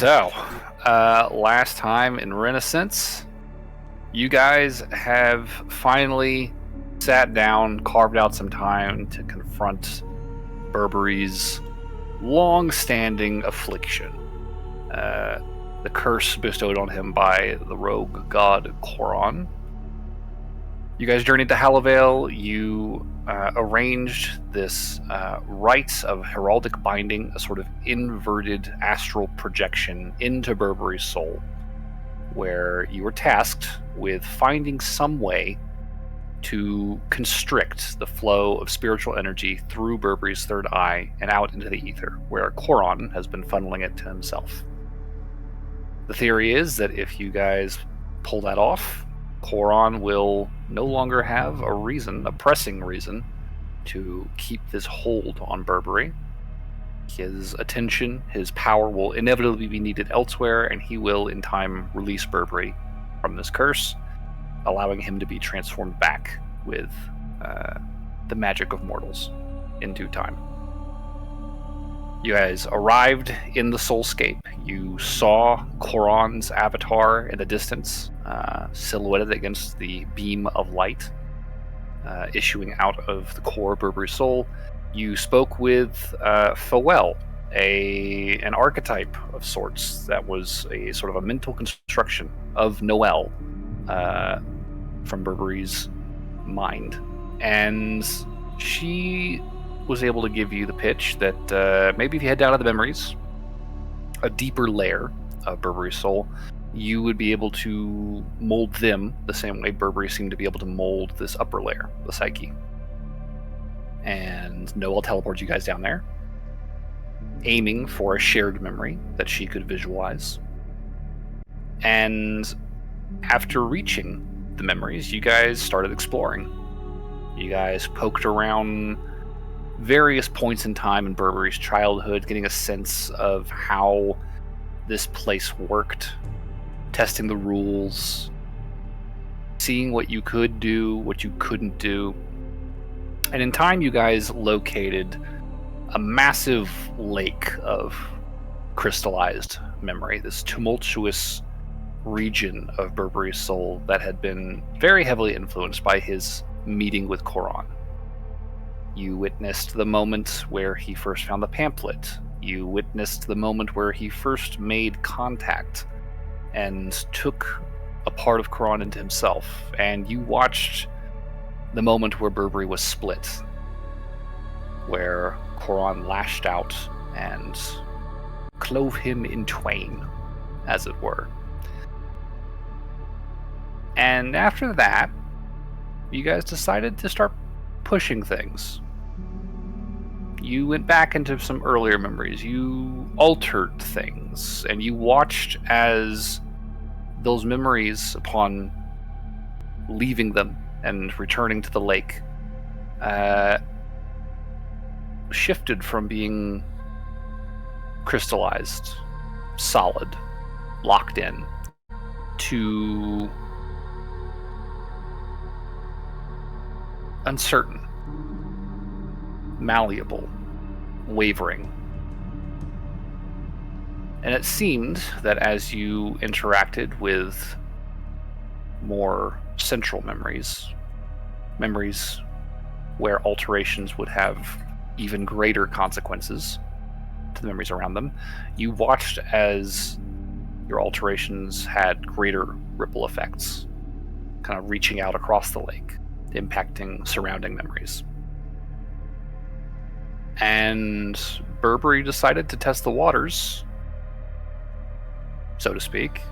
So, last time in Renascence, you guys have finally sat down, carved out some time to confront Burberry's long-standing affliction. The curse bestowed on him by the rogue god Koron. You guys journeyed to Hallivale. You arranged this rite of heraldic binding, a sort of inverted astral projection into Burberry's soul, where you were tasked with finding some way to constrict the flow of spiritual energy through Burberry's third eye and out into the ether, where Koron has been funneling it to himself. The theory is that if you guys pull that off, Koron will no longer have a pressing reason, to keep this hold on Burberry. His attention, his power will inevitably be needed elsewhere, and he will, in time, release Burberry from this curse, allowing him to be transformed back with the magic of mortals in due time. You guys arrived in the soulscape. You saw Koron's avatar in the distance, silhouetted against the beam of light issuing out of the core of Burberry's soul. You spoke with Fowell, an archetype of sorts that was a sort of a mental construction of Noel from Burberry's mind. And she was able to give you the pitch that maybe if you head down to the memories, a deeper layer of Burberry's soul, you would be able to mold them the same way Burberry seemed to be able to mold this upper layer, the psyche. And Noel teleports you guys down there, aiming for a shared memory that she could visualize. And after reaching the memories, you guys started exploring. You guys poked around various points in time in Burberry's childhood, getting a sense of how this place worked, testing the rules, seeing what you could do, what you couldn't do. And in time, you guys located a massive lake of crystallized memory, this tumultuous region of Burberry's soul that had been very heavily influenced by his meeting with Koron. You witnessed the moment where he first found the pamphlet. You witnessed the moment where he first made contact and took a part of Koron into himself. And you watched the moment where Burberry was split, where Koron lashed out and clove him in twain, as it were. And after that, you guys decided to start pushing things. You went back into some earlier memories. You altered things, and you watched as those memories, upon leaving them and returning to the lake, shifted from being crystallized, solid, locked in, to uncertain, malleable, wavering. And it seemed that as you interacted with more central memories where alterations would have even greater consequences to the memories around them, you watched as your alterations had greater ripple effects, kind of reaching out across the lake, impacting surrounding memories. And Burberry decided to test the waters, so to speak,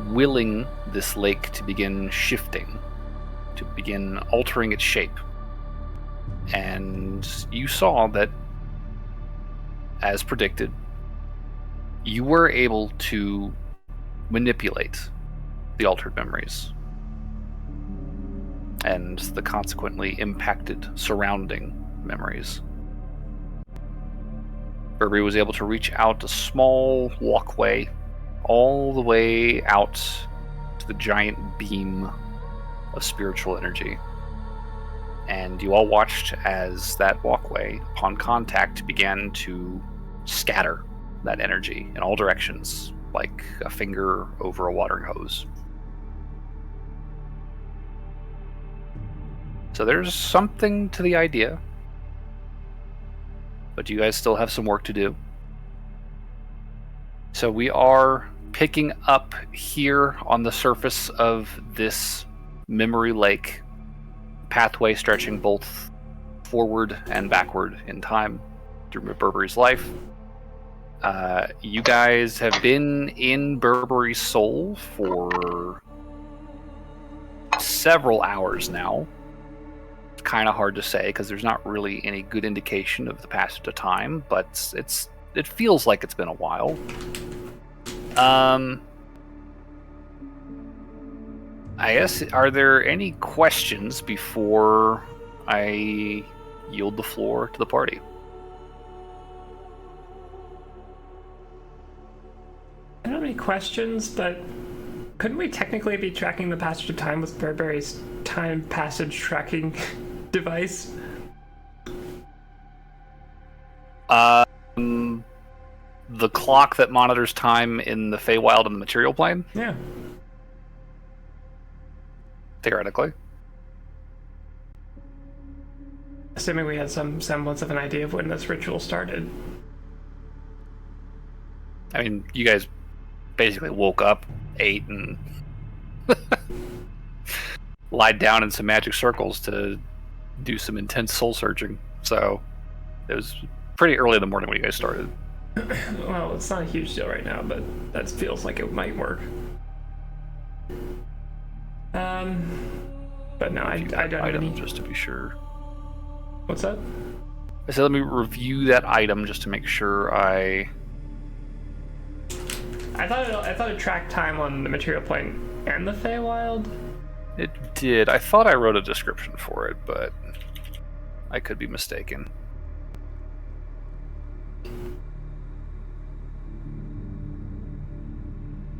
willing this lake to begin shifting, to begin altering its shape. And you saw that, as predicted, you were able to manipulate the altered memories and the consequently impacted surrounding memories. Burberry was able to reach out a small walkway all the way out to the giant beam of spiritual energy. And you all watched as that walkway, upon contact, began to scatter that energy in all directions, like a finger over a watering hose. So there's something to the idea, but you guys still have some work to do. So we are picking up here on the surface of this memory lake, pathway stretching both forward and backward in time through Burberry's life. You guys have been in Burberry's soul for several hours now. It's kind of hard to say because there's not really any good indication of the passage of time, but it feels like it's been a while. I guess, are there any questions before I yield the floor to the party? I don't have any questions, but couldn't we technically be tracking the passage of time with Burberry's time passage tracking device? The clock that monitors time in the Feywild and the material plane? Yeah. Theoretically. Assuming we had some semblance of an idea of when this ritual started. I mean, you guys basically woke up, ate, and lied down in some magic circles to do some intense soul searching. So it was pretty early in the morning when you guys started. Well, it's not a huge deal right now, but that feels like it might work. But no, I don't have any... Just to be sure. What's that? I said let me review that item just to make sure I thought it tracked time on the material plane and the Feywild. It did. I thought I wrote a description for it, but I could be mistaken.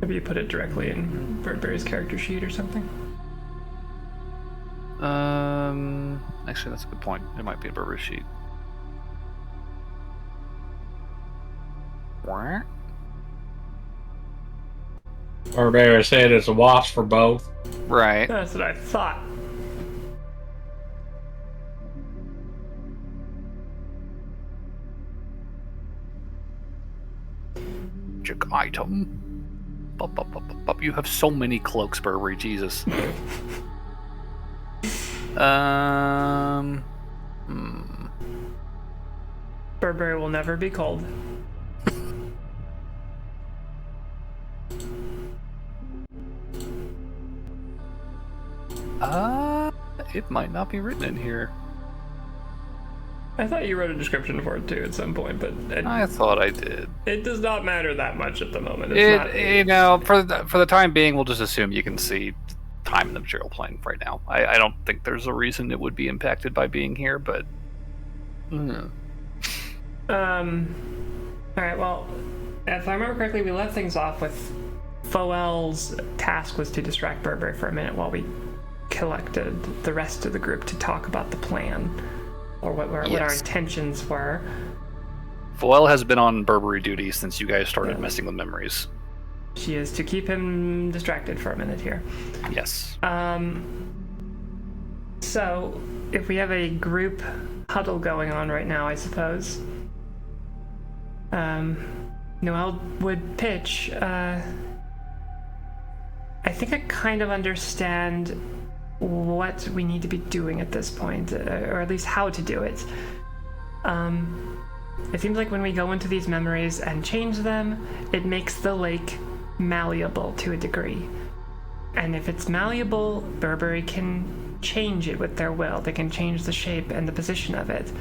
Maybe you put it directly in Burberry's character sheet or something. Actually, that's a good point. It might be a Burberry sheet. What? Burberry said it's a wasp for both. Right. That's what I thought. Magic item. You have so many cloaks, Burberry. Jesus. Burberry will never be cold. It might not be written in here. I thought you wrote a description for it too at some point, but I thought I did. It does not matter that much at the moment. You know, for the time being, we'll just assume you can see time in the material plane right now. I don't think there's a reason it would be impacted by being here, but... Alright, well, if I remember correctly, we left things off with Foel's task was to distract Burberry for a minute while we collected the rest of the group to talk about the plan, or what our intentions were. Foel has been on Burberry duty since you guys started messing with memories. She is to keep him distracted for a minute here. Yes. So, if we have a group huddle going on right now, I suppose. Noelle would pitch. I think I kind of understand what we need to be doing at this point, or at least how to do it. It seems like when we go into these memories and change them, it makes the lake malleable to a degree. And if it's malleable, Burberry can change it with their will. They can change the shape and the position of it.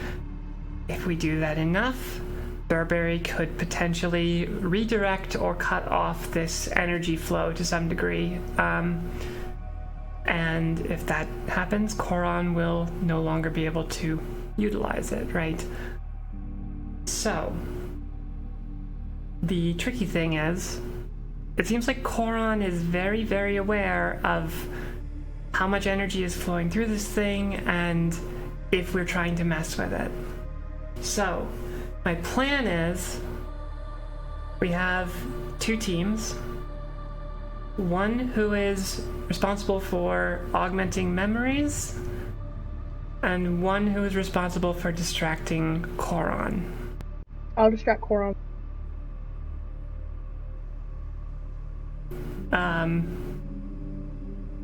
If we do that enough, Burberry could potentially redirect or cut off this energy flow to some degree. And if that happens, Koron will no longer be able to utilize it, right? So, the tricky thing is, it seems like Koron is very, very aware of how much energy is flowing through this thing and if we're trying to mess with it. So, my plan is We have 2 teams. One who is responsible for augmenting memories, and one who is responsible for distracting Koron. I'll distract Koron.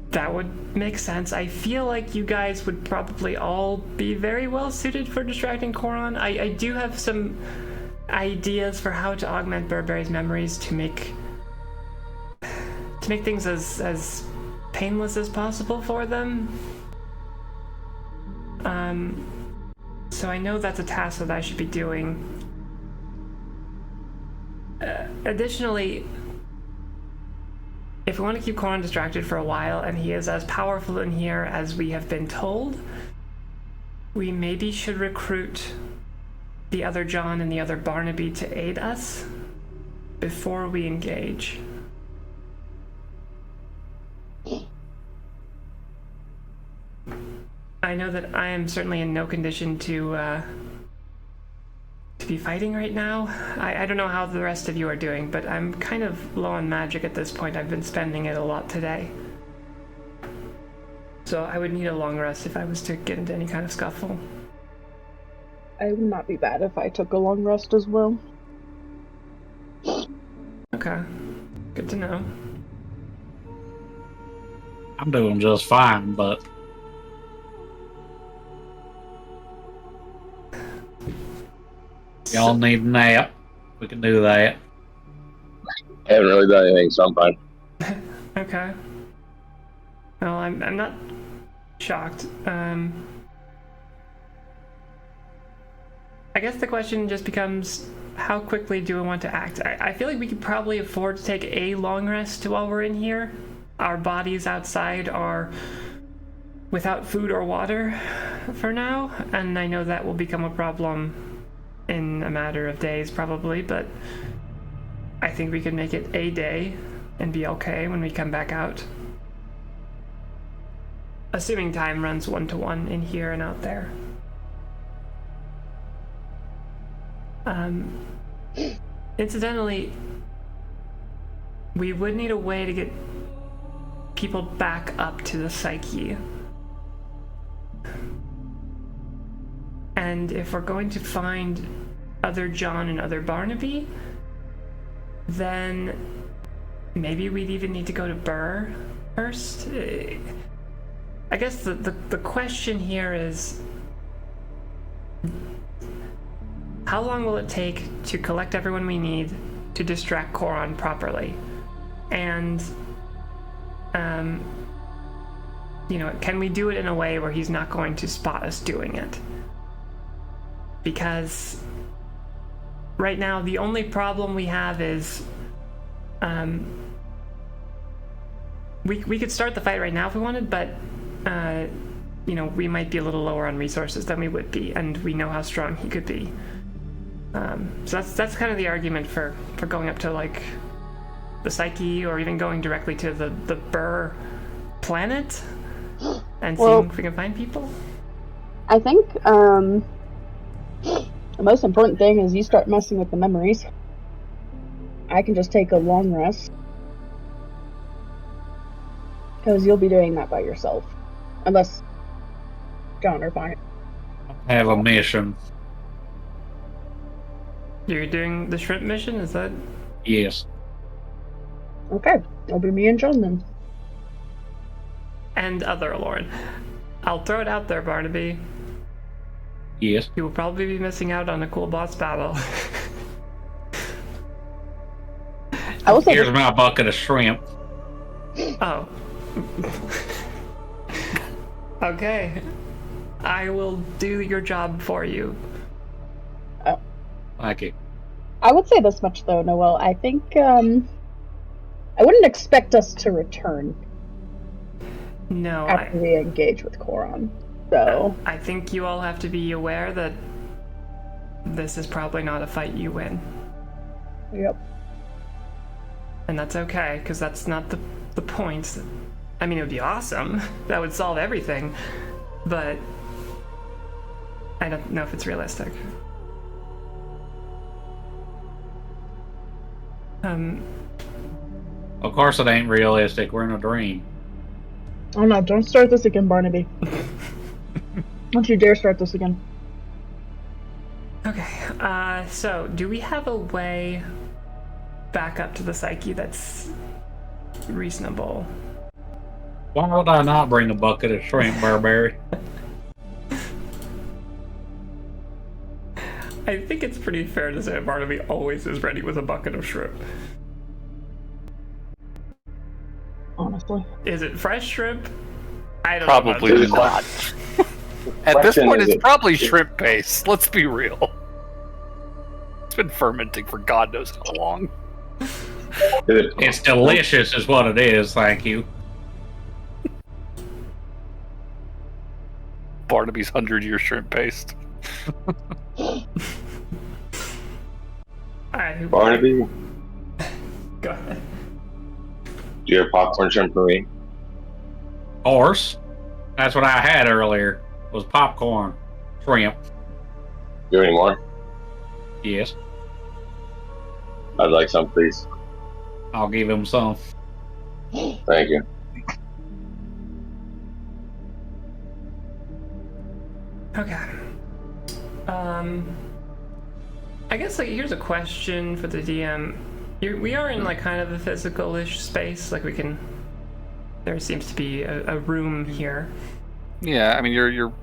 That would make sense. I feel like you guys would probably all be very well suited for distracting Koron. I do have some ideas for how to augment Burberry's memories to make things as painless as possible for them. So I know that's a task that I should be doing. Additionally, if we want to keep Koron distracted for a while, and he is as powerful in here as we have been told, we maybe should recruit the other John and the other Barnaby to aid us before we engage. I know that I am certainly in no condition to be fighting right now. I don't know how the rest of you are doing, but I'm kind of low on magic at this point. I've been spending it a lot today. So I would need a long rest if I was to get into any kind of scuffle. I would not be bad if I took a long rest as well. Okay. Good to know. I'm doing just fine, but y'all need a nap. We can do that. I haven't really done anything, so I'm fine. Okay. Well, I'm not shocked. I guess the question just becomes, how quickly do we want to act? I feel like we could probably afford to take a long rest while we're in here. Our bodies outside are without food or water for now, and I know that will become a problem in a matter of days probably, but I think we could make it a day and be okay when we come back out. Assuming time runs 1-to-1 in here and out there. Incidentally, we would need a way to get people back up to the psyche. And if we're going to find other John and other Barnaby, then maybe we'd even need to go to Burr first. I guess the question here is, how long will it take to collect everyone we need to distract Koron properly? And, can we do it in a way where he's not going to spot us doing it? Because right now the only problem we have is we could start the fight right now if we wanted, but we might be a little lower on resources than we would be, and we know how strong he could be. So that's kind of the argument for going up to like the psyche, or even going directly to the Burr planet and seeing if we can find people. I think the most important thing is you start messing with the memories. I can just take a long rest, because you'll be doing that by yourself, unless John or fine. I have a mission. You're doing the shrimp mission, is that? Yes. Okay, it'll be me and John then. And other Lauren. I'll throw it out there, Barnaby. Yes. You will probably be missing out on a cool boss battle. I will say Here's my bucket of shrimp. Oh. Okay. I will do your job for you. Thank you. I would say this much though, Noel. I think I wouldn't expect us to return No, after we engage with Koron. So I think you all have to be aware that this is probably not a fight you win. Yep. And that's okay, because that's not the point. I mean, it would be awesome. That would solve everything. But I don't know if it's realistic. Of course it ain't realistic. We're in a dream. Oh no, don't start this again, Barnaby. Don't you dare start this again. Okay, so do we have a way back up to the psyche that's reasonable? Why would I not bring a bucket of shrimp, Burberry? I think it's pretty fair to say Barnaby always is ready with a bucket of shrimp. Honestly. Is it fresh shrimp? I don't Probably know. not. At this Question point, is it's it- probably shrimp paste. Let's be real. It's been fermenting for God knows how long. It's delicious, is what it is. Thank you. Barnaby's 100-year shrimp paste. Alright, Barnaby, go ahead. do you have popcorn shrimp for me? Horse. That's what I had earlier. Was popcorn, shrimp. Do you have any more? Yes, I'd like some, please. I'll give him some. Thank you. Okay. I guess like here's a question for the DM. We are in like kind of a physical-ish space. Like we can. There seems to be a room here. Yeah, I mean, you're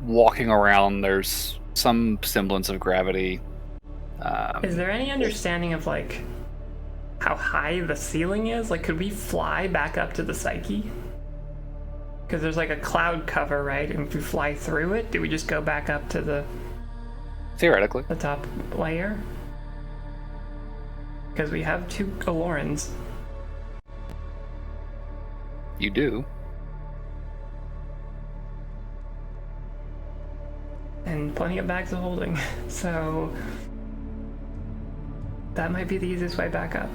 walking around. There's some semblance of gravity. Is there any understanding of like how high the ceiling is? Like, could we fly back up to the psyche? Because there's like a cloud cover, right? And if we fly through it, do we just go back up to the Theoretically. top layer? Because we have 2 Alorans. You do. And plenty of bags of holding. So that might be the easiest way back up.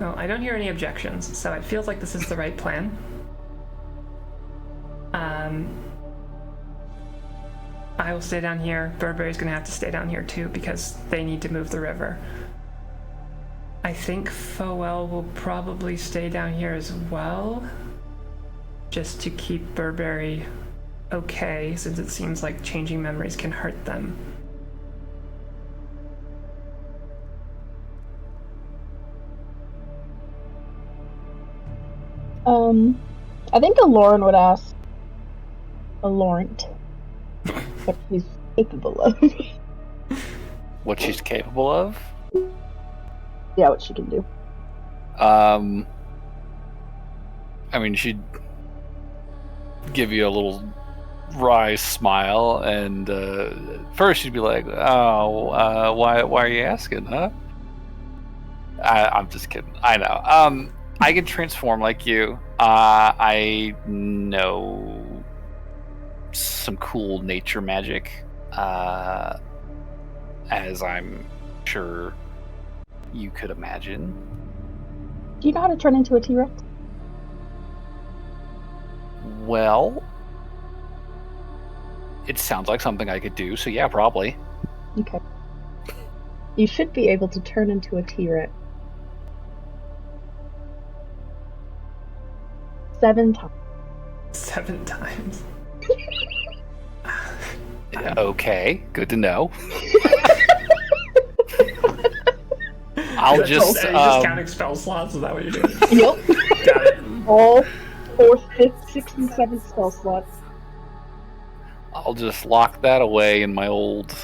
Well, I don't hear any objections, so it feels like this is the right plan. I will stay down here. Burberry's gonna have to stay down here too because they need to move the river. I think Foel will probably stay down here as well, just to keep Burberry okay, since it seems like changing memories can hurt them. I think a Lauren would ask a Laurent what he's capable of. What she's capable of? Yeah, what she can do. I mean, she'd give you a little wry smile, and first she'd be like, "Oh, why are you asking, huh?" I'm just kidding. I know. I can transform like you. I know some cool nature magic, as I'm sure you could imagine. Do you know how to turn into a T-Rex? Well, it sounds like something I could do, so yeah, probably. Okay. You should be able to turn into a T-Rex 7 times. 7 times. Okay, good to know. I'll That's just all- you're just counting spell slots, is that what you're doing? Yep. Got it. All 4th, 5th, 6th, and 7th spell slots. I'll just lock that away in my old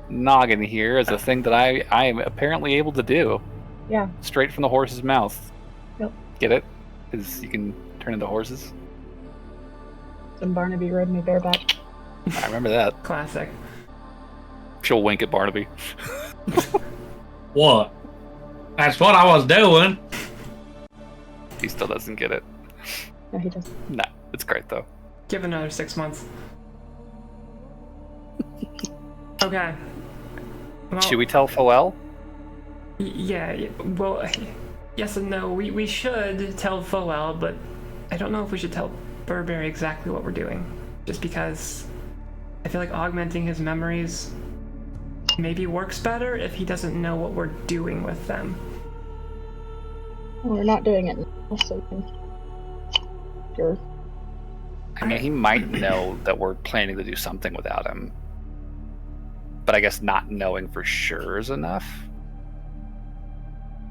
noggin here as a thing that I am apparently able to do. Yeah. Straight from the horse's mouth. Yep. Get it? Because you can turn into horses. And Barnaby rode me bareback. I remember that. Classic. She'll wink at Barnaby. What? That's what I was doing. He still doesn't get it. No, he doesn't. No, it's great though. Give another 6 months. Okay. Well, Should we tell Foel? Yeah, well, yes and no. We should tell Foel, but I don't know if we should tell Burberry exactly what we're doing. just because I feel like augmenting his memories maybe works better if he doesn't know what we're doing with them. We're not doing it now, so sure. I mean, he might know that we're planning to do something without him. But I guess not knowing for sure is enough.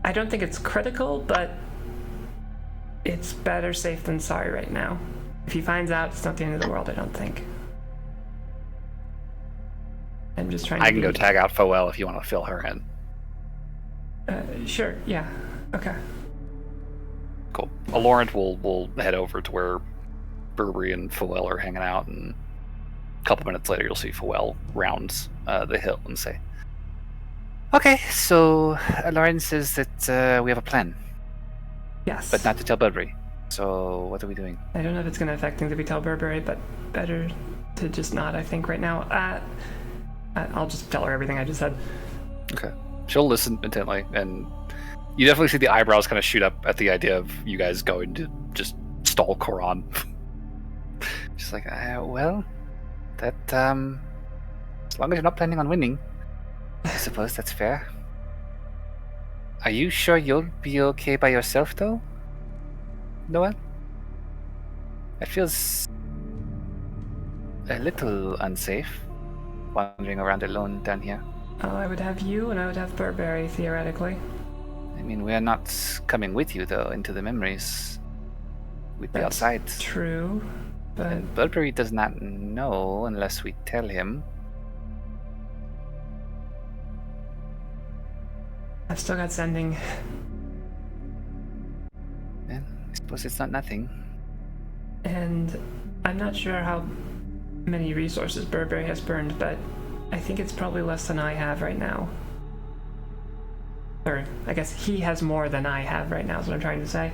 I don't think it's critical, but it's better safe than sorry right now. If he finds out, it's not the end of the world, I don't think. I'm just trying to I can go tag out Foel if you want to fill her in. Sure, yeah. Okay. Cool. Laurent will head over to where Burberry and Foel are hanging out, and a couple minutes later you'll see Foel rounds the hill and say, "Okay, so Laurent says that we have a plan, Yes. but not to tell Burberry. So what are we doing?" I don't know if it's going to affect things if we tell Burberry, but better to just not, I think, right now. I'll just tell her everything I just said. Okay. She'll listen intently, and you definitely see the eyebrows kind of shoot up at the idea of you guys going to just stall Koran. She's like, well, that, as long as you're not planning on winning, I suppose that's fair. Are you sure you'll be okay by yourself, though, Noah? It feels a little unsafe, wandering around alone down here. Oh, I would have you, and I would have Burberry, theoretically. I mean, we're not coming with you, though, into the memories. We'd be outside. True, but And Burberry does not know unless we tell him. I've still got sending. Well, I suppose it's not nothing. And I'm not sure how many resources Burberry has burned, but I think it's probably less than I have right now. Or, I guess he has more than I have right now, is what I'm trying to say.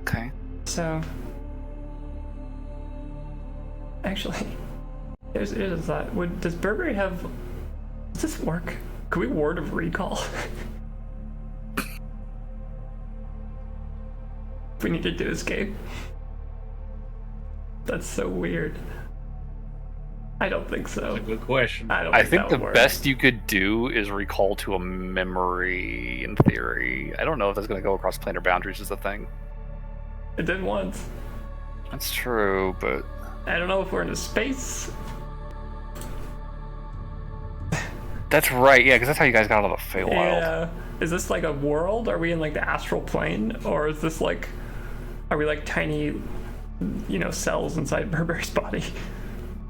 Okay. So, actually, here's a thought. Does Burberry have... Does this work? Could we word of recall? If we needed to escape? That's so weird. I don't think so. That's a good question. I think that the would work. best you could do is recall to a memory, in theory. I don't know if that's going to go across planar boundaries is the thing. It did once. That's true, but... I don't know if we're in a space. That's right, yeah, because that's how you guys got out of the Feywild. Yeah. Is this like a world? Are we in like the astral plane? Or is this like... Are we like tiny, cells inside Burberry's body?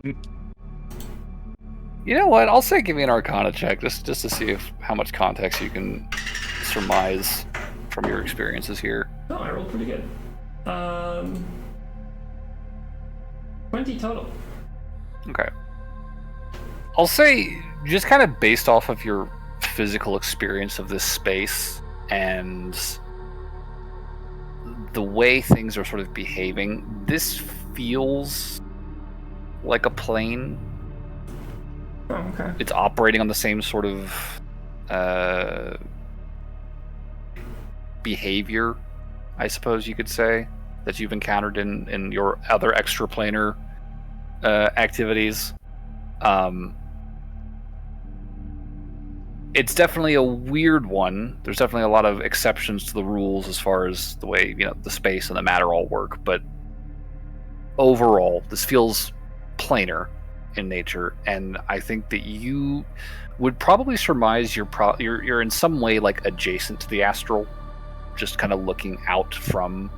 You know what? I'll say give me an Arcana check just to see how much context you can surmise from your experiences here. Oh, I rolled pretty good. 20 total. Okay. I'll say, just kind of based off of your physical experience of this space and the way things are sort of behaving, this feels like a plane. Oh, okay. It's operating on the same sort of behavior, I suppose you could say, that you've encountered in your other extraplanar activities. It's definitely a weird one. There's definitely a lot of exceptions to the rules as far as the way the space and the matter all work, but overall, this feels planar in nature, and I think that you would probably surmise you're in some way like adjacent to the astral, just kind of looking out from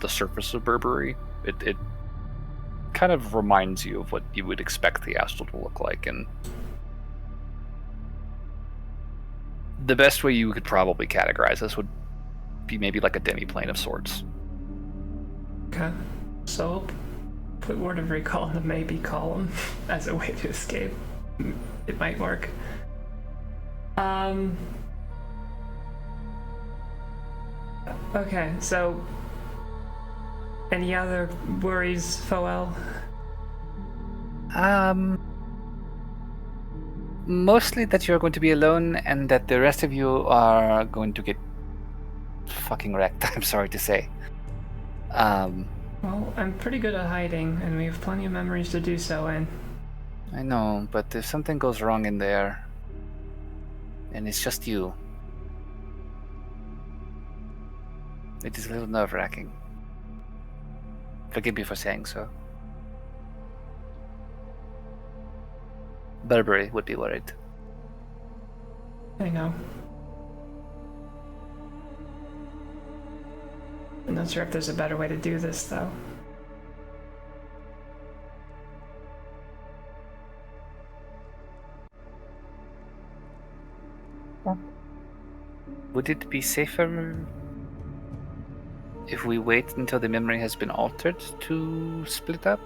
the surface of Burberry. It kind of reminds you of what you would expect the astral to look like, and the best way you could probably categorize this would be maybe like a demi-plane of sorts. Okay. So, put word of recall in the maybe column as a way to escape. It might work. Okay, so any other worries, Foel? Mostly that you're going to be alone and that the rest of you are going to get fucking wrecked, I'm sorry to say. Well, I'm pretty good at hiding, and we have plenty of memories to do so in. I know, but if something goes wrong in there, and it's just you, it is a little nerve-wracking. Forgive me for saying so. Burberry would be worried. I know. I'm not sure if there's a better way to do this, though. Would it be safer if we wait until the memory has been altered to split up?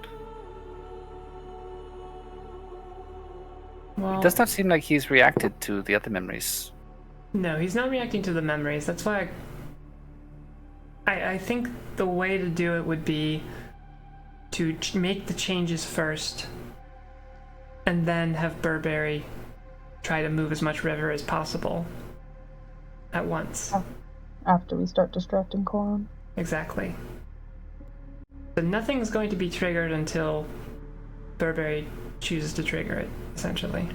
Well, It does not seem like he's reacted to the other memories. no, he's not reacting to the memories. That's why I think the way to do it would be to make the changes first, and then have Burberry try to move as much river as possible at once. After we start distracting Corin. Exactly. So nothing's going to be triggered until Burberry chooses to trigger it, essentially.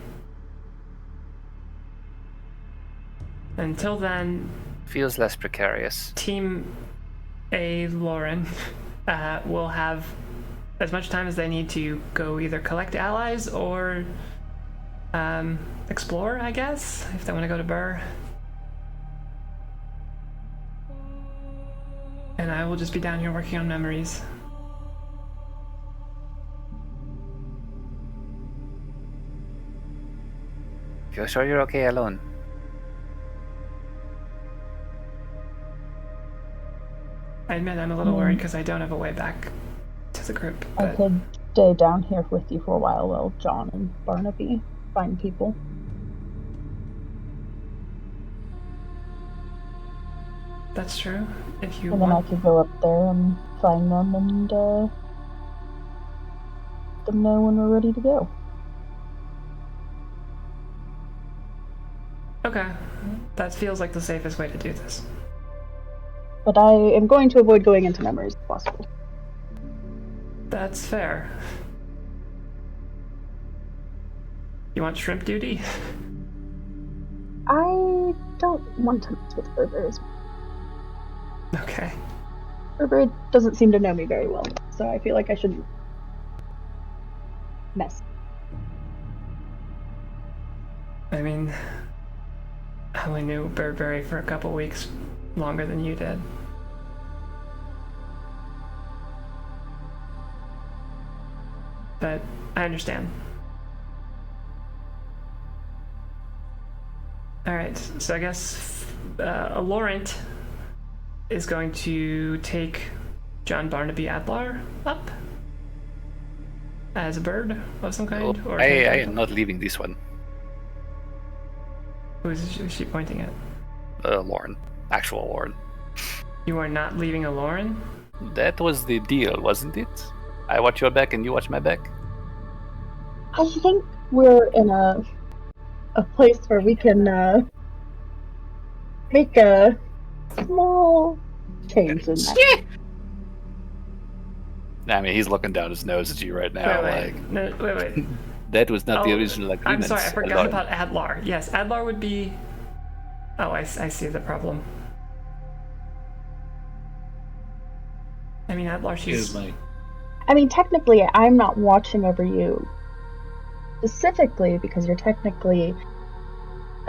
Until then, Feels less precarious. Team A Lauren will have as much time as they need to go either collect allies or explore, I guess, if they want to go to Burr. And I will just be down here working on memories. You're sure you're okay alone? I admit I'm a little worried because I don't have a way back to the group. I But could stay down here with you for a while John and Barnaby find people. that's true. If you And then I want. could go up there and find them and let them know when we're ready to go. Okay. That feels like the safest way to do this. But I am going to avoid going into memories if possible. That's fair. You want shrimp duty? I don't want to mess with Burberry's. Okay. Burberry doesn't seem to know me very well, so I feel like I shouldn't mess. I mean, I only knew Burberry for a couple weeks longer than you did. But I understand. Alright, so I guess Laurent is going to take John Barnaby Adlar up as a bird of some kind. Or I am not leaving this one. Who is she pointing at? Lauren. Actual Lauren. You are not leaving a Lauren? That was the deal, wasn't it? I watch your back and you watch my back. I think we're in a place where we can make a small change in that. I mean, he's looking down his nose at you right now. Wait. That was not the Oh, original agreement. I'm sorry, I forgot about Adlar. Yes, Adlar would be... Oh, I see the problem. I mean, Adlar, she's... Excuse me. I mean, technically, I'm not watching over you specifically because you're technically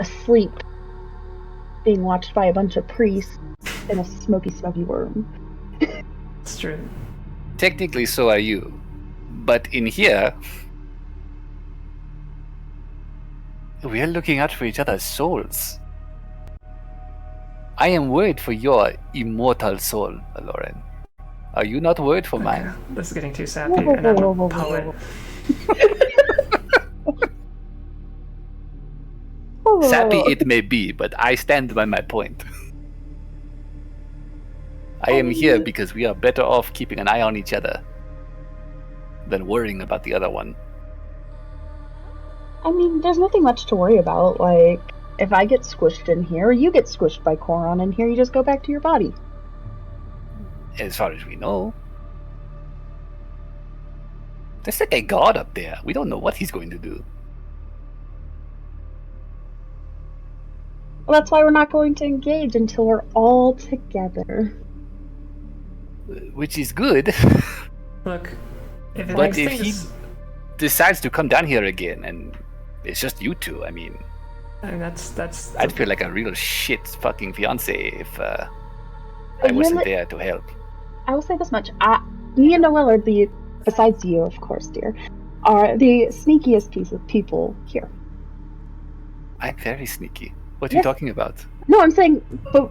asleep, being watched by a bunch of priests in a smoky worm. It's true. Technically, so are you. But in here, we are looking out for each other's souls. I am worried for your immortal soul, Lauren. Are you not worried for mine? This is getting too sappy, and I'm a poet. Sappy it may be, but I stand by my point. I am here because we are better off keeping an eye on each other than worrying about the other one. I mean, there's nothing much to worry about. Like, if I get squished in here, or you get squished by Koron in here, you just go back to your body. As far as we know. There's like a god up there. We don't know what he's going to do. Well, that's why we're not going to engage until we're all together. Which is good. Look, if it But makes if things, he decides to come down here again and it's just you two, I mean, that's I'd feel like a real shit fucking fiance if I But wasn't really- there to help. I will say this much. Me and Noelle are besides you, of course, dear, are the sneakiest piece of people here. I'm very sneaky. What are Yes. you talking about? No, I'm saying, but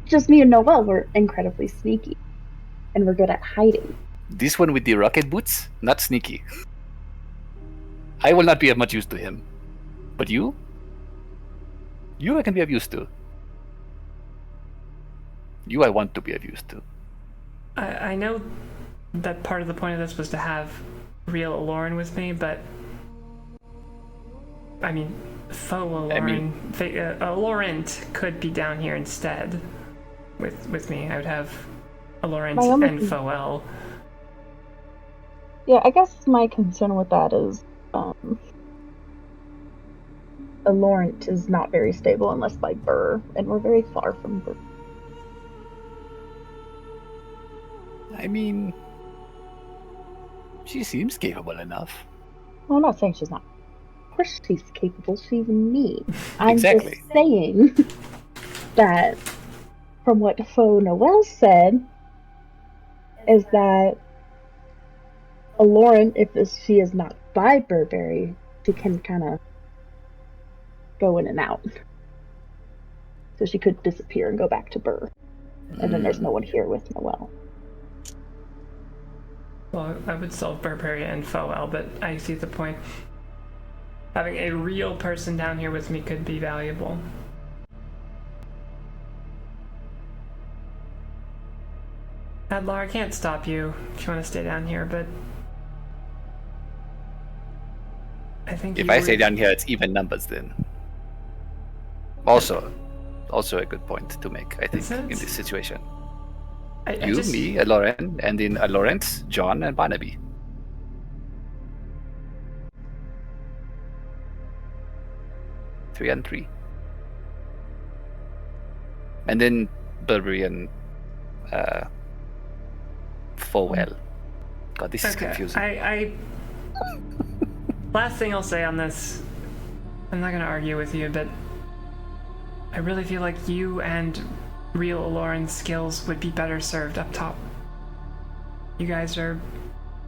just me and Noelle, we're incredibly sneaky. And we're good at hiding. This one with the rocket boots? Not sneaky. I will not be of much use to him. But you? You I can be of use to. You I want to be of use to. I know that part of the point of this was to have real Aloran with me, but I mean, faux Aloran, Alorant could be down here instead with me. I would have Alorant and Foel. Yeah, I guess my concern with that is Laurent is not very stable unless by Burr, and we're very far from Burr. I mean, she seems capable enough. Well, I'm not saying she's not. Of course she's capable, she's me. I'm Exactly. just saying that from what Faux Noel said, is that Lauren, if she is not by Burberry, she can kind of go in and out. So she could disappear and go back to Burr. And then there's no one here with Noel. Well, I would solve Burberry and Foel, but I see the point. Having a real person down here with me could be valuable. Adlar, I can't stop you if you want to stay down here, but I think If I stay down here, it's even numbers then. Also a good point to make, I think, in this situation. You, me, Lauren, and then Lawrence, John, and Barnaby. Three and three. And then Burberry and Fowell. God, this is confusing. Last thing I'll say on this, I'm not going to argue with you, but I really feel like you and real Lauren's skills would be better served up top. You guys are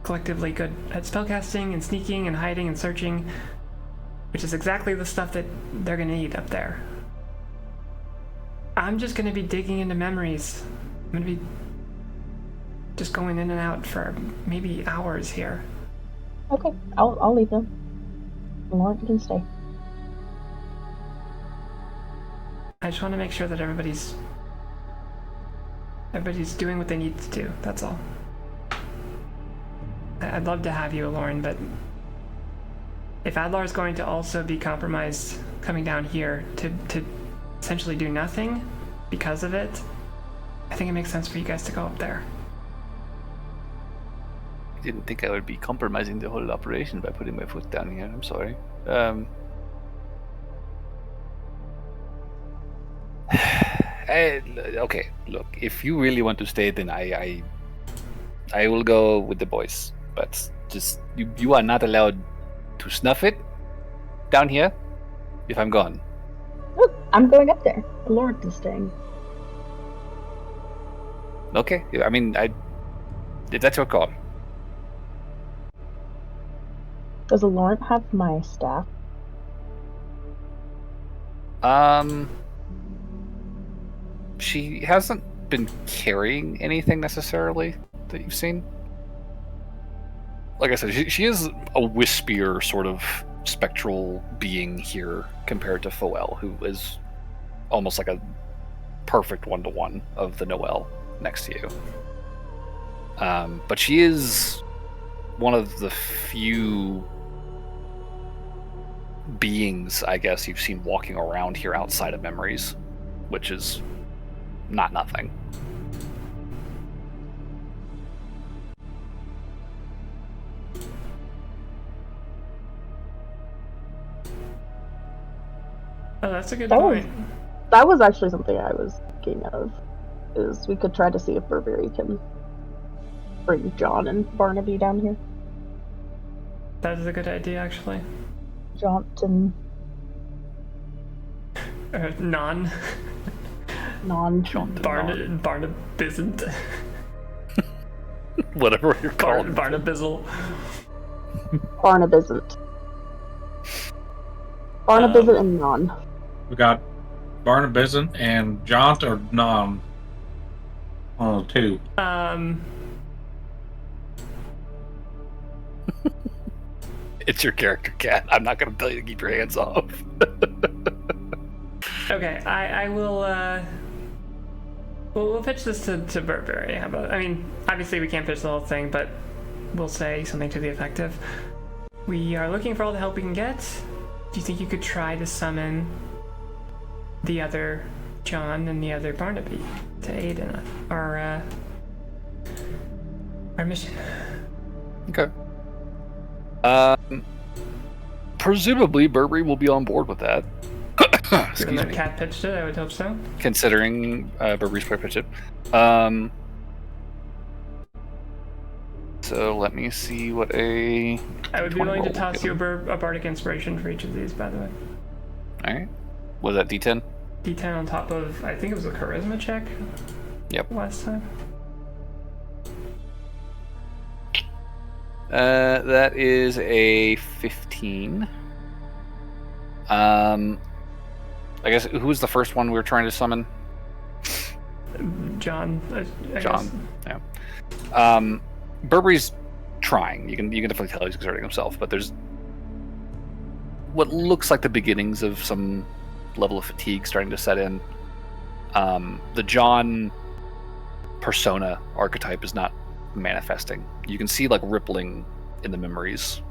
collectively good at spellcasting and sneaking and hiding and searching, which is exactly the stuff that they're going to need up there. I'm just going to be digging into memories. I'm going to be just going in and out for maybe hours here. Okay, I'll leave them. Lauren can stay. I just want to make sure that everybody's doing what they need to do. That's all. I'd love to have you, Lauren, but if Adlar is going to also be compromised coming down here to essentially do nothing because of it, I think it makes sense for you guys to go up there. I didn't think I would be compromising the whole operation by putting my foot down here. I'm sorry. Okay, look, if you really want to stay, then I will go with the boys. But just you are not allowed to snuff it down here if I'm gone. Look, I'm going up there. Lauren is staying. Okay, I mean, that's your call. Does Lauren have my staff? She hasn't been carrying anything necessarily that you've seen. Like I said, she is a wispier sort of spectral being here compared to Foel, who is almost like a perfect one-to-one of the Noel next to you. But she is one of the few beings, I guess, you've seen walking around here outside of memories, which is not nothing. Oh, that's a good That point. That was actually something I was thinking of. Is we could try to see if Burberry can bring John and Barnaby down here. That is a good idea, actually. Johnson, Non. Barnabisn't. Whatever you're calling it. Barnabizzle. Barnabisn't. Barnabisn't and Non. We got Barnabism and Jaunt or Non. Oh, two. It's your character, Cat. I'm not going to tell you to keep your hands off. Okay, I will, we'll pitch this to Burberry. How about, I mean, obviously we can't pitch the whole thing, but we'll say something to the effect of, we are looking for all the help we can get. Do you think you could try to summon the other John and the other Barnaby to aid in our mission? Okay. Presumably Burberry will be on board with that. Given that Cat pitched it, I would hope so. Considering Burberry's probably pitched it. So let me see what a... I would be willing to toss you a bardic inspiration for each of these, by the way. Alright. Was that D10? D10 on top of, I think it was a charisma check. Yep. Last time. That is a 15. I guess, who was the first one we were trying to summon? John. I John, guess. Yeah. Burberry's trying. You can definitely tell he's exerting himself, but there's what looks like the beginnings of some level of fatigue starting to set in. The John persona archetype is not manifesting. You can see like rippling in the memories.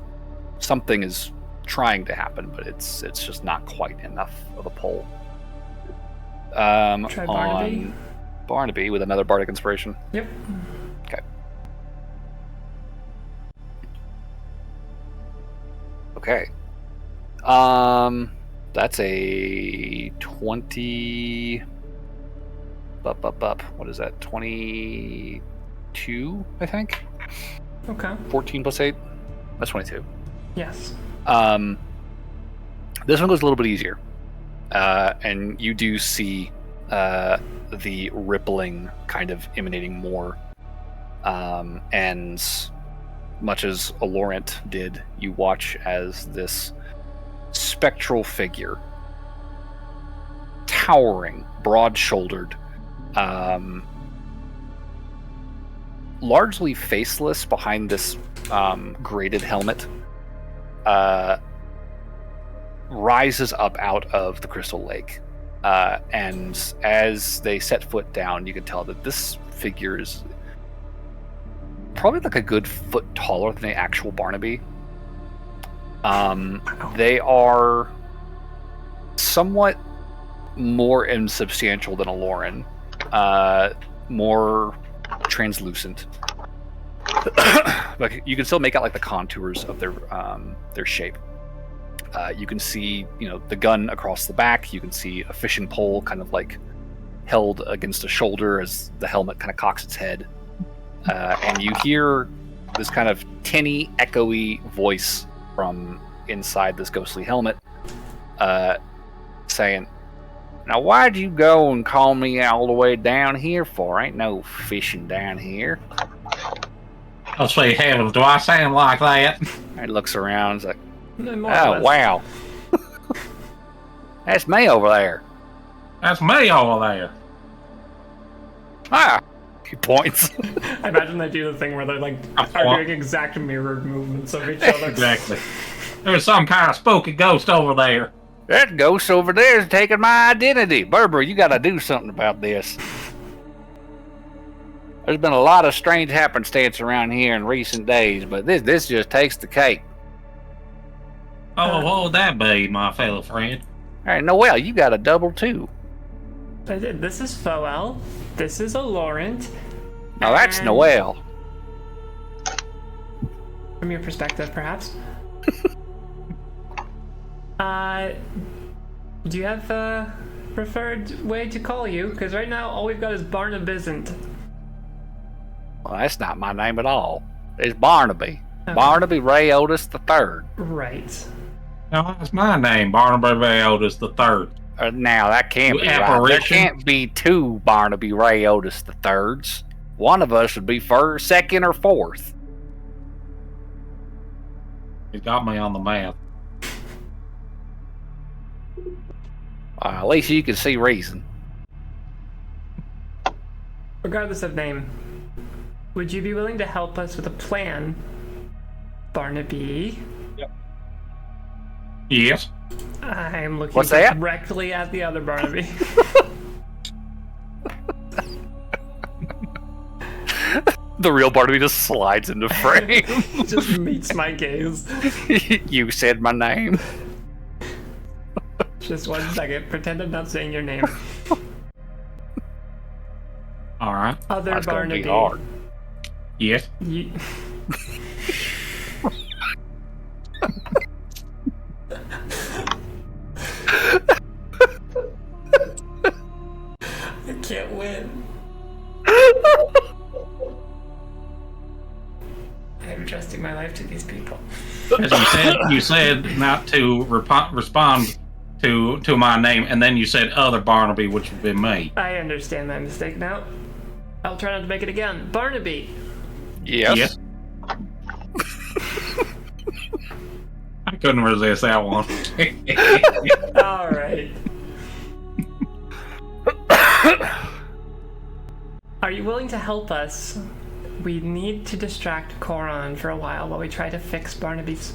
Something is trying to happen, but it's just not quite enough of a pull. Try Barnaby. Barnaby with another bardic inspiration. Yep. Okay. Okay. That's a 20. What is that? 22, I think. Okay. 14 plus 8. That's 22. Yes. This one goes a little bit easier, and you do see the rippling kind of emanating more, and much as Alorant did, you watch as this spectral figure, towering, broad-shouldered, largely faceless behind this graded helmet, rises up out of the crystal lake. And as they set foot down, you can tell that this figure is probably like a good foot taller than the actual Barnaby. They are somewhat more insubstantial than a Lauren, more translucent. But you can still make out like the contours of their shape. You can see, the gun across the back. You can see a fishing pole kind of like held against a shoulder as the helmet kind of cocks its head. And you hear this kind of tinny, echoey voice from inside this ghostly helmet saying, "Now why'd you go and call me all the way down here for? Ain't no fishing down here." I'll say, heavens, do I sound like that? He looks around, he's like, More or "Oh, less. wow. That's me over there." That's me over there. Ah, he points. I imagine they do the thing where they're like are doing exact mirrored movements of each other. Exactly. There's some kind of spooky ghost over there. That ghost over there is taking my identity. Burberry, you gotta do something about this. There's been a lot of strange happenstance around here in recent days, but this just takes the cake. Oh, what would that be, my fellow friend? Hey, Noel, you got a double too. This is Foel. This is a Laurent. Now that's and- Noel. From your perspective, perhaps. Do you have a preferred way to call you? Because right now all we've got is Barnabisn't. Well, that's not my name at all. It's Barnaby. Okay. Barnaby Ray Otis III. Right. No, that's my name, Barnaby Ray Otis III. Now that can't be right. There Apparition. can't be two Barnaby Ray Otis IIIs. One of us would be first, second, or fourth. You got me on the math. At least you can see reason. Regardless of name, would you be willing to help us with a plan, Barnaby? Yes. I'm looking What's that? directly at the other Barnaby. The real Barnaby just slides into frame. Just meets my gaze. You said my name. Just 1 second. Pretend I'm not saying your name. All right. Other That's gonna Barnaby. be hard. Yes. You... I can't win. I'm entrusting my life to these people. As you said not to respond to my name, and then you said other Barnaby, which would be me. I understand my mistake now. I'll try not to make it again. Barnaby! Yes. Yes. I couldn't resist that one. Alright. Are you willing to help us? We need to distract Coron for a while we try to fix Barnaby's...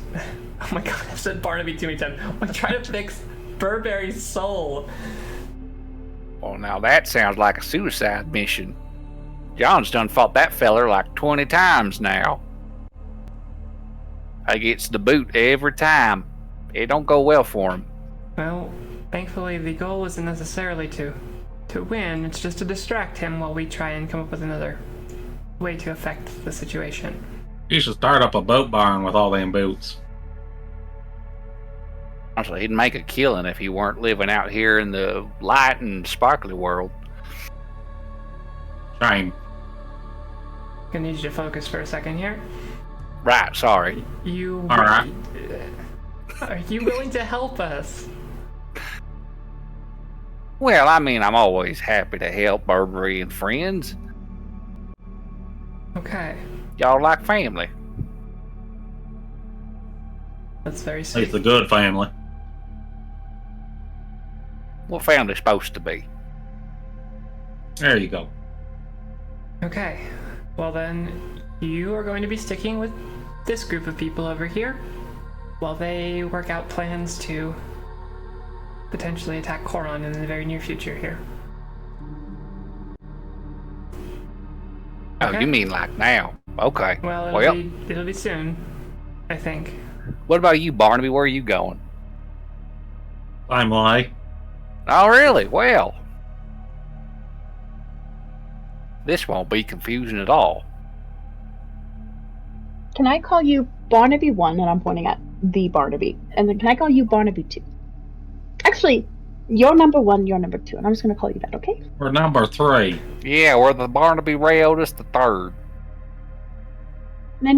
Oh my god, I've said Barnaby too many times. We try to fix Burberry's soul. Well, now that sounds like a suicide mission. John's done fought that feller like 20 times now. He gets the boot every time. It don't go well for him. Well, thankfully the goal isn't necessarily to win, it's just to distract him while we try and come up with another way to affect the situation. You should start up a boat barn with all them boots. Honestly, he'd make a killing if he weren't living out here in the light and sparkly world. Shame. Gonna need you to focus for a second here. Right, sorry. You... All right. Are you willing to help us? Well, I mean, I'm always happy to help Burberry and friends. Okay. Y'all like family. That's very sweet. It's a good family. What family's supposed to be? There you go. Okay. Well then, you are going to be sticking with this group of people over here while they work out plans to potentially attack Coron in the very near future here. Oh, Okay. you mean like now? Okay. Well, it'll be soon, I think. What about you, Barnaby? Where are you going? I'm like, Oh, really? Well, this won't be confusing at all. Can I call you Barnaby 1, and I'm pointing at the Barnaby, and then can I call you Barnaby 2? Actually, you're number 1, you're number 2, and I'm just going to call you that, okay? we're number 3. Yeah, we're the Barnaby Ray Otis III. No.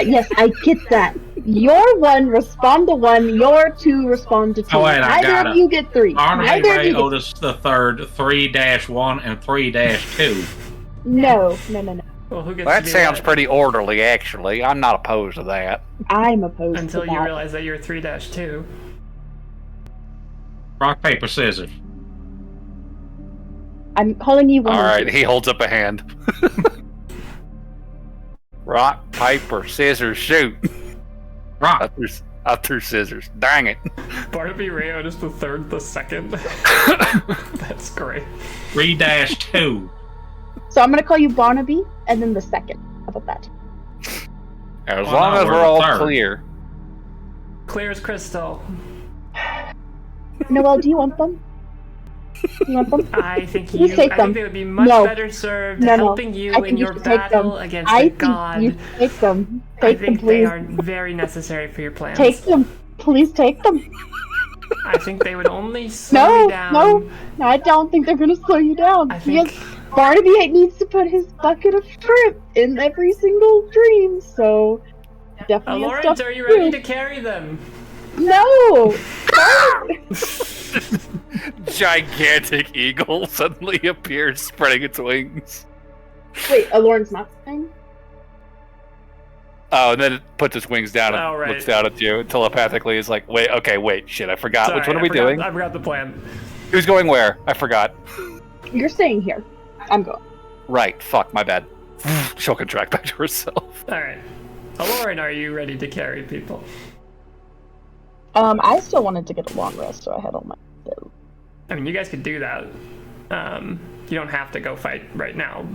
Yes, I get that. You're 1, respond to 1. You're 2, respond to 2. Oh, wait, I got Neither of it. you get 3. Barnaby Neither of Ray you get... Otis the third, 3-1 and 3-2. No. Well, who gets That to be sounds what? pretty orderly, actually. I'm not opposed to that. I'm opposed Until to you that. realize that you're 3-2. Rock, paper, scissors. I'm calling you 1. All and right, 2. he holds up a hand. Rock, paper, scissors, shoot. Rock. I threw scissors. Dang it. Barnaby Ray Otis the third, the second. That's great. 3-2. So I'm going to call you Barnaby, and then the second. How about that? As Well, long no, as we're we're the all third. clear. clear as crystal. Noelle, do you want them? You want them? I think You take them. think they would be much No. better served No. helping you I think in you your should take battle them. against I the think god. you should take them. I Take them, think they please. are very necessary for your plans. Take them. Please take them. I think they would only slow you down. No, I don't think they're going to slow you down. I think Barnaby needs to put his bucket of shrimp in every single dream, so definitely has Lawrence, stuff are you to do. ready to carry them? No! Gigantic eagle suddenly appears, spreading its wings. Wait, Lauren's not saying? Oh, and then it puts its wings down and Oh, right. looks down at you telepathically. Is like, wait, shit, I forgot. Sorry, Which one are we doing? I forgot the plan. Who's going where? I forgot. You're staying here. I'm going. Right, fuck, my bad. She'll contract back to herself. Alright. Lauren, are you ready to carry people? I still wanted to get a long rest, so I had all my... I mean, you guys could do that. You don't have to go fight right now.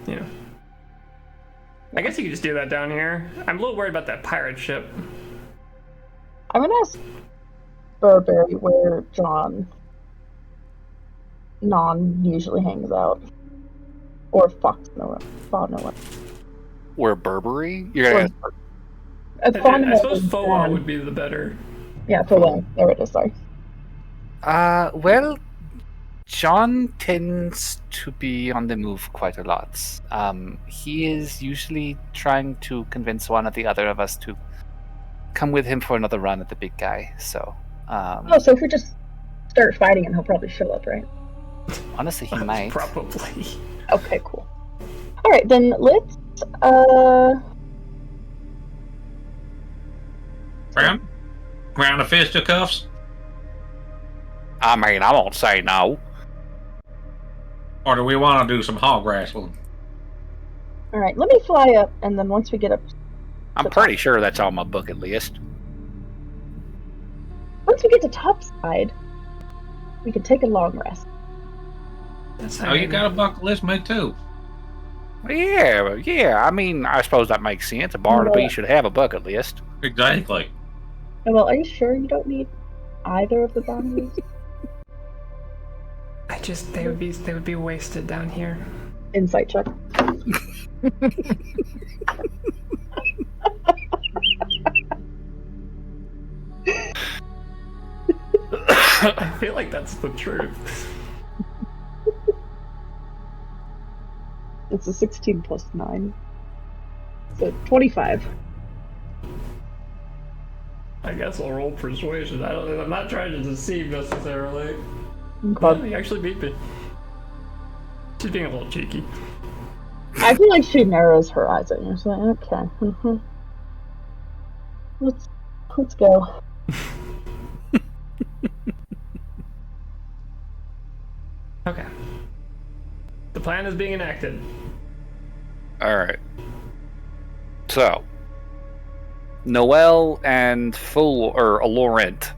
You know. I guess you could just do that down here. I'm a little worried about that pirate ship. I'm gonna ask Burberry where John usually hangs out. Or Fox Noah. Where Burberry? You're gonna ask I suppose Foa would be the better. Yeah, Foa. There it is, sorry. Well, John tends to be on the move quite a lot. He is usually trying to convince one or the other of us to come with him for another run at the big guy. So, so if we just start fighting him, he'll probably show up, right? honestly, he might. Probably. Okay, cool. Alright, then let's, Round of fisticuffs? I mean, I won't say no. Or do we want to do some hog wrestling? Alright, let me fly up, and then once we get up... I'm pretty sure that's on my bucket list. Once we get to topside, we can take a long rest. That's Oh, you got a bucket list, me too. Yeah. I mean, I suppose that makes sense. A Barnaby should have a bucket list. Exactly. Well, are you sure you don't need either of the boundaries? they would be wasted down here. Insight check. I feel like that's the truth. It's a 16 plus 9. So 25. I guess I'll roll persuasion. I'm not trying to deceive necessarily. Okay. Yeah, he actually beat me. She's being a little cheeky. I feel like she narrows her eyes at you. She's like, okay. Mm-hmm. Let's go. Okay. The plan is being enacted. All right. So, Noelle and Laurent,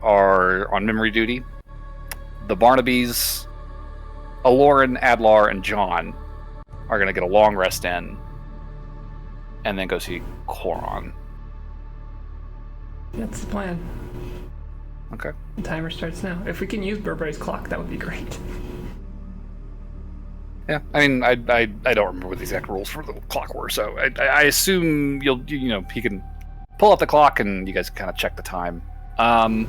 are on memory duty. The Barnabys, Aloran, Adlar, and John are going to get a long rest in, and then go see Coron. That's the plan. Okay. The timer starts now. If we can use Burberry's clock, that would be great. Yeah, I mean, I don't remember what the exact rules for the clock were, so I assume he can pull up the clock and you guys can kind of check the time. I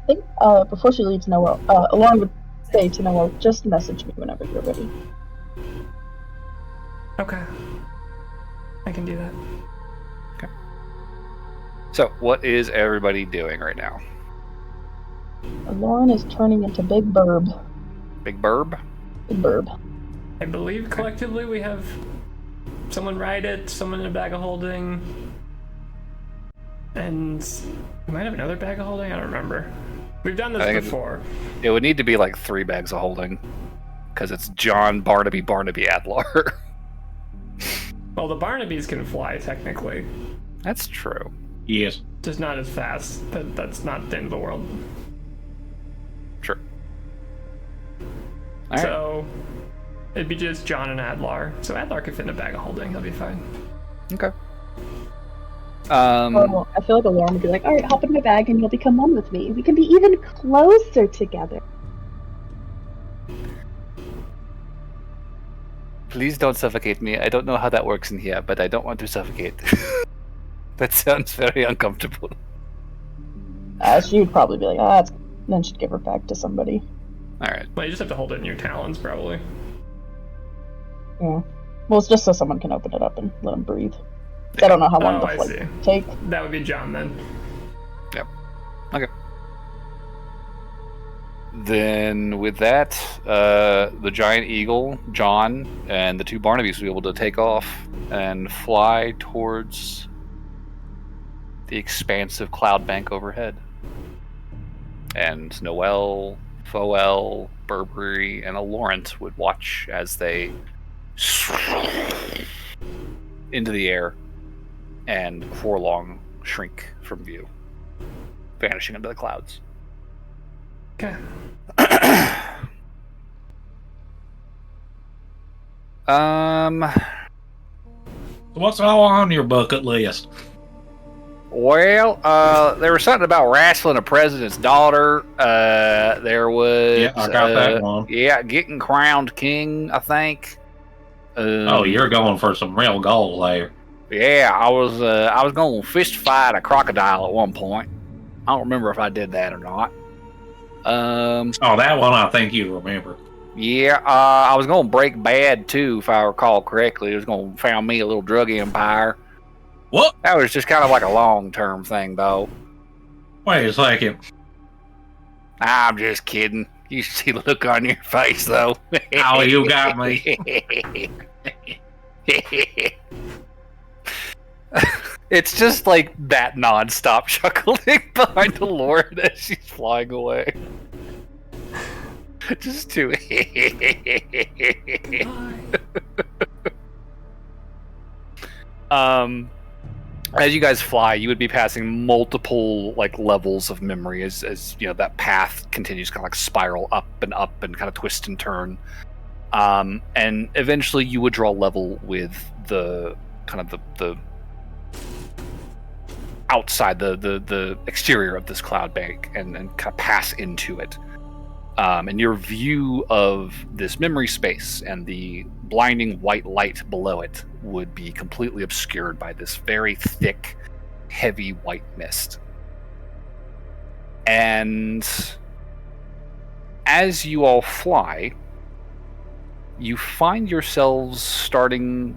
think before she leaves Noelle, Alon would say to Noelle, just message me whenever you're ready. Okay. I can do that. Okay. So, what is everybody doing right now? Alon is turning into Big Burb. Big Burb? Big Burb. I believe collectively we have someone ride it, someone in a bag of holding, and we might have another bag of holding. I don't remember. We've done this before. It would need to be like 3 bags of holding, because it's John, Barnaby, Adlar. Well, the Barnabys can fly technically. That's true. Yes. Just not as fast. That's not the end of the world. True. All right. So it'd be just John and Adlar. So Adlar could fit in a bag of holding. He'll be fine. Okay. Oh, I feel like Lauren would be like, all right, hop in my bag and you'll become one with me. We can be even closer together. Please don't suffocate me. I don't know how that works in here, but I don't want to suffocate. That sounds very uncomfortable. She would probably be like, that's good. Then she'd give her back to somebody. Alright. Well, you just have to hold it in your talons, probably. Yeah. Well, it's just so someone can open it up and let them breathe. I don't know how long the flight would take. That would be John then. Yep. Okay. Then with that, the giant eagle, John, and the two Barnabys will be able to take off and fly towards the expansive cloud bank overhead. And Noel, Foel, Burberry, and Laurent would watch as they into the air and before long shrink from view, vanishing into the clouds. Okay. What's all on your bucket list? Well, there was something about wrestling a president's daughter. There was... Yeah, I got that one. Yeah, getting crowned king, I think. Oh, you're going for some real gold there. Yeah, I was going to fist fight a crocodile at one point. I don't remember if I did that or not. Oh, that one I think you remember. Yeah, I was going to break bad, too, if I recall correctly. It was going to found me a little drug empire. What? That was just kind of like a long-term thing, though. Wait a second. I'm just kidding. You should see the look on your face, though. Oh, you got me. It's just like that non-stop chuckling behind the Lord as she's flying away. Just too. As you guys fly, you would be passing multiple like levels of memory as you know that path continues kind of like spiral up and kind of twist and turn, and eventually you would draw level with the kind of the outside the exterior of this cloud bank and kind of pass into it. And your view of this memory space and the blinding white light below it would be completely obscured by this very thick, heavy white mist. And as you all fly, you find yourselves starting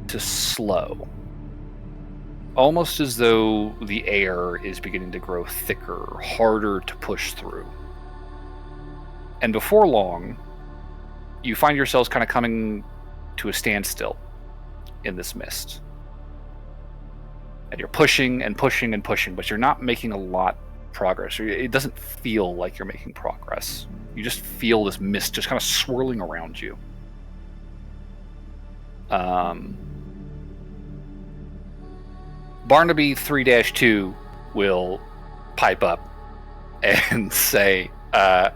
to slow. Almost as though the air is beginning to grow thicker, harder to push through. And before long, you find yourselves kind of coming to a standstill in this mist. And you're pushing and pushing and pushing, but you're not making a lot of progress. It doesn't feel like you're making progress. You just feel this mist just kind of swirling around you. Barnaby 3-2 will pipe up and say, I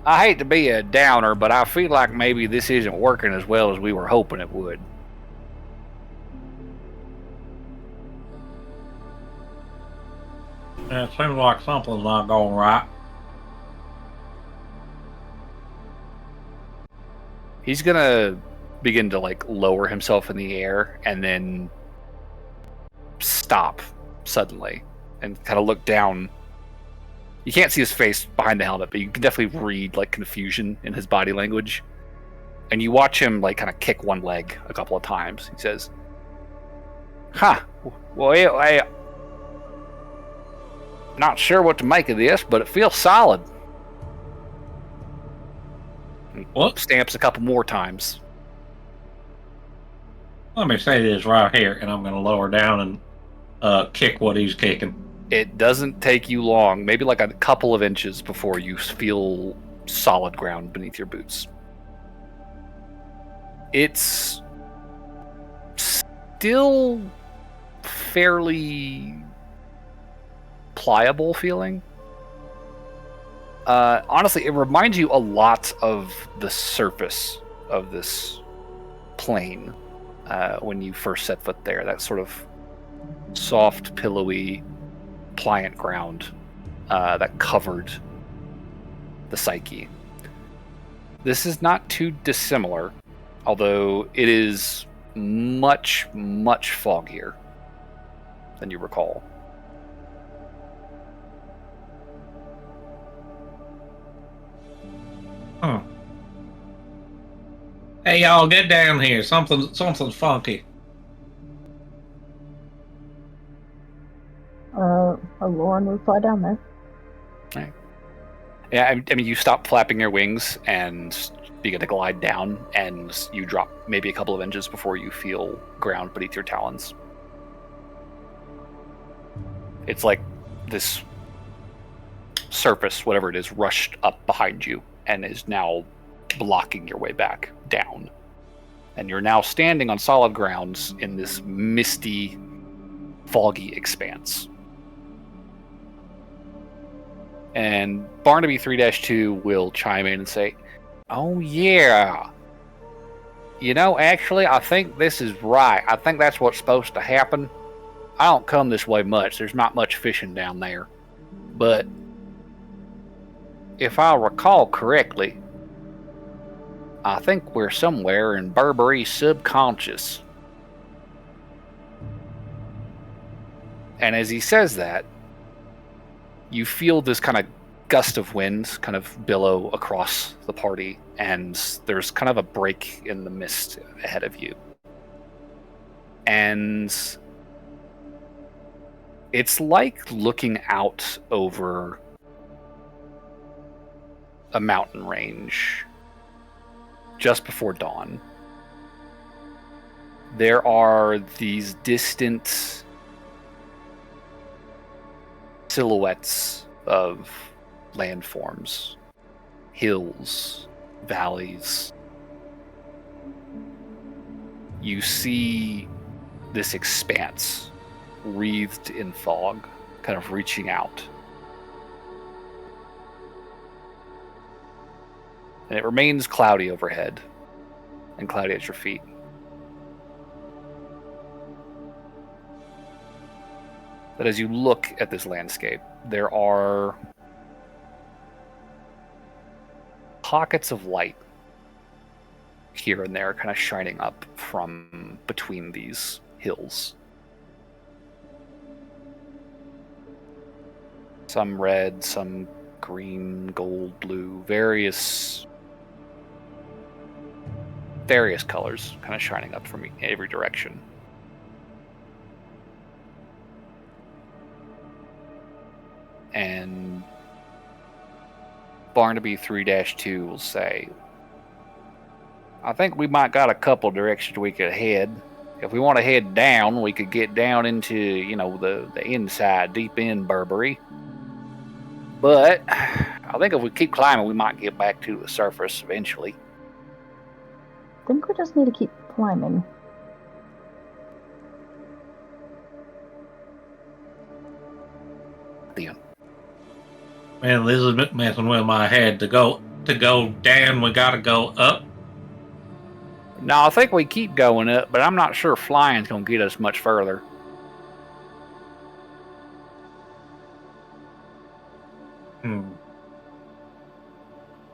hate to be a downer, but I feel like maybe this isn't working as well as we were hoping it would. It seems like something's not going right. He's gonna begin to like lower himself in the air and then stop suddenly and kind of look down. You can't see his face behind the helmet, but you can definitely read like confusion in his body language. And you watch him like kind of kick one leg a couple of times. He says, well, I'm not sure what to make of this, but it feels solid. And What? stamps a couple more times. Let me say this right here, and I'm going to lower down and kick what he's kicking. It doesn't take you long, maybe like a couple of inches before you feel solid ground beneath your boots. It's still fairly pliable feeling. Honestly, it reminds you a lot of the surface of this plane when you first set foot there. That sort of soft, pillowy, pliant ground that covered the psyche. This is not too dissimilar, although it is much, much foggier than you recall. Huh. Hey, y'all, get down here. Something's funky. Lauren will fly down there. Right. Yeah, I mean, you stop flapping your wings and begin to glide down, and you drop maybe a couple of inches before you feel ground beneath your talons. It's like this surface, whatever it is, rushed up behind you and is now blocking your way back down. And you're now standing on solid grounds in this misty, foggy expanse. And Barnaby 3-2 will chime in and say, "Oh yeah. You know, actually, I think this is right. I think that's what's supposed to happen. I don't come this way much. There's not much fishing down there. But if I recall correctly, I think we're somewhere in Burberry's subconscious." And as he says that, you feel this kind of gust of wind kind of billow across the party, and there's kind of a break in the mist ahead of you. And it's like looking out over a mountain range just before dawn. There are these distant silhouettes of landforms, hills, valleys. You see this expanse wreathed in fog, kind of reaching out. And it remains cloudy overhead and cloudy at your feet. But as you look at this landscape, there are pockets of light here and there kind of shining up from between these hills. Some red, some green, gold, blue, various colors kind of shining up from every direction. And Barnaby 3-2 will say, "I think we might got a couple directions we could head. If we want to head down, we could get down into, the inside, deep in Burberry. But I think if we keep climbing, we might get back to the surface eventually." I think we just need to keep climbing. Leon. Man, this is messing with my head. To go down, we gotta go up. No, I think we keep going up, but I'm not sure flying's going to get us much further.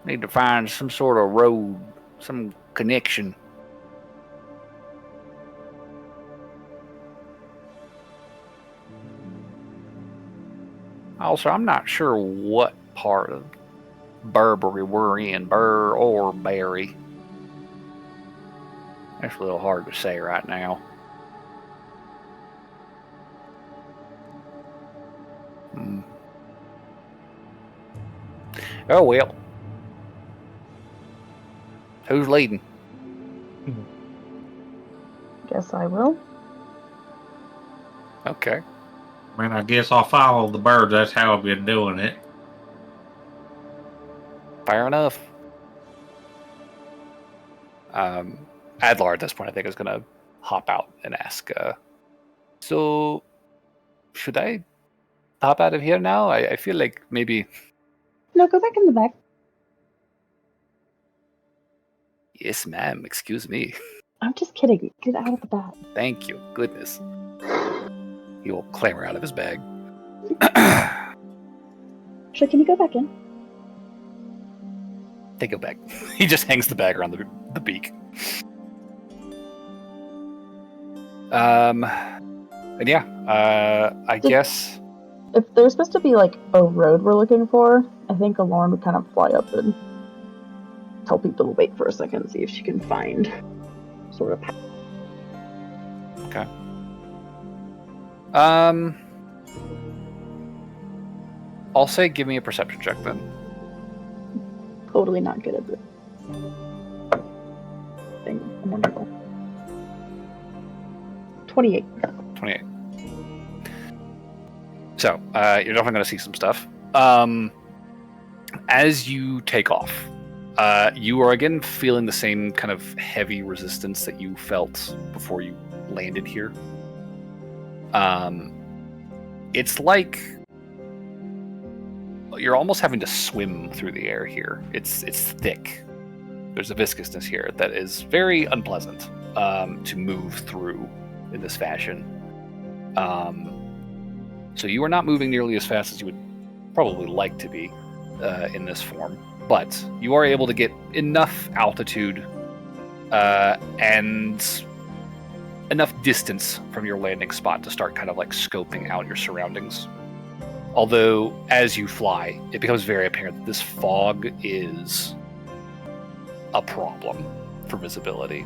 Need to find some sort of road, some connection. Also, I'm not sure what part of Burberry we're in, Burr or Barry. That's a little hard to say right now. Oh well. Who's leading? Guess I will. Okay. Man, I guess I'll follow the birds. That's how I've been doing it. Fair enough. Adlar at this point, I think, is going to hop out and ask, so should I hop out of here now? I feel like maybe... No, go back in the back. Yes, ma'am. Excuse me. I'm just kidding. Get out of the bag. Thank you. Goodness. He will clamber out of his bag. Actually, can you go back in? Take it back. He just hangs the bag around the beak. And yeah, I guess If there's supposed to be like a road we're looking for, I think Alorn would kind of fly up and tell people to wait for a second and see if she can find sort of path. Okay. I'll say give me a perception check then. Totally not good at this thing. I'm wonderful. 28. 28. So, you're definitely going to see some stuff. As you take off, you are again feeling the same kind of heavy resistance that you felt before you landed here. It's like you're almost having to swim through the air here. It's thick. There's a viscousness here that is very unpleasant to move through in this fashion. So you are not moving nearly as fast as you would probably like to be in this form, but you are able to get enough altitude and enough distance from your landing spot to start kind of like scoping out your surroundings. Although, as you fly, it becomes very apparent that this fog is a problem for visibility,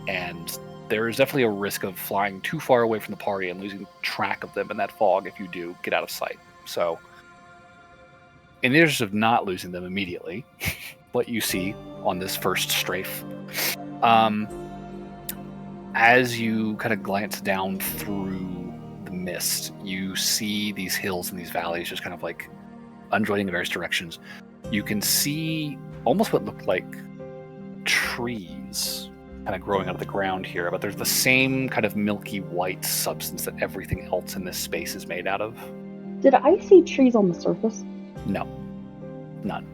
and there is definitely a risk of flying too far away from the party and losing track of them in that fog if you do get out of sight. So, in the interest of not losing them immediately, what you see on this first strafe, as you kind of glance down through the mist, you see these hills and these valleys just kind of like undulating in various directions. You can see almost what looked like trees kind of growing out of the ground here, but there's the same kind of milky white substance that everything else in this space is made out of. Did I see trees on the surface? No, none.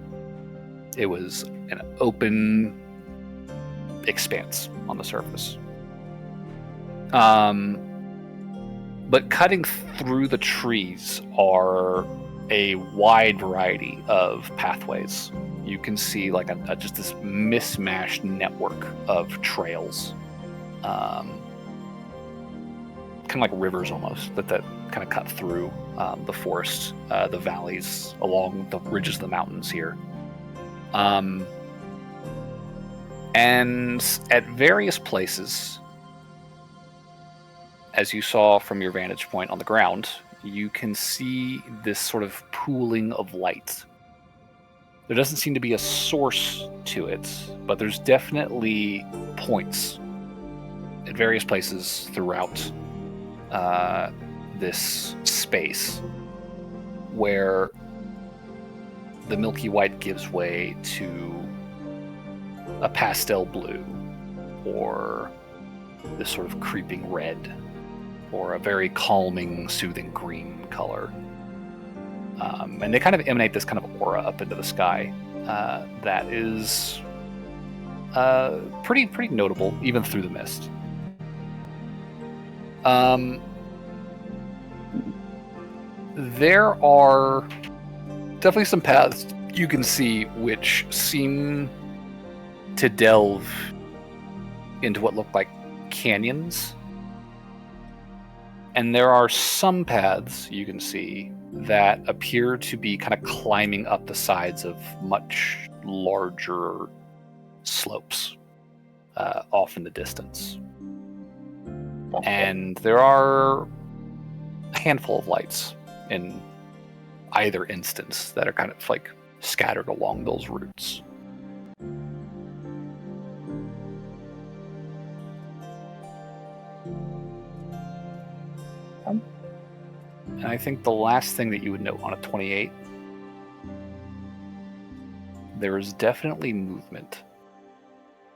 It was an open expanse on the surface. But cutting through the trees are a wide variety of pathways. You can see like just this mismatched network of trails, kind of like rivers almost, that kind of cut through the forest, the valleys, along the ridges of the mountains here. And at various places, as you saw from your vantage point on the ground, you can see this sort of pooling of light. There doesn't seem to be a source to it, but there's definitely points at various places throughout this space where the milky white gives way to a pastel blue, or this sort of creeping red, or a very calming, soothing green color. And they kind of emanate this kind of aura up into the sky that is pretty notable, even through the mist. There are definitely some paths you can see which seem to delve into what look like canyons. And there are some paths you can see that appear to be kind of climbing up the sides of much larger slopes off in the distance. And there are a handful of lights in either instance that are kind of like scattered along those routes. And I think the last thing that you would note on a 28, there is definitely movement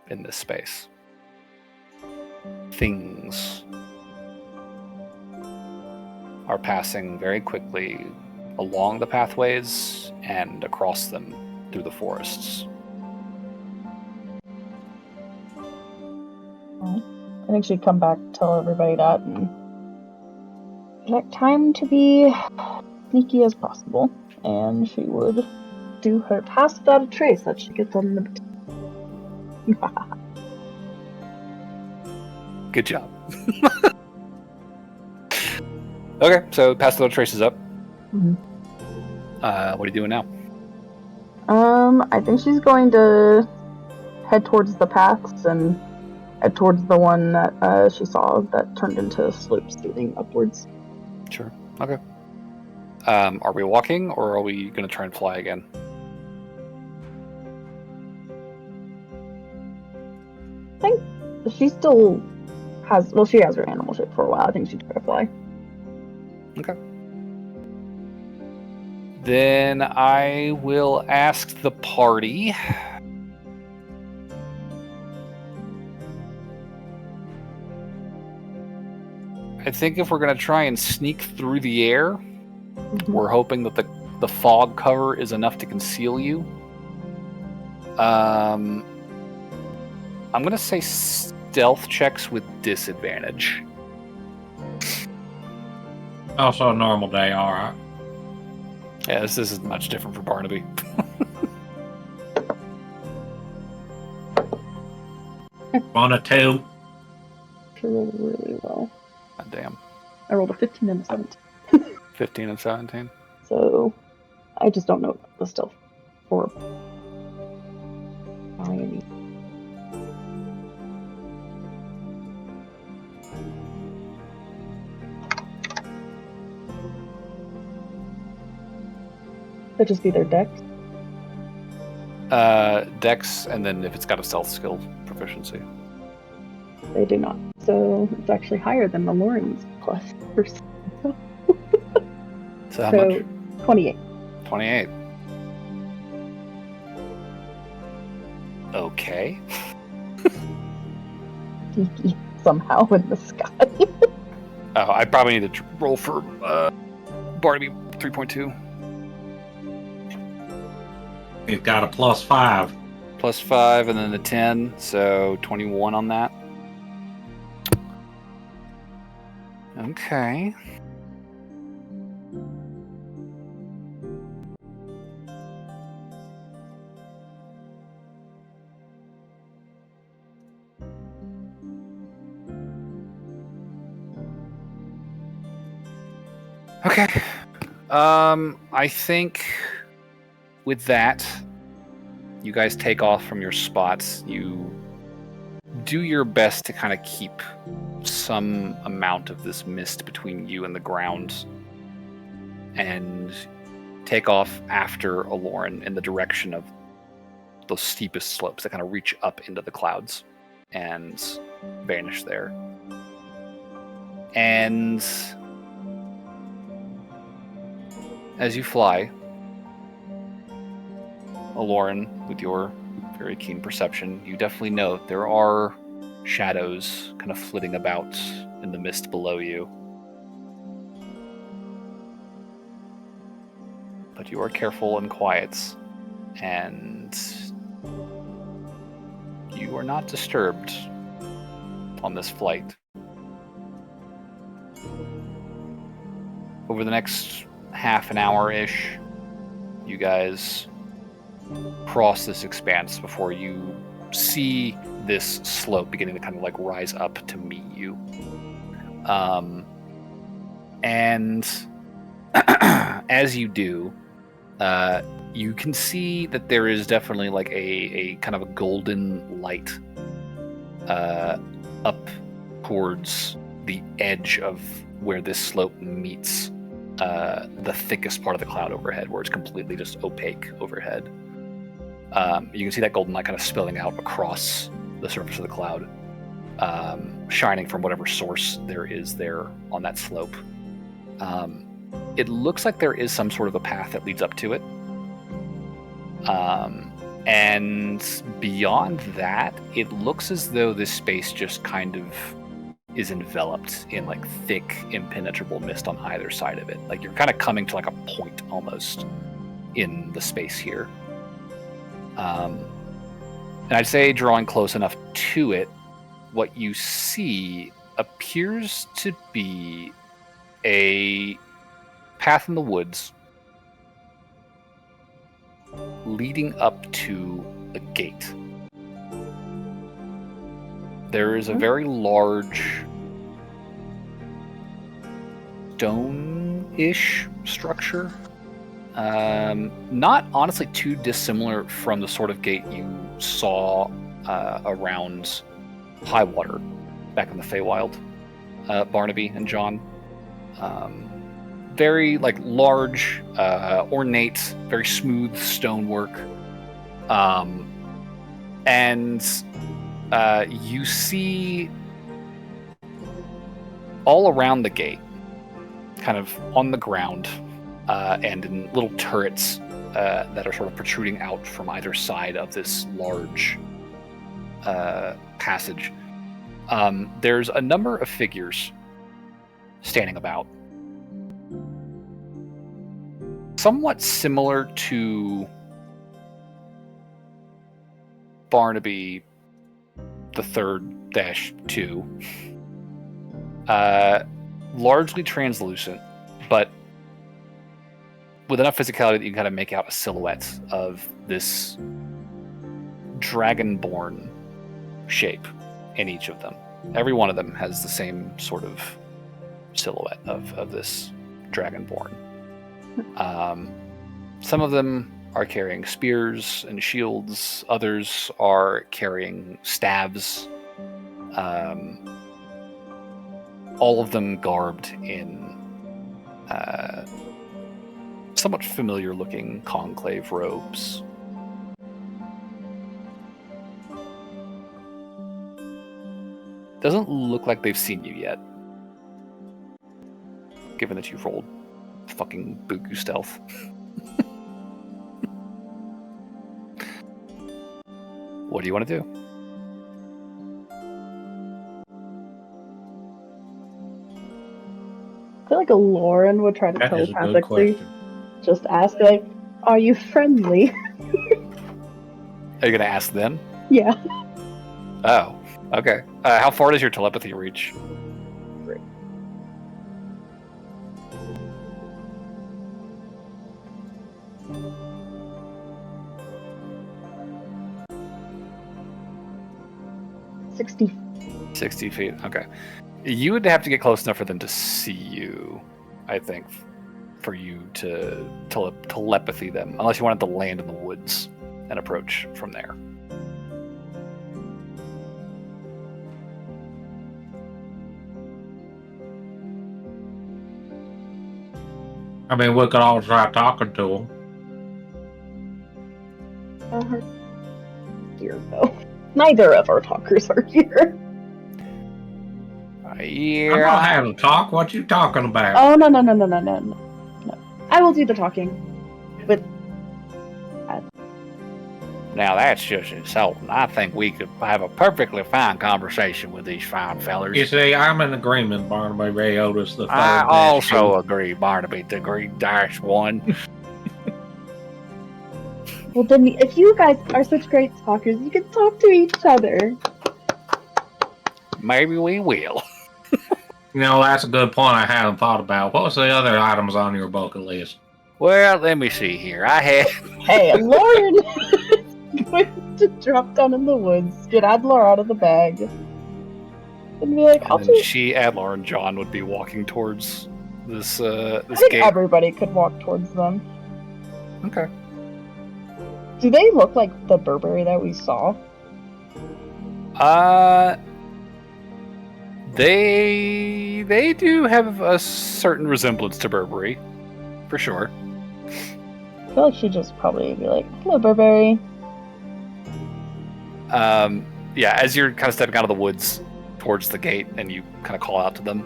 in this space. Things are passing very quickly along the pathways and across them through the forests. I think she'd come back, tell everybody that, and take time to be sneaky as possible. And she would do her task without a trace that she gets unlimited. Good job. Okay, so pass the traces up. Mhm. What are you doing now? I think she's going to head towards the paths and head towards the one that she saw that turned into slopes leading upwards. Sure. Okay. Are we walking, or are we going to try and fly again? I think she still has. Well, she has her animal shape for a while. I think she'd try to fly. Okay. Then I will ask the party. I think if we're going to try and sneak through the air, we're hoping that the fog cover is enough to conceal you. I'm going to say stealth checks with disadvantage. Also a normal day, alright. Yeah, this isn't much different for Barnaby. On a 2. She rolled really well. God damn. I rolled a 15 and a 17. 15 and 17. So I just don't know the stealth or any. Could just be their dex. Dex, and then if it's got a stealth skill proficiency. They do not. So it's actually higher than Maloran's plus first. So how much? 28. 28. Okay. Geeky somehow in the sky. Oh, I probably need to roll for Barnaby 3.2. He's got a +5. Plus 5 and then the 10, so 21 on that. Okay. Okay. I think with that, you guys take off from your spots. You do your best to kind of keep some amount of this mist between you and the ground, and take off after Aloran in the direction of those steepest slopes that kind of reach up into the clouds and vanish there. And as you fly, Aloran, with your very keen perception, you definitely note there are shadows kind of flitting about in the mist below you. But you are careful and quiet, and you are not disturbed on this flight. Over the next half an hour-ish, you guys cross this expanse before you see this slope beginning to kind of like rise up to meet you. And as you do, you can see that there is definitely like a kind of a golden light up towards the edge of where this slope meets the thickest part of the cloud overhead, where it's completely just opaque overhead. You can see that golden light kind of spilling out across the surface of the cloud, shining from whatever source there is there on that slope. It looks like there is some sort of a path that leads up to it. And beyond that, it looks as though this space just kind of is enveloped in like thick, impenetrable mist on either side of it. Like you're kind of coming to like a point almost in the space here. And I'd say drawing close enough to it, what you see appears to be a path in the woods leading up to a gate. There is a very large stone-ish structure. Not honestly too dissimilar from the sort of gate you saw around Highwater back in the Feywild, Barnaby and John. Very large, ornate, very smooth stonework. And you see all around the gate, kind of on the ground, and in little turrets that are sort of protruding out from either side of this large passage. There's a number of figures standing about. Somewhat similar to Barnaby the 3rd-2. Largely translucent, but with enough physicality that you can kind of make out a silhouette of this dragonborn shape in each of them. Every one of them has the same sort of silhouette of this dragonborn. Some of them are carrying spears and shields. Others are carrying staves. All of them garbed in somewhat familiar-looking conclave robes. Doesn't look like they've seen you yet, given that you've rolled fucking Buku stealth. What do you want to do? I feel like a Lauren would try to That is a good telepathically question. just ask, like, are you friendly? Are you going to ask them? Yeah. Oh, okay. How far does your telepathy reach? $60. 60 feet. Okay. You would have to get close enough for them to see you, I think, for you to telepathy them, unless you wanted to land in the woods and approach from there. I mean, we could all try talking to them. Here, though. Neither of our talkers are here. I'm Yeah. not having a talk. What you talking about? Oh, no. I will do the talking. With Now that's just insulting. I think we could have a perfectly fine conversation with these fine fellers. You see, I'm in agreement, Barnaby Ray Otis the third. I also agree, Barnaby, degree -1. well, then, if you guys are such great talkers, you can talk to each other. Maybe we will. You know, that's a good point I hadn't thought about. What was the other items on your bucket list? Well, let me see here. I had Hey, Lauren is going to drop down in the woods, get Adlar out of the bag, and be like, I'll and then just... she, Adlar, and John would be walking towards this I think gate. everybody could walk towards them. Okay. Do they look like the Burberry that we saw? They do have a certain resemblance to Burberry, for sure. I feel like she'd just probably be like, hello, Burberry. Yeah, as you're kind of stepping out of the woods towards the gate and you kind of call out to them,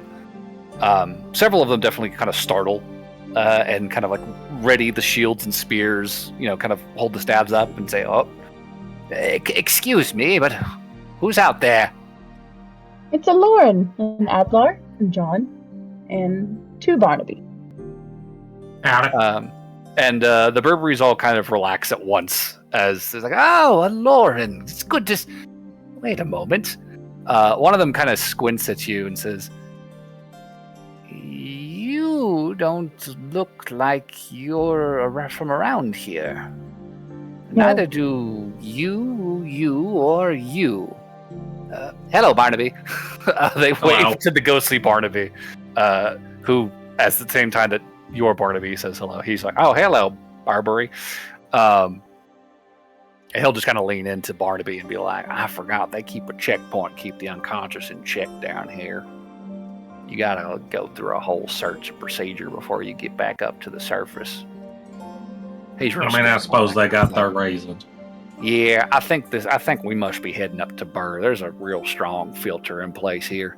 several of them definitely kind of startle and kind of like ready the shields and spears, kind of hold the stabs up and say, oh, excuse me, but who's out there? It's a Lauren, and Adlar, and John, and 2 Barnaby. Howdy. And the Burberrys all kind of relax at once as it's like, oh, a Lauren, it's good to... Wait a moment. One of them kind of squints at you and says, "You don't look like you're from around here. No. Neither do you, or you. Hello, Barnaby." They Hello. wave to the ghostly Barnaby, who, at the same time that your Barnaby says hello, he's like, "Oh, hello, Barbary." And he'll just kind of lean into Barnaby and be like, "I forgot they keep a checkpoint, keep the unconscious in check down here. You gotta go through a whole search procedure before you get back up to the surface." He's real I suppose they got smart. their reasons. Yeah, I think we must be heading up to Burr. There's a real strong filter in place here.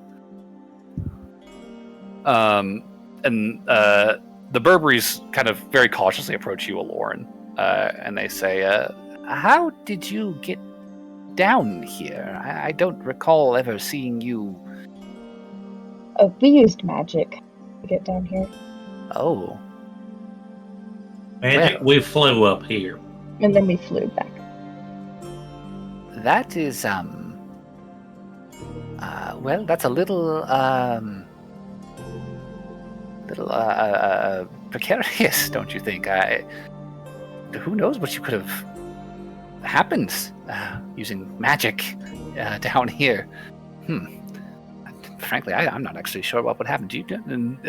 The Burberrys kind of very cautiously approach you, Aloran, and they say, "How did you get down here? I don't recall ever seeing you." We used magic to get down here. Oh, Magic, Well. we flew up here. And then we flew back. that is well, that's a little precarious, don't you think? Who knows what you could have happened using magic down here? Frankly, I'm not actually sure what would happen. Do you? And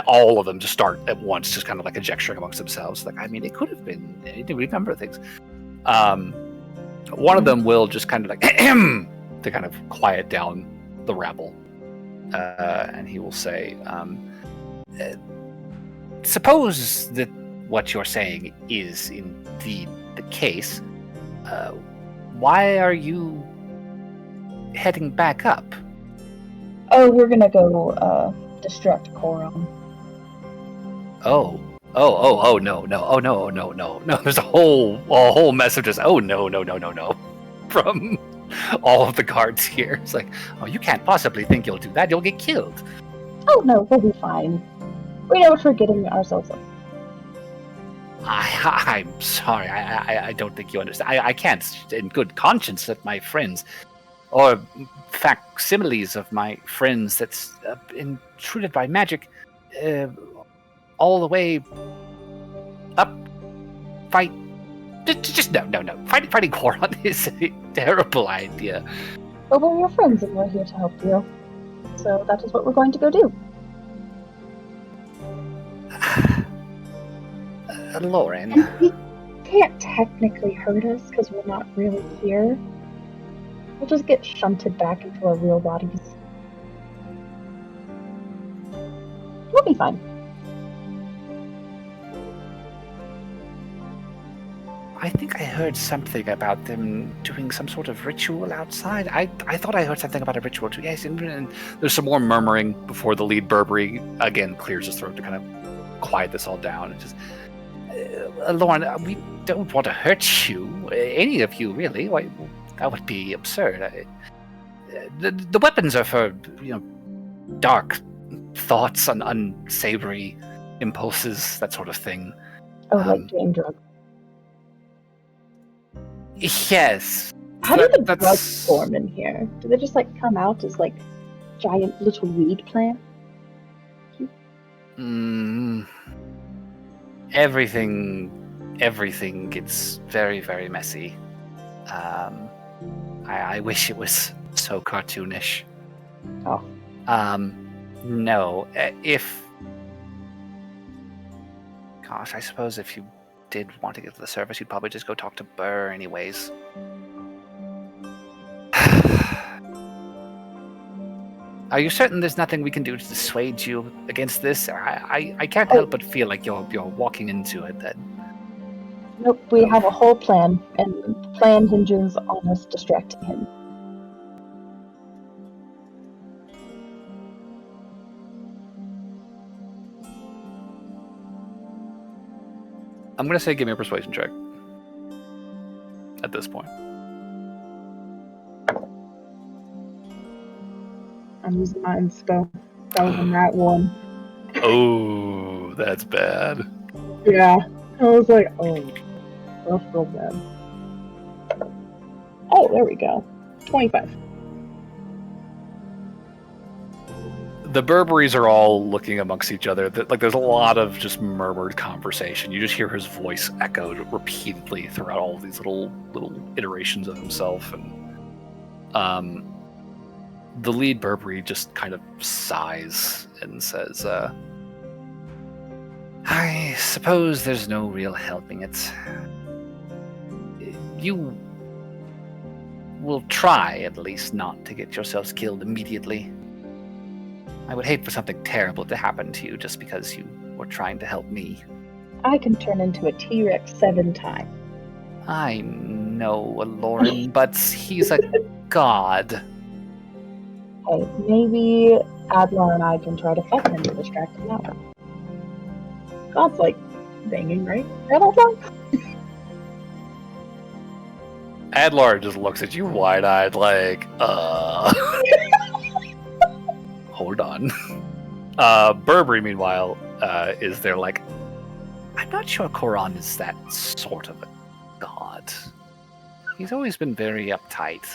all of them just start at once, just kind of like a gesturing amongst themselves. Like, I mean, it could have been. They remember things. One of them will just kind of like to kind of quiet down the rabble, and he will say, "Suppose that what you're saying is indeed the case. Why are you heading back up?" Oh, we're gonna go distract Coron. Oh, no. There's a whole mess of just, "Oh, no," from all of the guards here. It's like, "Oh, you can't possibly think you'll do that. You'll get killed." Oh no, we'll be fine. We know what we're getting ourselves up. I'm sorry. I don't think you understand. I can't, in good conscience, let my friends, or facsimiles of my friends that's intruded by magic, all the way up, fight. Just no. Fighting Coron is a terrible idea. But we're your friends and we're here to help you. So that is what we're going to go do. Lauren. And he can't technically hurt us because we're not really here. We'll just get shunted back into our real bodies. We'll be fine. I think I heard something about them doing some sort of ritual outside. I thought I heard something about a ritual too. Yes, and there's some more murmuring before the lead Burberry again clears his throat to kind of quiet this all down. And just, Lauren, we don't want to hurt you, any of you really. Why, that would be absurd. The weapons are for dark thoughts and unsavory impulses, that sort of thing. Oh, like doing drugs. Yes. How do the drugs form in here? Do they just like come out as like giant little weed plants? Everything gets very, very messy. I wish it was so cartoonish. Oh. No. Gosh, I suppose if you did want to get to the surface, you'd probably just go talk to Burr anyways. Are you certain there's nothing we can do to dissuade you against this? I can't help but feel like you're walking into it then. Nope, we have a whole plan, and the plan hinges on us distracting him. I'm going to say give me a persuasion check at this point. I'm using my inspo. That was a nat one. Oh, that's bad. Yeah. I was like, oh, that's so bad. Oh, there we go. 25. The Burberries are all looking amongst each other. Like, there's a lot of just murmured conversation. You just hear his voice echoed repeatedly throughout all of these little iterations of himself. And the lead Burberry just kind of sighs and says, I suppose there's no real helping it. You will try, at least, not to get yourselves killed immediately. I would hate for something terrible to happen to you just because you were trying to help me. I can turn into a T-Rex 7 times. I know, Lauren, but he's a god. Hey, maybe Adler and I can try to fuck him to distract him out. God's like banging, right? Adler? Adlar just looks at you wide-eyed like, Hold on. Burberry, meanwhile, is there like, I'm not sure Koran is that sort of a god. He's always been very uptight.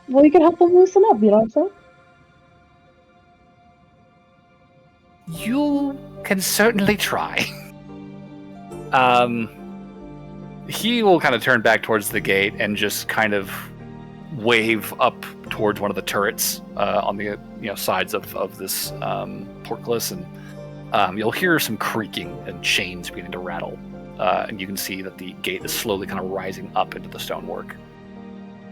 Well, you can help him loosen up, you know what I'm saying? You can certainly try. He will kind of turn back towards the gate and just kind of wave up towards one of the turrets on the sides of this portcullis, and you'll hear some creaking and chains beginning to rattle, and you can see that the gate is slowly kind of rising up into the stonework.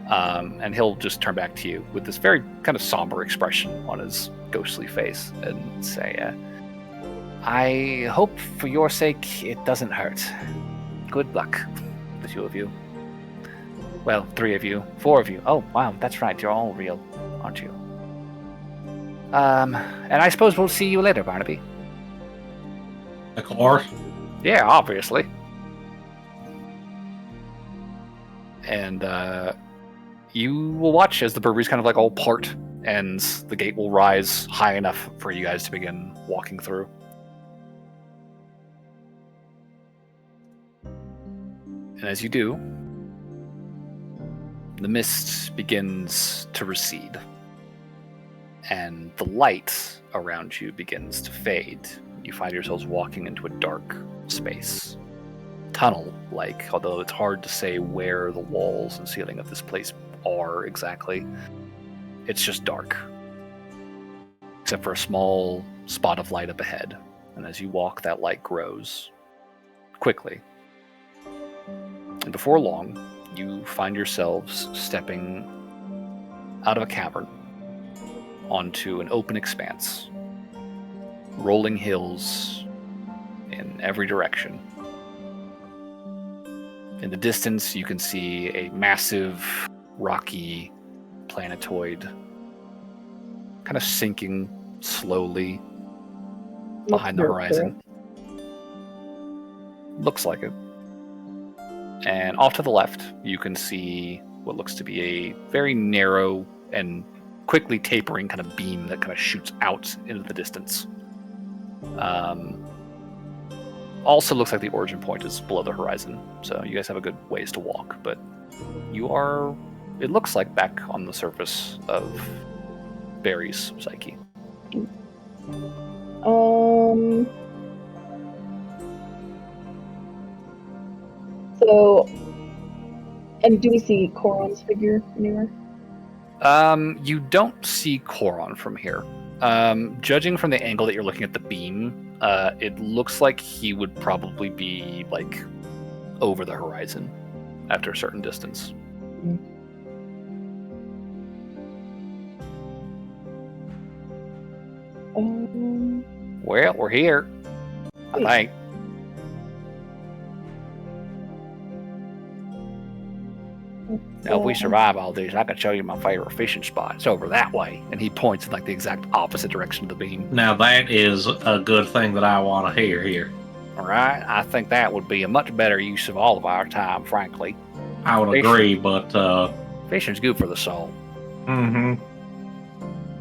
And he'll just turn back to you with this very kind of somber expression on his ghostly face and say, I hope for your sake it doesn't hurt. Good luck, the two of you. Well, 3 of you, 4 of you. Oh, wow, that's right. You're all real, aren't you? And I suppose we'll see you later, Barnaby. Of course. Yeah, obviously. And you will watch as the Burberries kind of like all part, and the gate will rise high enough for you guys to begin walking through. And as you do, the mist begins to recede, and the light around you begins to fade. You find yourselves walking into a dark space, tunnel-like, although it's hard to say where the walls and ceiling of this place are exactly. It's just dark, except for a small spot of light up ahead. And as you walk, that light grows quickly. And before long, you find yourselves stepping out of a cavern onto an open expanse, rolling hills in every direction. In the distance, you can see a massive, rocky planetoid kind of sinking slowly behind the horizon. Looks like it. And off to the left, you can see what looks to be a very narrow and quickly tapering kind of beam that kind of shoots out into the distance. Also looks like the origin point is below the horizon, so you guys have a good ways to walk, but you are, it looks like, back on the surface of Barry's psyche. So, and do we see Koron's figure anywhere? You don't see Koron from here. Judging from the angle that you're looking at the beam, it looks like he would probably be, like, over the horizon after a certain distance. Well, we're here, I think. Now, if we survive all these, I can show you my favorite fishing spot. It's over that way. And he points in like the exact opposite direction of the beam. Now that is a good thing that I want to hear here. All right. I think that would be a much better use of all of our time, frankly. I would agree, but... fishing's good for the soul. Mm-hmm.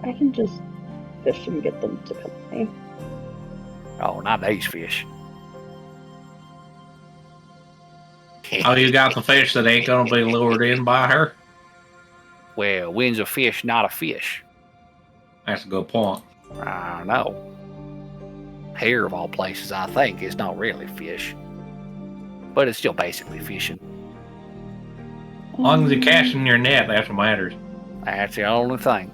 I can just fish and get them to come to me. Oh, not these fish. Oh, you got the fish that ain't going to be lured in by her? Well, when's a fish not a fish? That's a good point. I don't know. Here, of all places, I think it's not really fish, but it's still basically fishing. As long as you're casting your net, that's what matters. That's the only thing.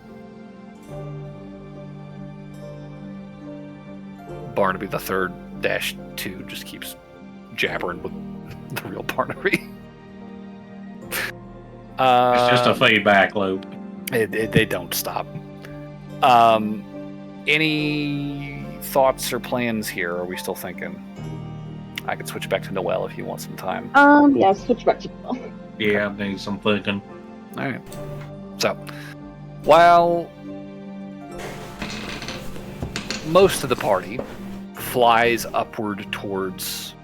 Barnaby the third -2 just keeps jabbering with the real Barnaby. It's just a feedback loop. They don't stop. Any thoughts or plans here? Or are we still thinking? I could switch back to Noelle if you want some time. Yeah, switch back to Noelle. Yeah, I need some thinking. All right. So, while most of the party flies upward towards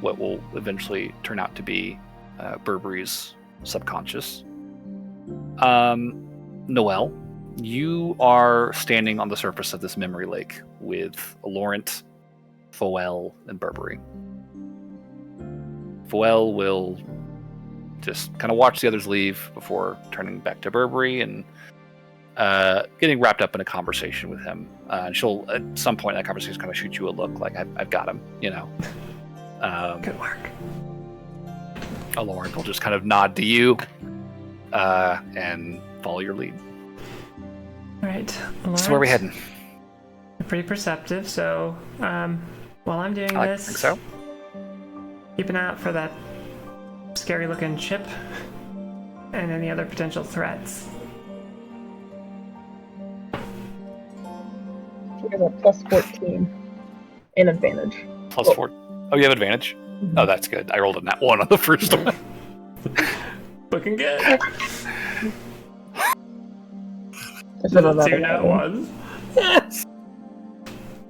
what will eventually turn out to be Burberry's subconscious, Noelle, you are standing on the surface of this memory lake with Laurent, Foel, and Burberry. Foel will just kind of watch the others leave before turning back to Burberry and getting wrapped up in a conversation with him. And she'll, at some point in that conversation, kind of shoot you a look like, I've got him, you know. Good work. Laurent will just kind of nod to you and follow your lead. All right. So where are we heading? Pretty perceptive, so while I'm doing I this, think so. keep an eye out for that scary-looking ship and any other potential threats. She has a +14 in advantage. +4. Oh, you have advantage? Mm-hmm. Oh, that's good. I rolled a nat 1 on the first one. Looking good. Is it another 2 nat one? 1s. Yes.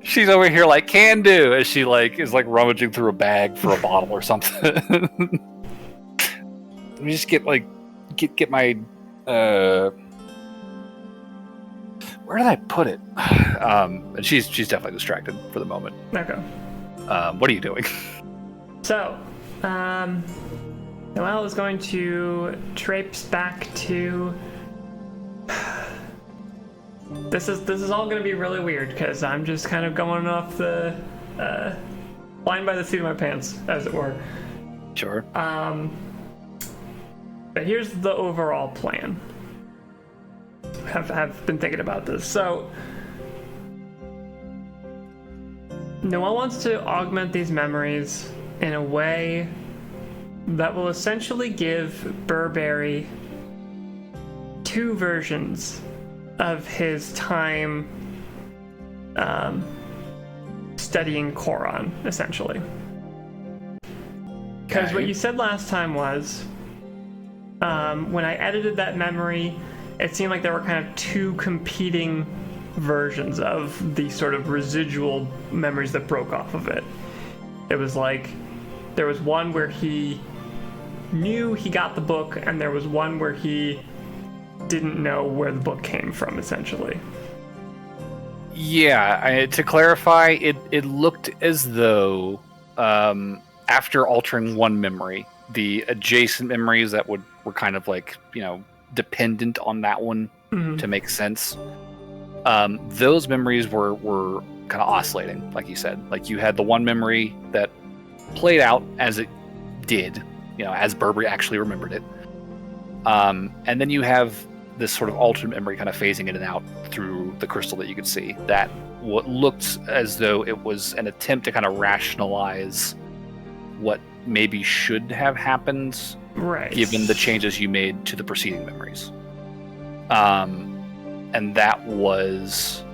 She's over here like can do as she is rummaging through a bag for a bottle or something. Let me just get my where did I put it? And she's definitely distracted for the moment. Okay. What are you doing? So, Noelle is going to traipse back to. This is all going to be really weird because I'm just kind of going off the flying by the seat of my pants, as it were. Sure. But here's the overall plan. Have been thinking about this. So, Noelle wants to augment these memories in a way that will essentially give Burberry 2 versions of his time studying Koran, essentially. Because what you said last time was, when I edited that memory, it seemed like there were kind of 2 competing versions of the sort of residual memories that broke off of it. It was like, there was one where he knew he got the book, and there was one where he didn't know where the book came from, essentially. Yeah, to clarify, it looked as though after altering one memory, the adjacent memories that were kind of like, dependent on that one to make sense, those memories were kind of oscillating, like you said. Like, you had the one memory that played out as it did, as Burberry actually remembered it. And then you have this sort of alternate memory kind of phasing in and out through the crystal that you could see, that what looked as though it was an attempt to kind of rationalize what maybe should have happened, right, given the changes you made to the preceding memories. And that was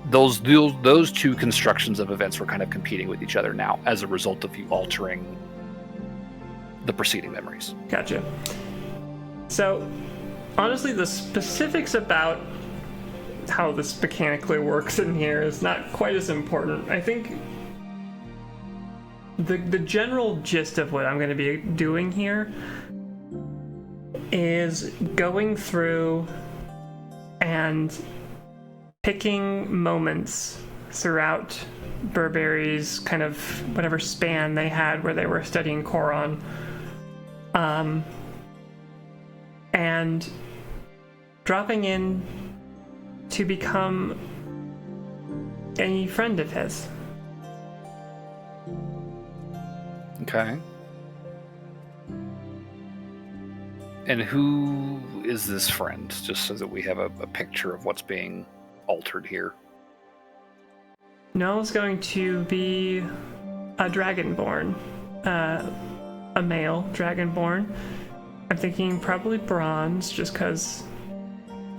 those 2 constructions of events were kind of competing with each other now as a result of you altering the preceding memories. Gotcha. So, honestly, the specifics about how this mechanically works in here is not quite as important. I think the general gist of what I'm going to be doing here is going through and picking moments throughout Burberry's kind of whatever span they had where they were studying Koran, and dropping in to become a friend of his. Okay. And who is this friend? Just so that we have a picture of what's being altered here. Noel's going to be a dragonborn, a male dragonborn. I'm thinking probably bronze, just because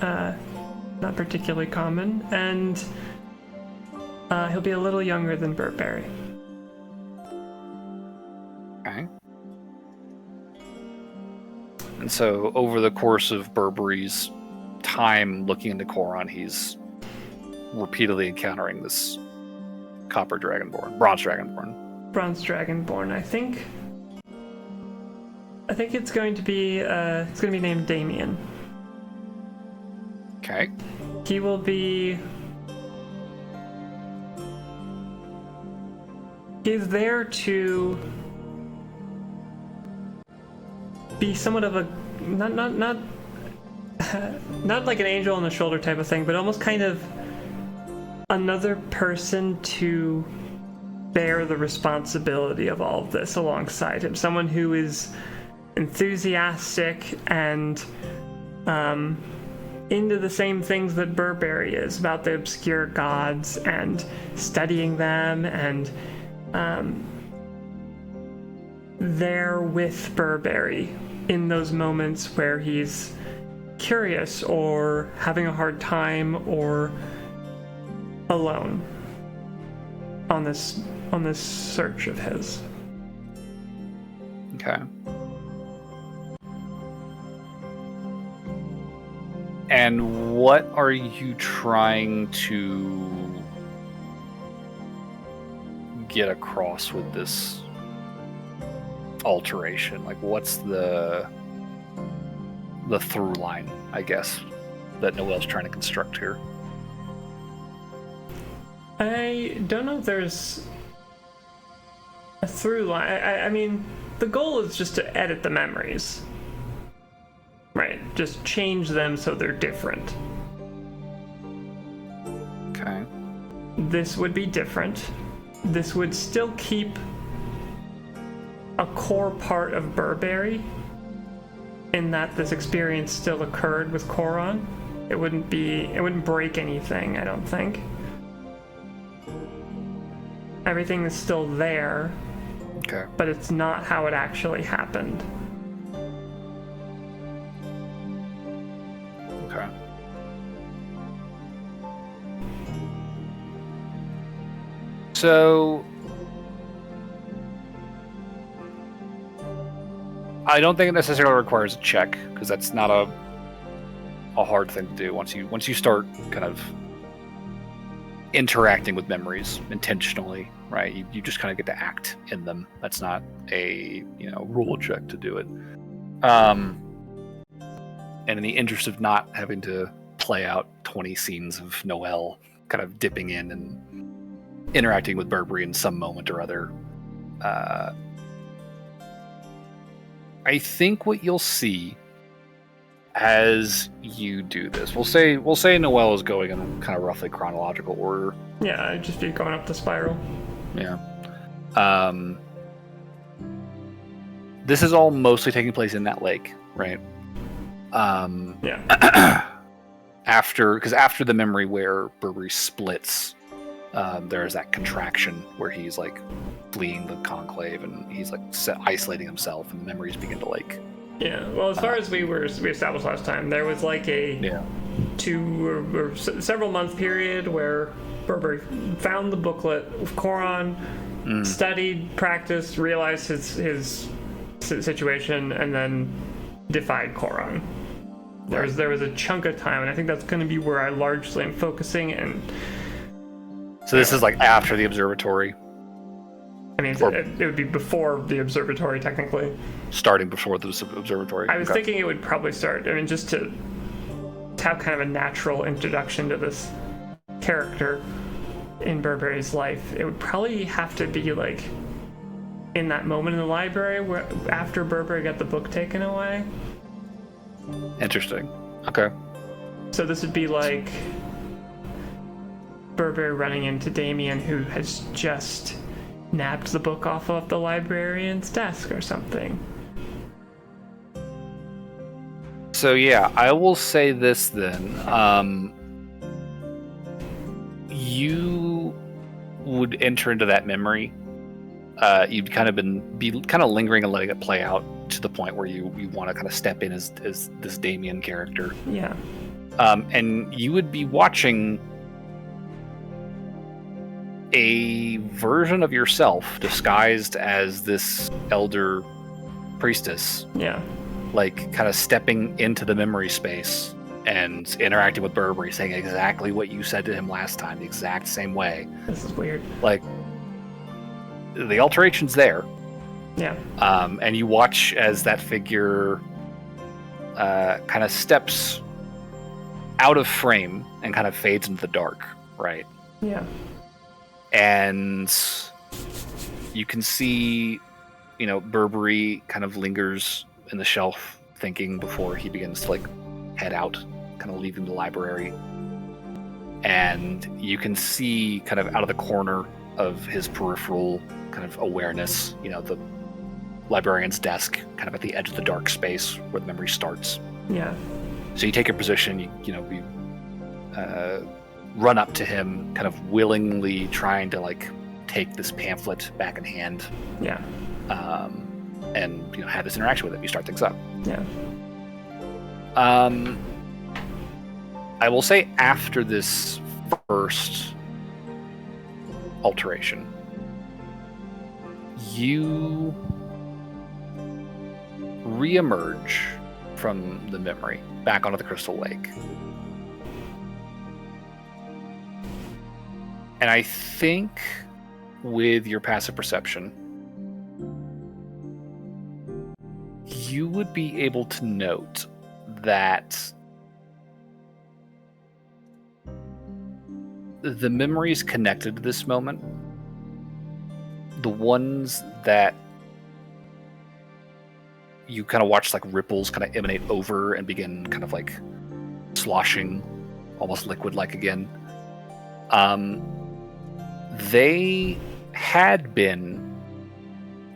not particularly common, and he'll be a little younger than Burberry. Okay. And so, over the course of Burberry's time looking into Koron, he's repeatedly encountering this bronze dragonborn. Bronze dragonborn. I think it's going to be named Damien. Okay. He will be. He's there to be somewhat of a not not like an angel on the shoulder type of thing, but almost kind of another person to bear the responsibility of all of this alongside him. Someone who is enthusiastic and into the same things that Burberry is, about the obscure gods and studying them, and there with Burberry in those moments where he's curious or having a hard time or alone on this search of his. Okay. And what are you trying to get across with this alteration? Like, what's the through line, I guess, that Noel's trying to construct here? I don't know if there's a through line. I mean, the goal is just to edit the memories. Right, just change them so they're different. Okay. This would be different. This would still keep a core part of Burberry, in that this experience still occurred with Koron. It wouldn't break anything, I don't think. Everything is still there. Okay. But it's not how it actually happened. Okay. So I don't think it necessarily requires a check, because that's not a hard thing to do once you start kind of interacting with memories intentionally, right? You just kind of get to act in them. That's not a rule check to do it. And in the interest of not having to play out 20 scenes of Noel kind of dipping in and interacting with Burberry in some moment or other, I think what you'll see as you do this, we'll say Noel is going in kind of roughly chronological order. Yeah, I'd just be going up the spiral. Yeah. This is all mostly taking place in that lake, right? Yeah. After the memory where Burberry splits, there's that contraction where he's like fleeing the conclave and he's like isolating himself, and the memories begin to like. Yeah. Well, as far as we established last time, there was like a 2 or several month period where Burberry found the booklet of Koron, studied, practiced, realized his situation, and then defied Koron. There was a chunk of time, and I think that's going to be where I largely am focusing. And so this is like after the observatory. I mean, it would be before the observatory, technically. Starting before the observatory. I was thinking it would probably start. I mean, just to have kind of a natural introduction to this character in Burberry's life, it would probably have to be like in that moment in the library where after Burberry got the book taken away. Interesting. Okay. So this would be like Burberry running into Damien, who has just nabbed the book off of the librarian's desk or something. So yeah, I will say this then. You would enter into that memory. You'd kind of be lingering and letting it play out to the point where you want to kind of step in as this Damien character. Yeah. And you would be watching a version of yourself disguised as this elder priestess. Yeah. Like, kind of stepping into the memory space and interacting with Burberry, saying exactly what you said to him last time, the exact same way. This is weird. Like, the alteration's there. Yeah. And you watch as that figure kind of steps out of frame and kind of fades into the dark, right? Yeah. And you can see, Burberry kind of lingers in the shelf thinking before he begins to head out, kind of leaving the library. And you can see kind of out of the corner of his peripheral kind of awareness, the librarian's desk kind of at the edge of the dark space where the memory starts. Yeah. So you take your position, you run up to him, kind of willingly trying to take this pamphlet back in hand. Yeah. And have this interaction with him. You start things up. Yeah. I will say after this first alteration, you reemerge from the memory back onto the Crystal Lake. And I think with your passive perception, you would be able to note that the memories connected to this moment, the ones that you kind of watch ripples kind of emanate over and begin kind of sloshing, almost liquid-like again, they had been,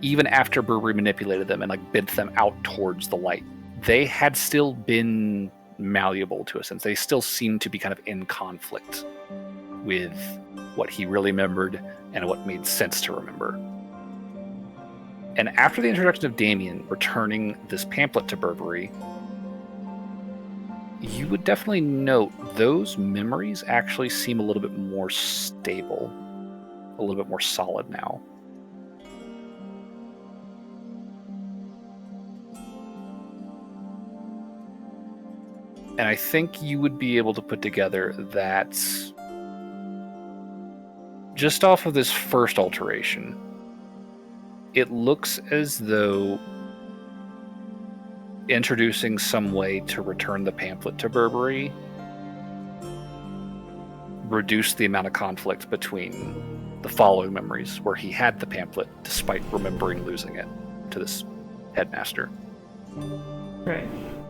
even after Burberry manipulated them and bent them out towards the light, they had still been malleable to a sense. They still seemed to be kind of in conflict with what he really remembered and what made sense to remember. And after the introduction of Damien returning this pamphlet to Burberry, you would definitely note those memories actually seem a little bit more stable, a little bit more solid now. And I think you would be able to put together that just off of this first alteration, it looks as though introducing some way to return the pamphlet to Burberry reduced the amount of conflict between the following memories, where he had the pamphlet despite remembering losing it to this headmaster. Right.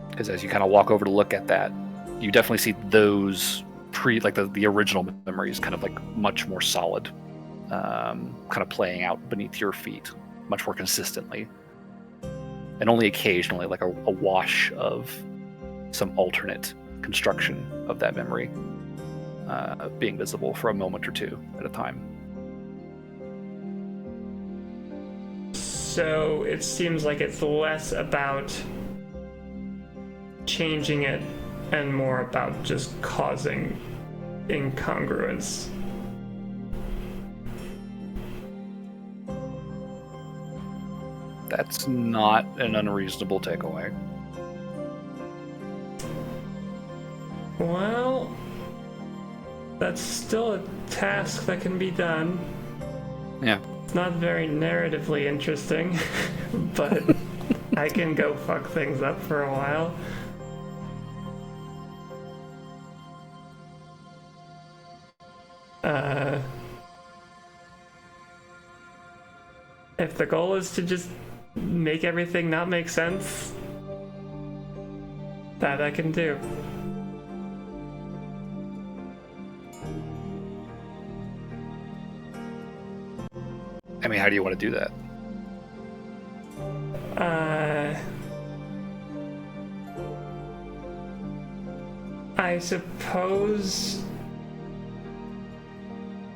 Because as you kind of walk over to look at that, you definitely see those the original memories kind of much more solid, kind of playing out beneath your feet much more consistently, and only occasionally a wash of some alternate construction of that memory being visible for a moment or two at a time. So it seems like it's less about changing it and more about just causing incongruence. That's not an unreasonable takeaway. Well, that's still a task that can be done. Yeah. It's not very narratively interesting, but I can go fuck things up for a while. If the goal is to just make everything not make sense, that I can do. I mean, how do you want to do that? I suppose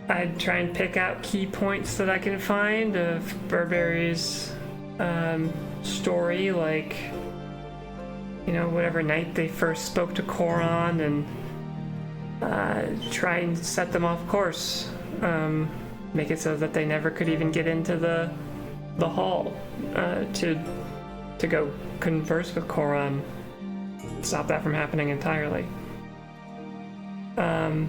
I'd try and pick out key points that I can find of Burberry's story, like, whatever night they first spoke to Koron, and try and set them off course. Make it so that they never could even get into the hall to go converse with Koron. Stop that from happening entirely. So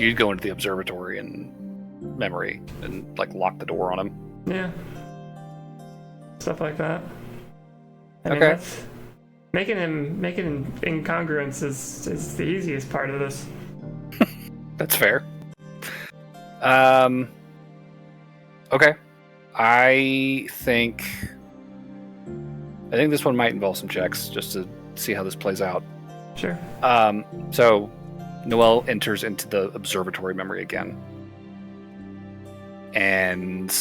you'd go into the observatory in memory and lock the door on him. Yeah. Stuff like that. I mean, Okay. Making him incongruence is the easiest part of this. That's fair. Okay. I think this one might involve some checks just to see how this plays out. Sure. So Noelle enters into the observatory memory again. And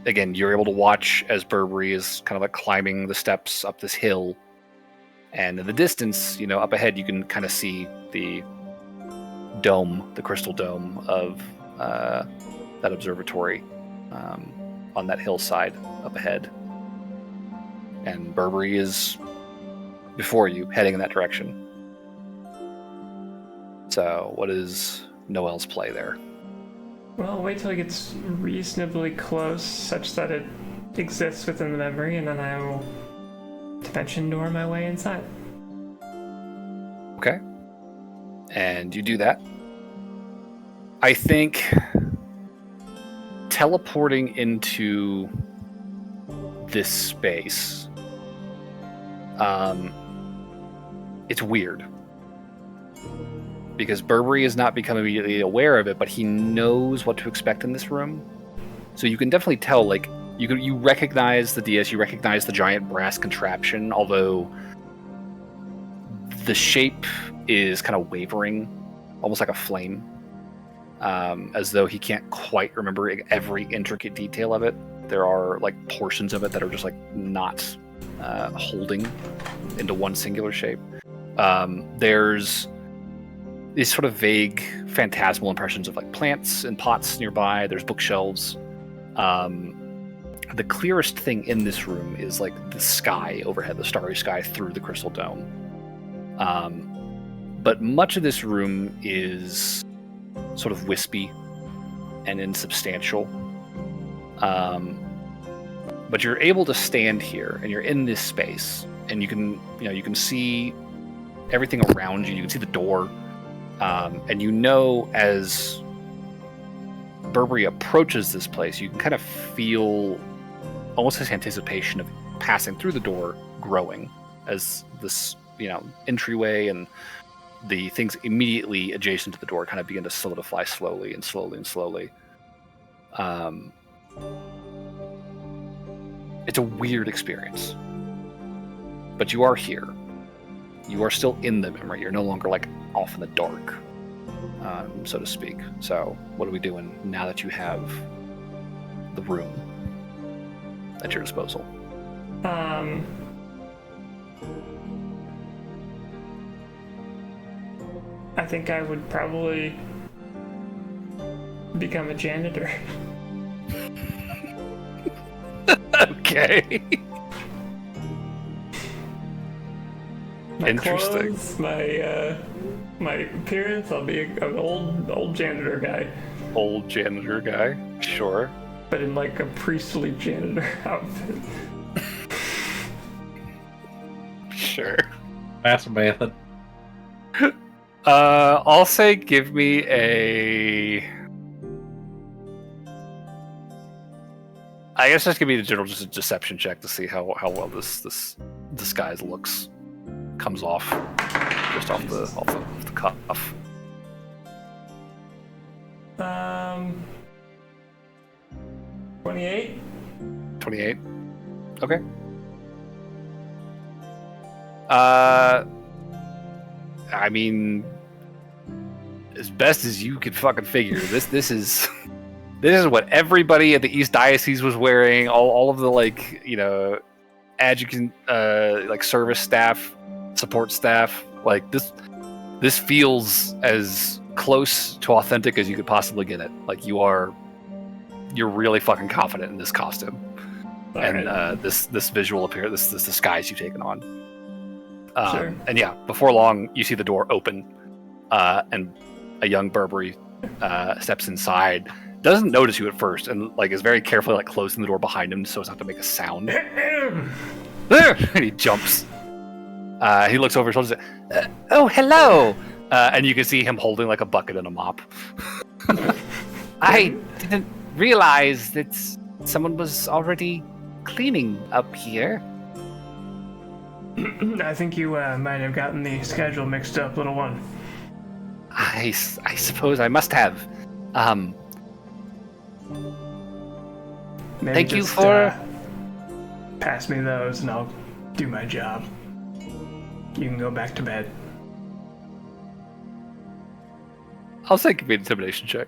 again, you're able to watch as Burberry is kind of climbing the steps up this hill. And in the distance, up ahead, you can kind of see the dome, the crystal dome of that observatory on that hillside up ahead. And Burberry is before you, heading in that direction. So, what is Noelle's play there? Well, wait till it gets reasonably close, such that it exists within the memory, and then I will dimension door my way inside. Okay. And you do that. I think teleporting into this space, it's weird. Because Burberry has not become immediately aware of it, but he knows what to expect in this room. So you can definitely tell, you recognize the dais, you recognize the giant brass contraption, although the shape is kind of wavering, almost like a flame, as though he can't quite remember every intricate detail of it. There are portions of it that are just not holding into one singular shape. There's these sort of vague phantasmal impressions of plants and pots nearby. There's bookshelves. The clearest thing in this room is the sky overhead, the starry sky through the crystal dome. But much of this room is sort of wispy and insubstantial. But you're able to stand here, and you're in this space, and you can see everything around you. You can see the door, and as Burberry approaches this place, you can kind of feel almost this anticipation of passing through the door growing as this, entryway and the things immediately adjacent to the door kind of begin to solidify slowly and slowly and slowly. It's a weird experience, but you are here. You are still in the memory. You're no longer off in the dark, so to speak. So what are we doing now that you have the room at your disposal? I think I would probably become a janitor. Okay. My Interesting. Clothes, my appearance, I'll be an old janitor guy. Old janitor guy, sure. But in a priestly janitor outfit. Sure. That's a method. I'll say give me I guess just give me just a deception check to see how well this disguise looks. Comes off just off the cuff. 28. 28. Okay. I mean, as best as you could fucking figure, this is what everybody at the East Diocese was wearing. All of the like adjutant like service staff, support staff. Like this feels as close to authentic as you could possibly get it. Like you're really fucking confident in this costume. And this visual appearance, this disguise you've taken on. Sure. And yeah, before long, you see the door open, and a young Burberry steps inside. Doesn't notice you at first, and like is very carefully like closing the door behind him so as not to make a sound. And he jumps. He looks over his shoulder and says, "Oh, hello!" And you can see him holding like a bucket and a mop. I didn't realize that someone was already cleaning up here. I think you might have gotten the schedule mixed up, little one. I suppose I must have. Maybe Thank you just, for... pass me those and I'll do my job. You can go back to bed. I'll take an intimidation check.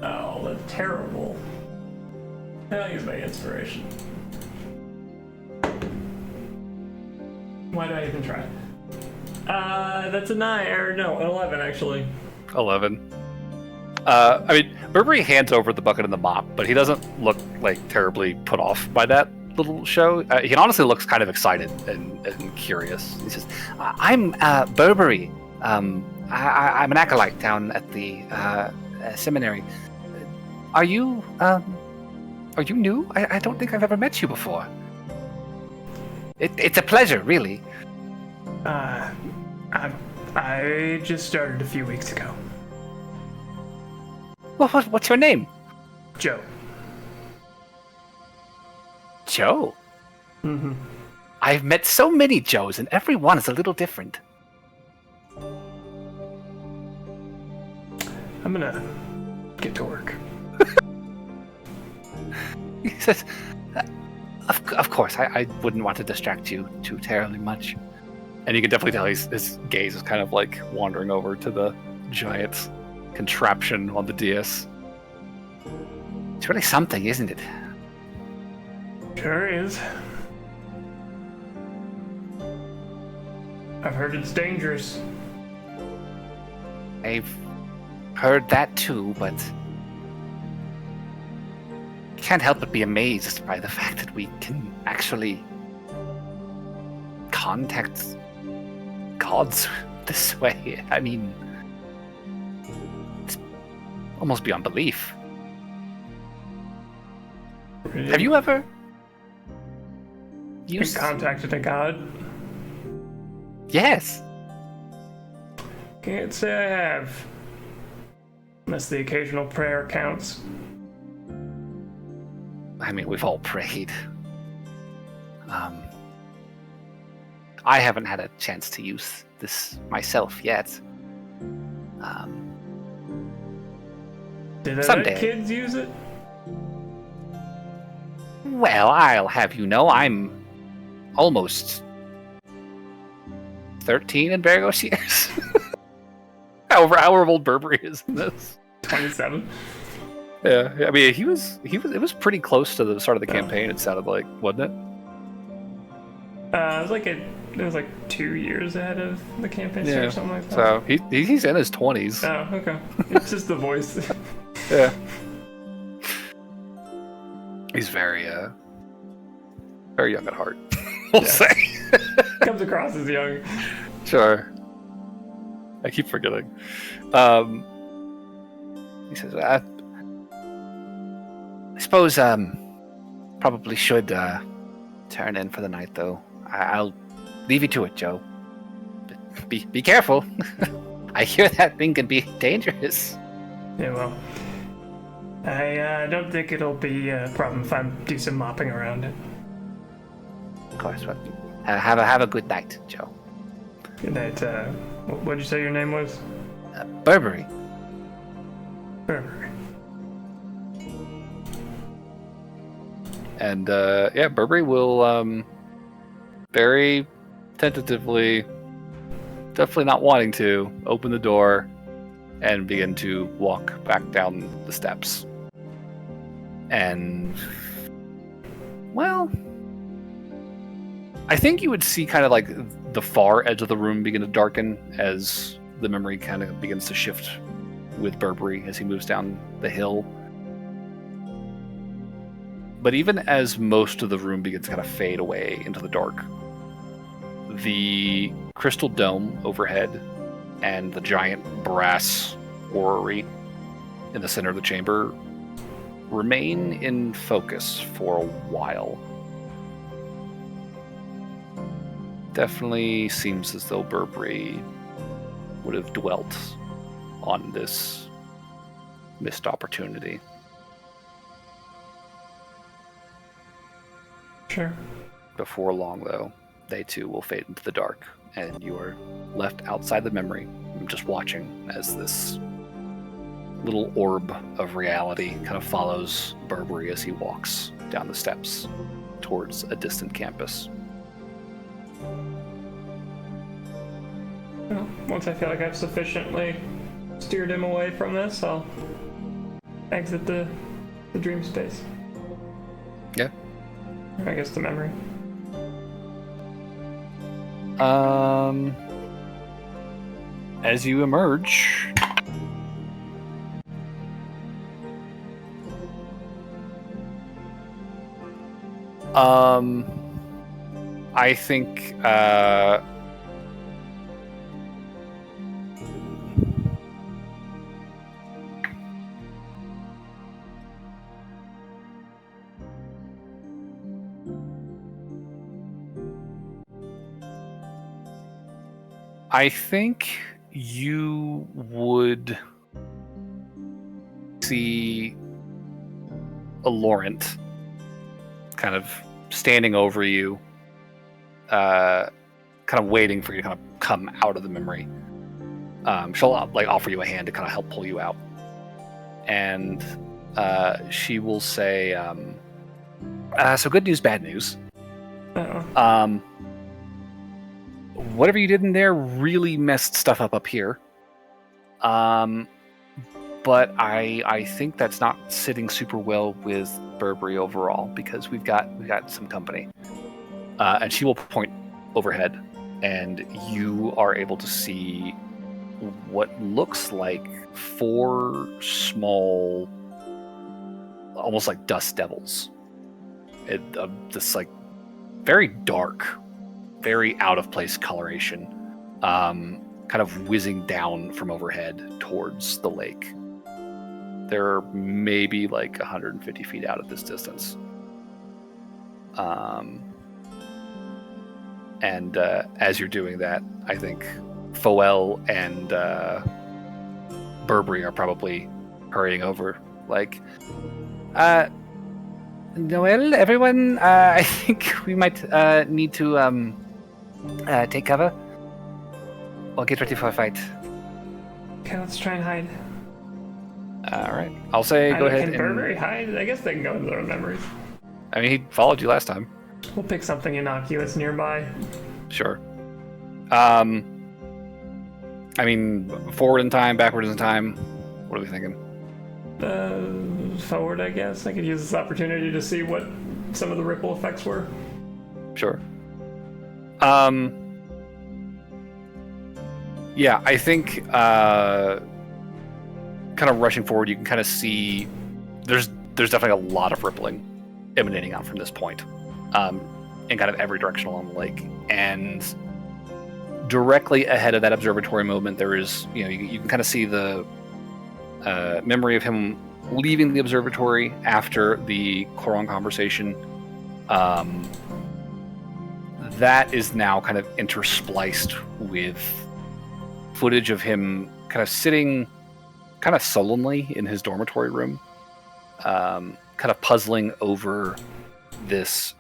Oh, that's terrible. I'll use my inspiration. Why do I even try? That's a 9, or no, an 11 actually. 11. I mean, Burberry hands over the bucket and the mop, but he doesn't look like terribly put off by that little show. He honestly looks kind of excited and curious. He says, "I'm Burberry. I'm an acolyte down at the seminary. Are you new? I don't think I've ever met you before. It's a pleasure, really." I just started a few weeks ago. Well, what's your name? Joe. Joe? Mm-hmm. I've met so many Joes, and every one is a little different. I'm gonna get to work. He says, of course, I wouldn't want to distract you too terribly much. And you can definitely tell his gaze is kind of like wandering over to the giant contraption on the DS. It's really something, isn't it? Sure is. I've heard it's dangerous. I've heard that too, but can't help but be amazed by the fact that we can actually contact gods this way. I mean, it's almost beyond belief. Really? Have you ever You used... contacted a god? Yes. Can't say I have. Unless the occasional prayer counts. I mean, we've all prayed. I haven't had a chance to use this myself yet. Do they Someday. let kids use it? Well, I'll have you know, I'm almost 13 in Vargos years. However old Burberry is in this. 27. Yeah, I mean, it was pretty close to the start of the campaign. It sounded like, wasn't it? It was like 2 years ahead of the campaign start or something like that. So he's in his 20s. Oh, okay. It's just the voice. Yeah. He's very young at heart. We'll say. Comes across as young. Sure. I keep forgetting. He says, I suppose probably should turn in for the night, though. I'll leave you to it, Joe. But be careful. I hear that thing can be dangerous. Yeah, well, I don't think it'll be a problem if I do some mopping around it. Of course. But have a good night, Joe. Good night. What'd you say your name was? Burberry. Burberry. And yeah, Burberry will very tentatively, definitely not wanting to, open the door and begin to walk back down the steps. And, well, I think you would see kind of like the far edge of the room begin to darken as the memory kind of begins to shift with Burberry as he moves down the hill. But even as most of the room begins to kind of fade away into the dark, the crystal dome overhead and the giant brass orrery in the center of the chamber remain in focus for a while. Definitely seems as though Burberry would have dwelt on this missed opportunity. Sure. Before long, though, they too will fade into the dark, and you are left outside the memory, just watching as this little orb of reality kind of follows Burberry as he walks down the steps towards a distant campus. Well, once I feel like I've sufficiently steered him away from this, I'll exit the dream space. Yeah. I guess the memory. As you emerge, I think you would see a Laurent kind of standing over you, kind of waiting for you to kind of come out of the memory. She'll like offer you a hand to kind of help pull you out, and she will say, "So good news, bad news. Uh-oh. Whatever you did in there really messed stuff up here. But I think that's not sitting super well with Burberry overall, because we've got some company." And she will point overhead, and you are able to see what looks like 4 small, almost like dust devils. This like very dark, very out of place coloration, kind of whizzing down from overhead towards the lake. They're maybe like 150 feet out at this distance. And as you're doing that, I think Foel and Burberry are probably hurrying over. Like, Noel, everyone, I think we might need to take cover or get ready for a fight. Okay, let's try and hide. All right, I'll say go ahead. Can Burberry hide? I guess they can go into their own memories. I mean, he followed you last time. We'll pick something innocuous nearby. Sure. I mean, forward in time, backwards in time. What are we thinking? Forward, I guess. I could use this opportunity to see what some of the ripple effects were. Sure. Yeah, I think kind of rushing forward, you can kind of see there's definitely a lot of rippling emanating out from this point, in kind of every direction along the lake. And directly ahead of that observatory moment, there is, you can kind of see the memory of him leaving the observatory after the Koran conversation. That is now kind of interspliced with footage of him kind of sitting kind of sullenly in his dormitory room, kind of puzzling over this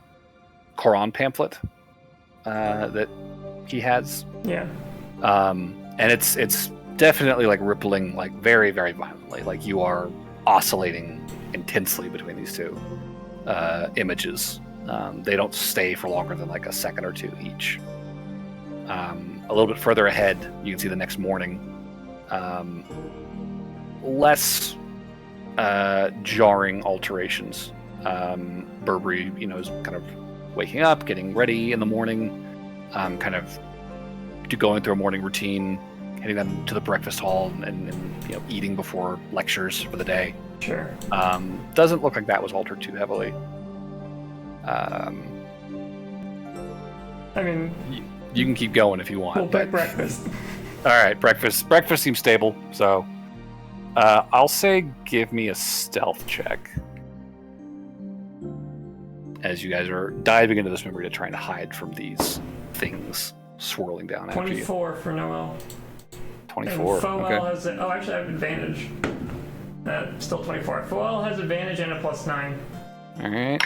Koran pamphlet that he has. Yeah. And it's definitely like rippling like very, very violently. Like you are oscillating intensely between these two images. They don't stay for longer than like a second or two each. A little bit further ahead, you can see the next morning. Less jarring alterations. Burberry, is kind of waking up, getting ready in the morning, kind of going through a morning routine, heading them to the breakfast hall, and eating before lectures for the day. Sure. Doesn't look like that was altered too heavily. I mean, you can keep going if you want. we'll pick breakfast. All right, breakfast. Breakfast seems stable, so I'll say give me a stealth check as you guys are diving into this memory to try and hide from these things swirling down after you. 24 for Noel. 24. And Foel Okay. has actually I have advantage. Still 24. Foel has advantage and a +9. All right.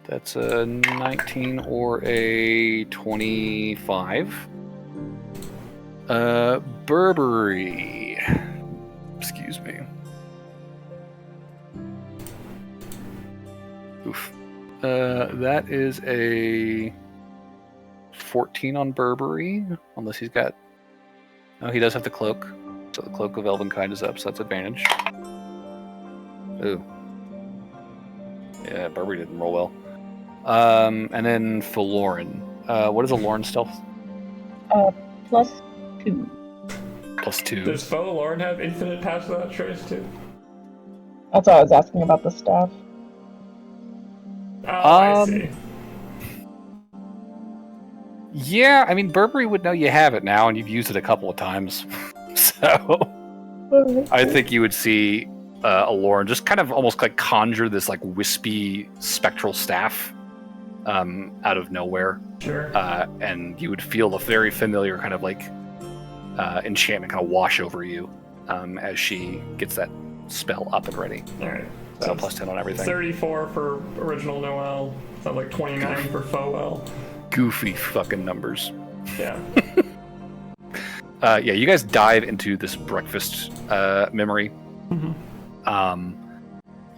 That's a 19 or a 25. Burberry. Excuse me. Oof. That is a 14 on Burberry, unless he's got... Oh, he does have the cloak. So the cloak of Elvenkind is up, so that's advantage. Ooh. Yeah, Burberry didn't roll well. And then for Lauren. What is a Lauren stealth? +2. +2. Does Foe Lauren have infinite pass without trace too? That's why I was asking about the staff. Oh, I see. Yeah, I mean, Burberry would know you have it now, and you've used it a couple of times. So I think you would see a Lauren just kind of almost like conjure this like wispy spectral staff out of nowhere. Sure. And you would feel the very familiar kind of like enchantment kind of wash over you as she gets that spell up and ready. All right. So +10 on everything. 34 for original Noel. Sounds like 29 for Foel. Goofy fucking numbers. Yeah. Yeah, you guys dive into this breakfast memory. Mm-hmm.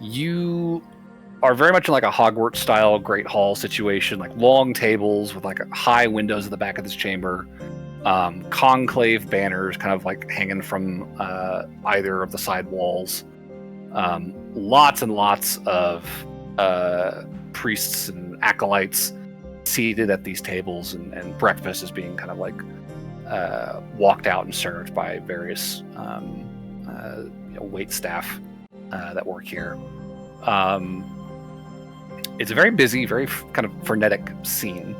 You are very much in like a Hogwarts-style Great Hall situation, like long tables with like high windows at the back of this chamber, conclave banners kind of like hanging from either of the side walls, lots and lots of priests and acolytes seated at these tables, and breakfast is being kind of like walked out and served by various wait staff that work here. It's a very busy, very kind of frenetic scene,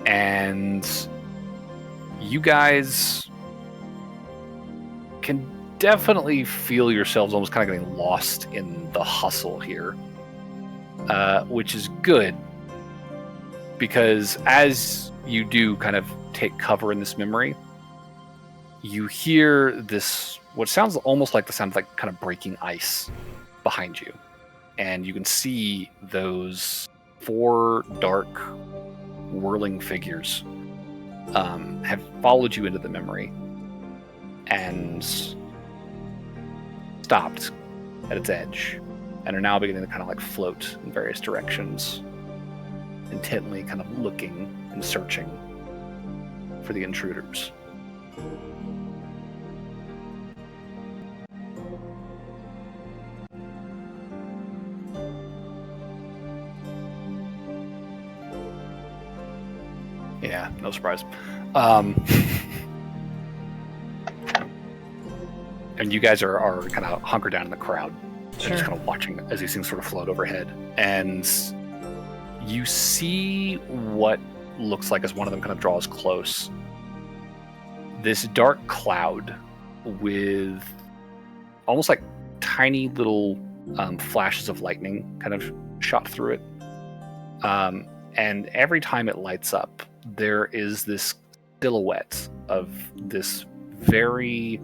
and you guys can definitely feel yourselves almost kind of getting lost in the hustle here, which is good, because as you do kind of take cover in this memory, you hear this, what sounds almost like the sound of like kind of breaking ice behind you. And you can see those 4 dark, whirling figures have followed you into the memory and stopped at its edge and are now beginning to kind of like float in various directions, intently kind of looking and searching for the intruders. Yeah, no surprise. And you guys are kind of hunkered down in the crowd, and just kind of watching as these things sort of float overhead. And you see what looks like as one of them kind of draws close. This dark cloud with almost like tiny little flashes of lightning kind of shot through it. And every time it lights up, there is this silhouette of this very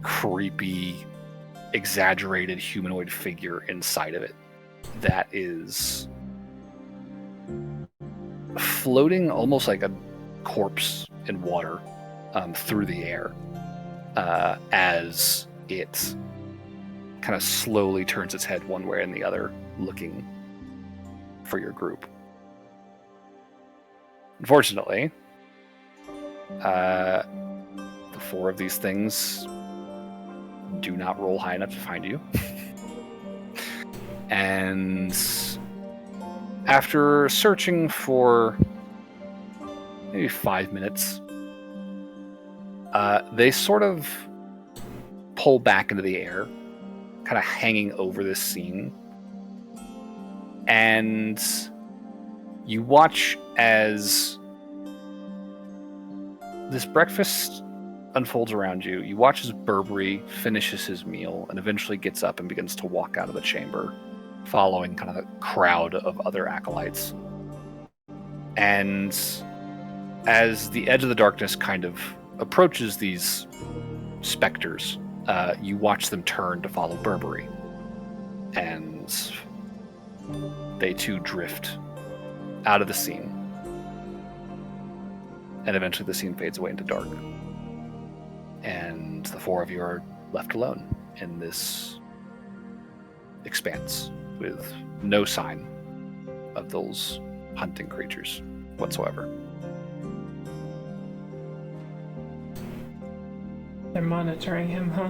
creepy, exaggerated humanoid figure inside of it that is floating almost like a corpse in water through the air as it kind of slowly turns its head one way and the other, looking for your group. Unfortunately, the 4 of these things do not roll high enough to find you. And after searching for maybe 5 minutes, they sort of pull back into the air, kind of hanging over this scene. And you watch as this breakfast unfolds around you. You watch as Burberry finishes his meal and eventually gets up and begins to walk out of the chamber, following kind of a crowd of other acolytes. And as the edge of the darkness kind of approaches these specters, you watch them turn to follow Burberry. And they too drift out of the scene. And eventually the scene fades away into dark. And the 4 of you are left alone in this expanse with no sign of those hunting creatures whatsoever. They're monitoring him, huh?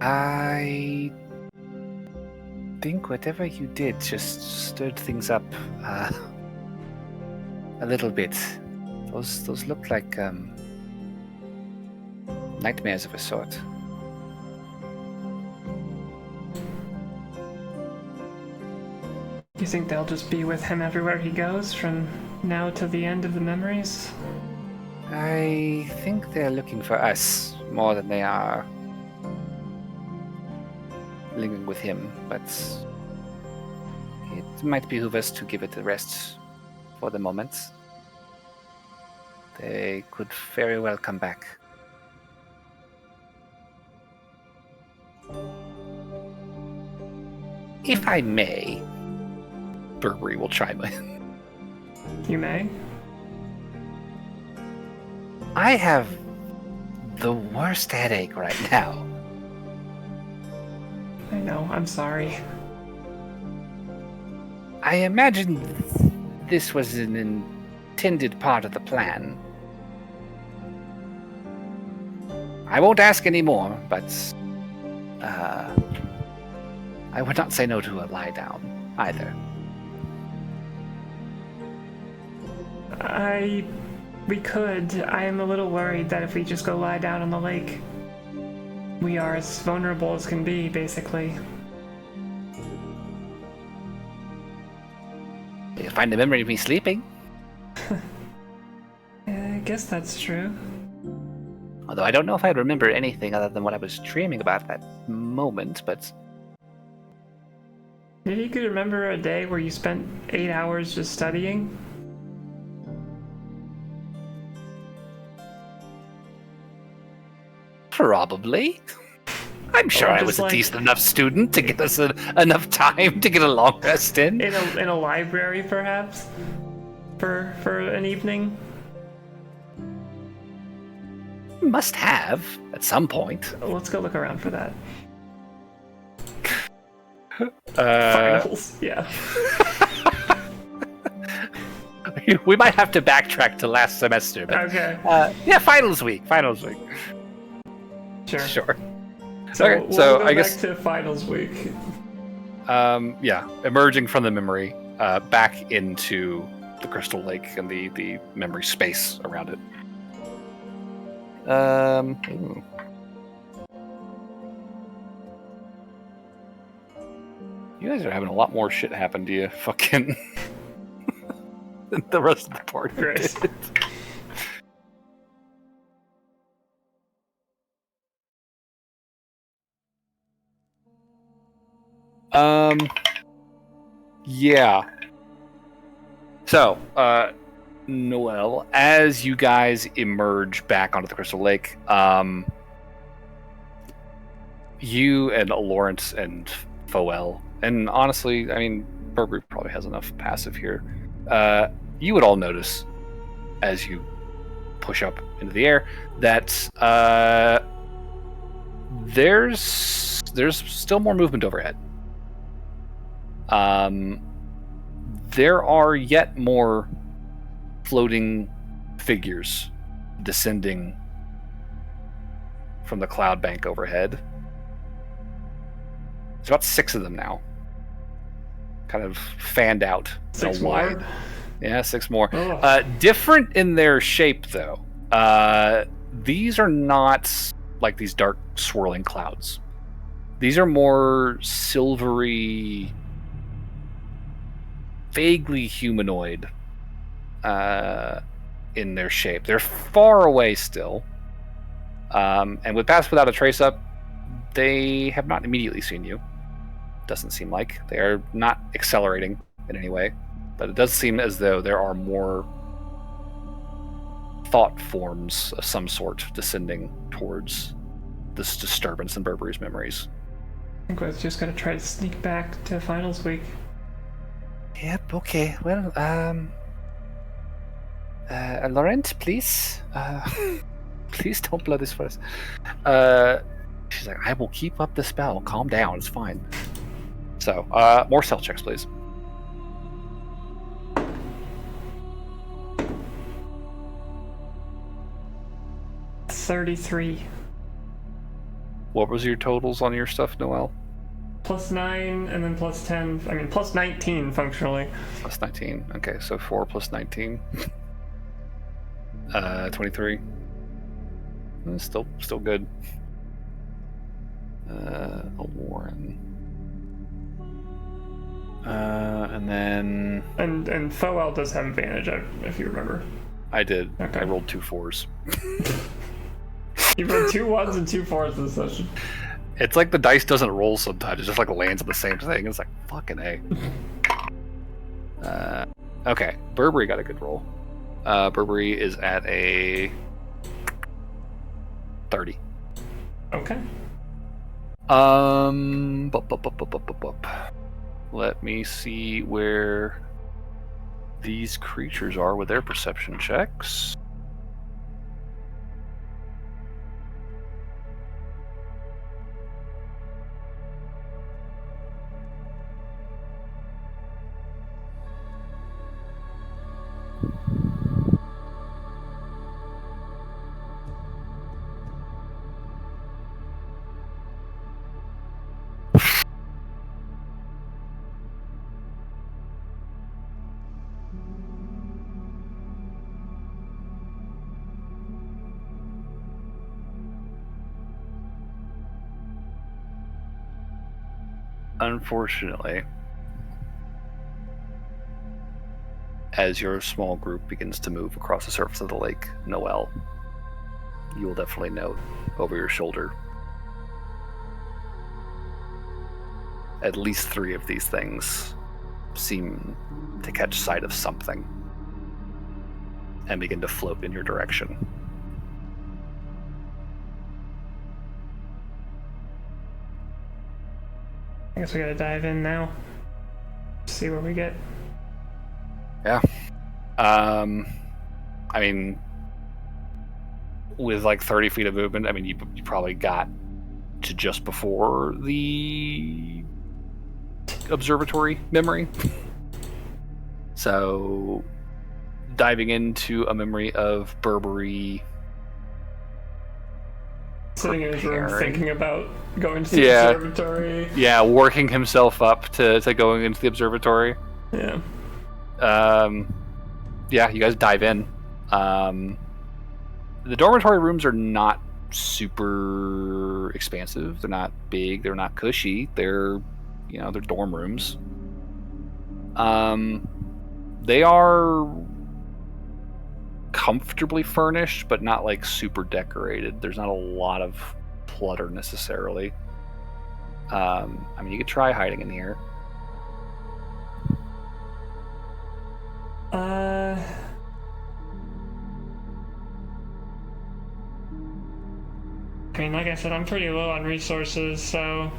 I think whatever you did just stirred things up a little bit. Those look like nightmares of a sort. You think they'll just be with him everywhere he goes from now to the end of the memories? I think they're looking for us more than they are lingering with him, but it might behoove us to give it a rest for the moment. They could very well come back. If I may, Burberry will chime in. You may. I have the worst headache right now. I know, I'm sorry. I imagine this was an intended part of the plan. I won't ask any more, but I would not say no to a lie down either. We could. I am a little worried that if we just go lie down on the lake, we are as vulnerable as can be, basically. You'll find a memory of me sleeping. I guess that's true. Although I don't know if I'd remember anything other than what I was dreaming about at that moment, but... Maybe you could remember a day where you spent 8 hours just studying? Probably. I'm sure I was a decent enough student to get us enough time to get a long rest in. In a library, perhaps? For an evening? Must have, at some point. Let's go look around for that. Finals, yeah. We might have to backtrack to last semester, but okay. Yeah, finals week. Sure. So, okay, we'll so go I guess back to finals week. yeah, emerging from the memory, back into the crystal lake and the memory space around it. Ooh. You guys are having a lot more shit happen to you, fucking, than the rest of the party Great. did. Yeah. So, Noel, as you guys emerge back onto the Crystal Lake, you and Lawrence and Foel, and honestly, I mean, Burberry probably has enough passive here. You would all notice as you push up into the air that there's still more movement overhead. there are yet more floating figures descending from the cloud bank overhead. There's about 6 of them now, kind of fanned out. 6 more? Wide. Yeah, 6 more. Oh. Different in their shape, though. These are not like these dark swirling clouds. These are more silvery, vaguely humanoid in their shape. They're far away still. And with Pass Without a Trace up, they have not immediately seen you. Doesn't seem like. They are not accelerating in any way. But it does seem as though there are more thought forms of some sort descending towards this disturbance in Burberry's memories. I think I was just gonna try to sneak back to finals week. Yep, okay. Well, Laurent, please. Please don't blow this for us. She's like, I will keep up the spell. Calm down, it's fine. So, more stealth checks, please. $33. What was your totals on your stuff, Noelle? +9 and then +10. I mean, +19 functionally. +19. Okay, so 4 plus 19. 23. Still good. A Warren. And then And Foel does have advantage, if you remember. I did. Okay. I rolled 2 4s. You rolled 2 1s and 2 4s this session. It's like the dice doesn't roll sometimes. It just like lands on the same thing. It's like fucking A. Okay, Burberry got a good roll. Burberry is at a 30. Okay. Let me see where these creatures are with their perception checks. Unfortunately, as your small group begins to move across the surface of the lake, Noelle, you will definitely note over your shoulder at least 3 of these things seem to catch sight of something and begin to float in your direction. I guess we gotta dive in now. See where we get. Yeah. I mean, with like 30 feet of movement, I mean, you probably got to just before the observatory memory. So, diving into a memory of Burberry Sitting in his room preparing. thinking about going to the Yeah. observatory. Yeah, working himself up to going into the observatory. Yeah. Yeah, you guys dive in. The dormitory rooms are not super expansive. They're not big. They're not cushy. They're dorm rooms. They are comfortably furnished, but not like super decorated. There's not a lot of clutter necessarily. I mean, you could try hiding in here. I mean, like I said, I'm pretty low on resources, so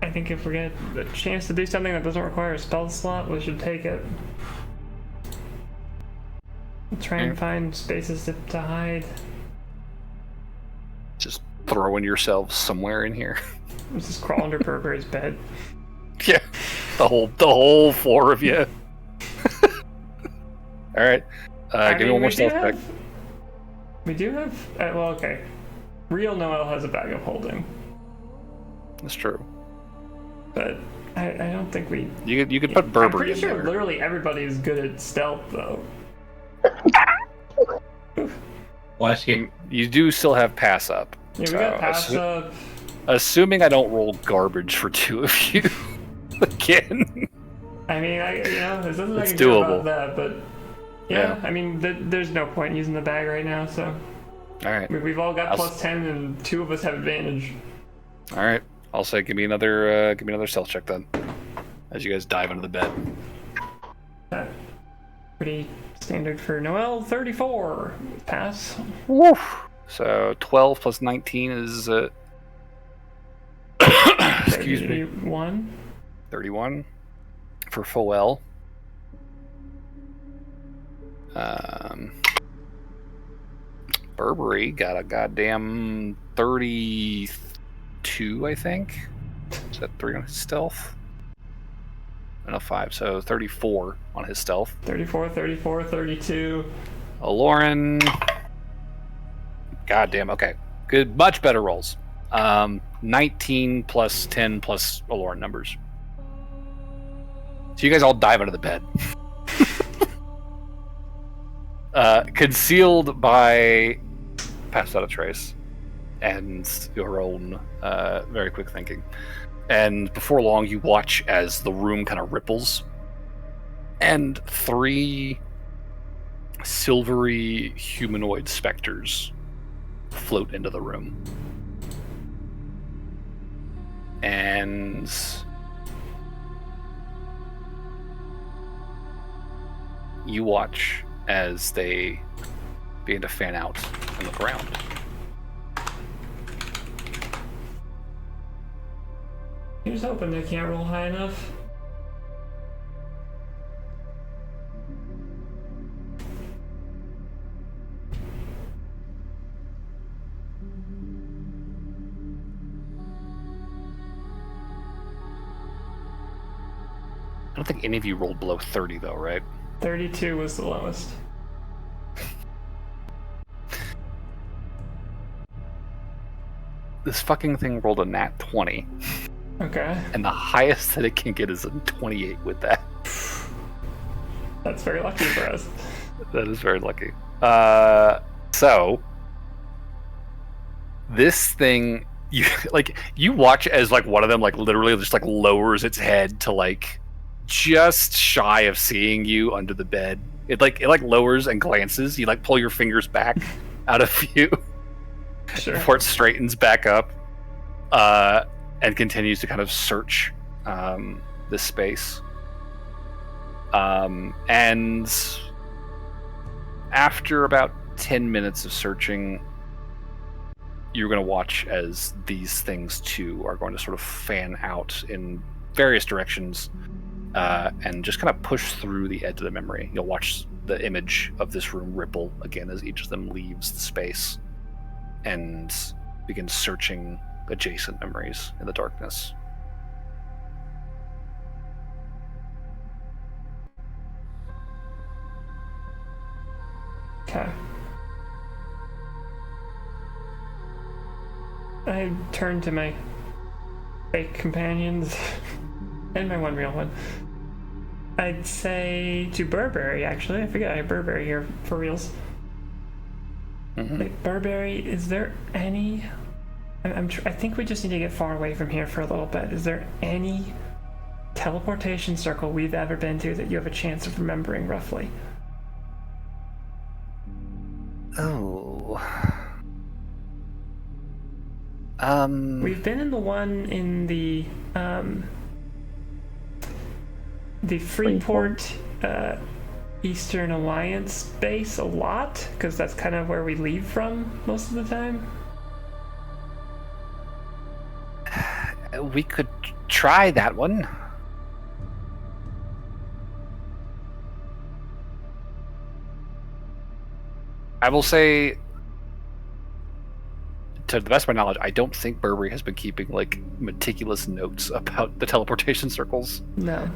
I think if we get a chance to do something that doesn't require a spell slot, we should take it. Try and find spaces to hide. Just throwing yourselves somewhere in here. Just crawl under Burberry's bed. Yeah, the whole 4 of you. All right. Give me one more stealth check. We do have. Well, okay. Real Noel has a bag of holding, That's true. but I don't think we. You could put Burberry I'm pretty in sure there. literally everybody is good at stealth, though. Bless you. You do still have pass up. Yeah, we So, got pass up. Assuming I don't roll garbage for two of you again. I mean, there's nothing I It's can do doable. about that, but yeah. I mean, there's no point in using the bag right now, so. All right. We've all got plus 10, and 2 of us have advantage. All right. I'll say give me another stealth check then, as you guys dive into the bed. Pretty standard for Noel. 34 pass. Woof. So 12 plus 19 is excuse me, 31. 31 for Foel. Burberry got a goddamn 32, I think. Is that 3 on his stealth? No, 5, so 34 on his stealth. 34, 34, 32. Lauren. Goddamn, okay. Good, much better rolls. 19 plus 10 plus Lauren numbers. So you guys all dive under the bed. Concealed by Passed Out of Trace and your own very quick thinking. And before long, you watch as the room kind of ripples, and 3 silvery humanoid specters float into the room. And you watch as they begin to fan out and look around. Here's hoping they can't roll high enough. I don't think any of you rolled below 30 though, right? 32 was the lowest. This fucking thing rolled a nat 20. Okay. And the highest that it can get is a 28 with that. That's very lucky for us. That is very lucky. So this thing, you watch as one of them literally just lowers its head to just shy of seeing you under the bed. It lowers and glances. You pull your fingers back out of view. Sure. Before it straightens back up. And continues to kind of search this space. And after about 10 minutes of searching, you're going to watch as these things too are going to sort of fan out in various directions and just kind of push through the edge of the memory. You'll watch the image of this room ripple again as each of them leaves the space and begins searching adjacent memories in the darkness. Okay. I turn to my fake companions and my one real one. I'd say to Burberry, actually. I forget I have Burberry here for reals. Mm-hmm. Wait, Burberry, is there any... I think we just need to get far away from here for a little bit. Is there any teleportation circle we've ever been to that you have a chance of remembering roughly? Oh. We've been in the one in the Freeport Eastern Alliance base a lot, because that's kind of where we leave from most of the time. We could try that one. I will say, to the best of my knowledge, I don't think Burberry has been keeping meticulous notes about the teleportation circles. No.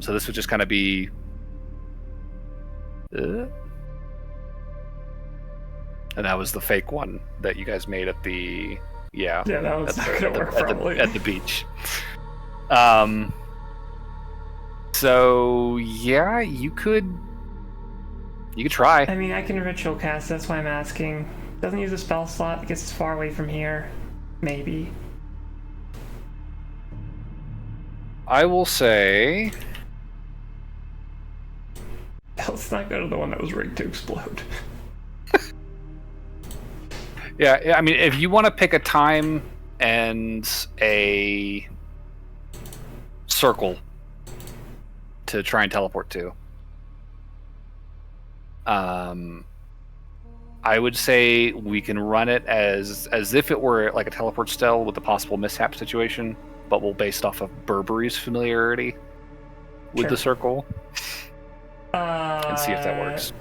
So this would just kind of be And that was the fake one that you guys made at the Yeah, that was not gonna work probably. at the beach. So yeah, you could try. I mean, I can ritual cast. That's why I'm asking. Doesn't use a spell slot because it's far away from here. Maybe. I will say. Let's not go to the one that was rigged to explode. Yeah, I mean, if you want to pick a time and a circle to try and teleport to, I would say we can run it as if it were like a teleport spell with a possible mishap situation, but we'll based off of Burberry's familiarity with the circle and see if that works.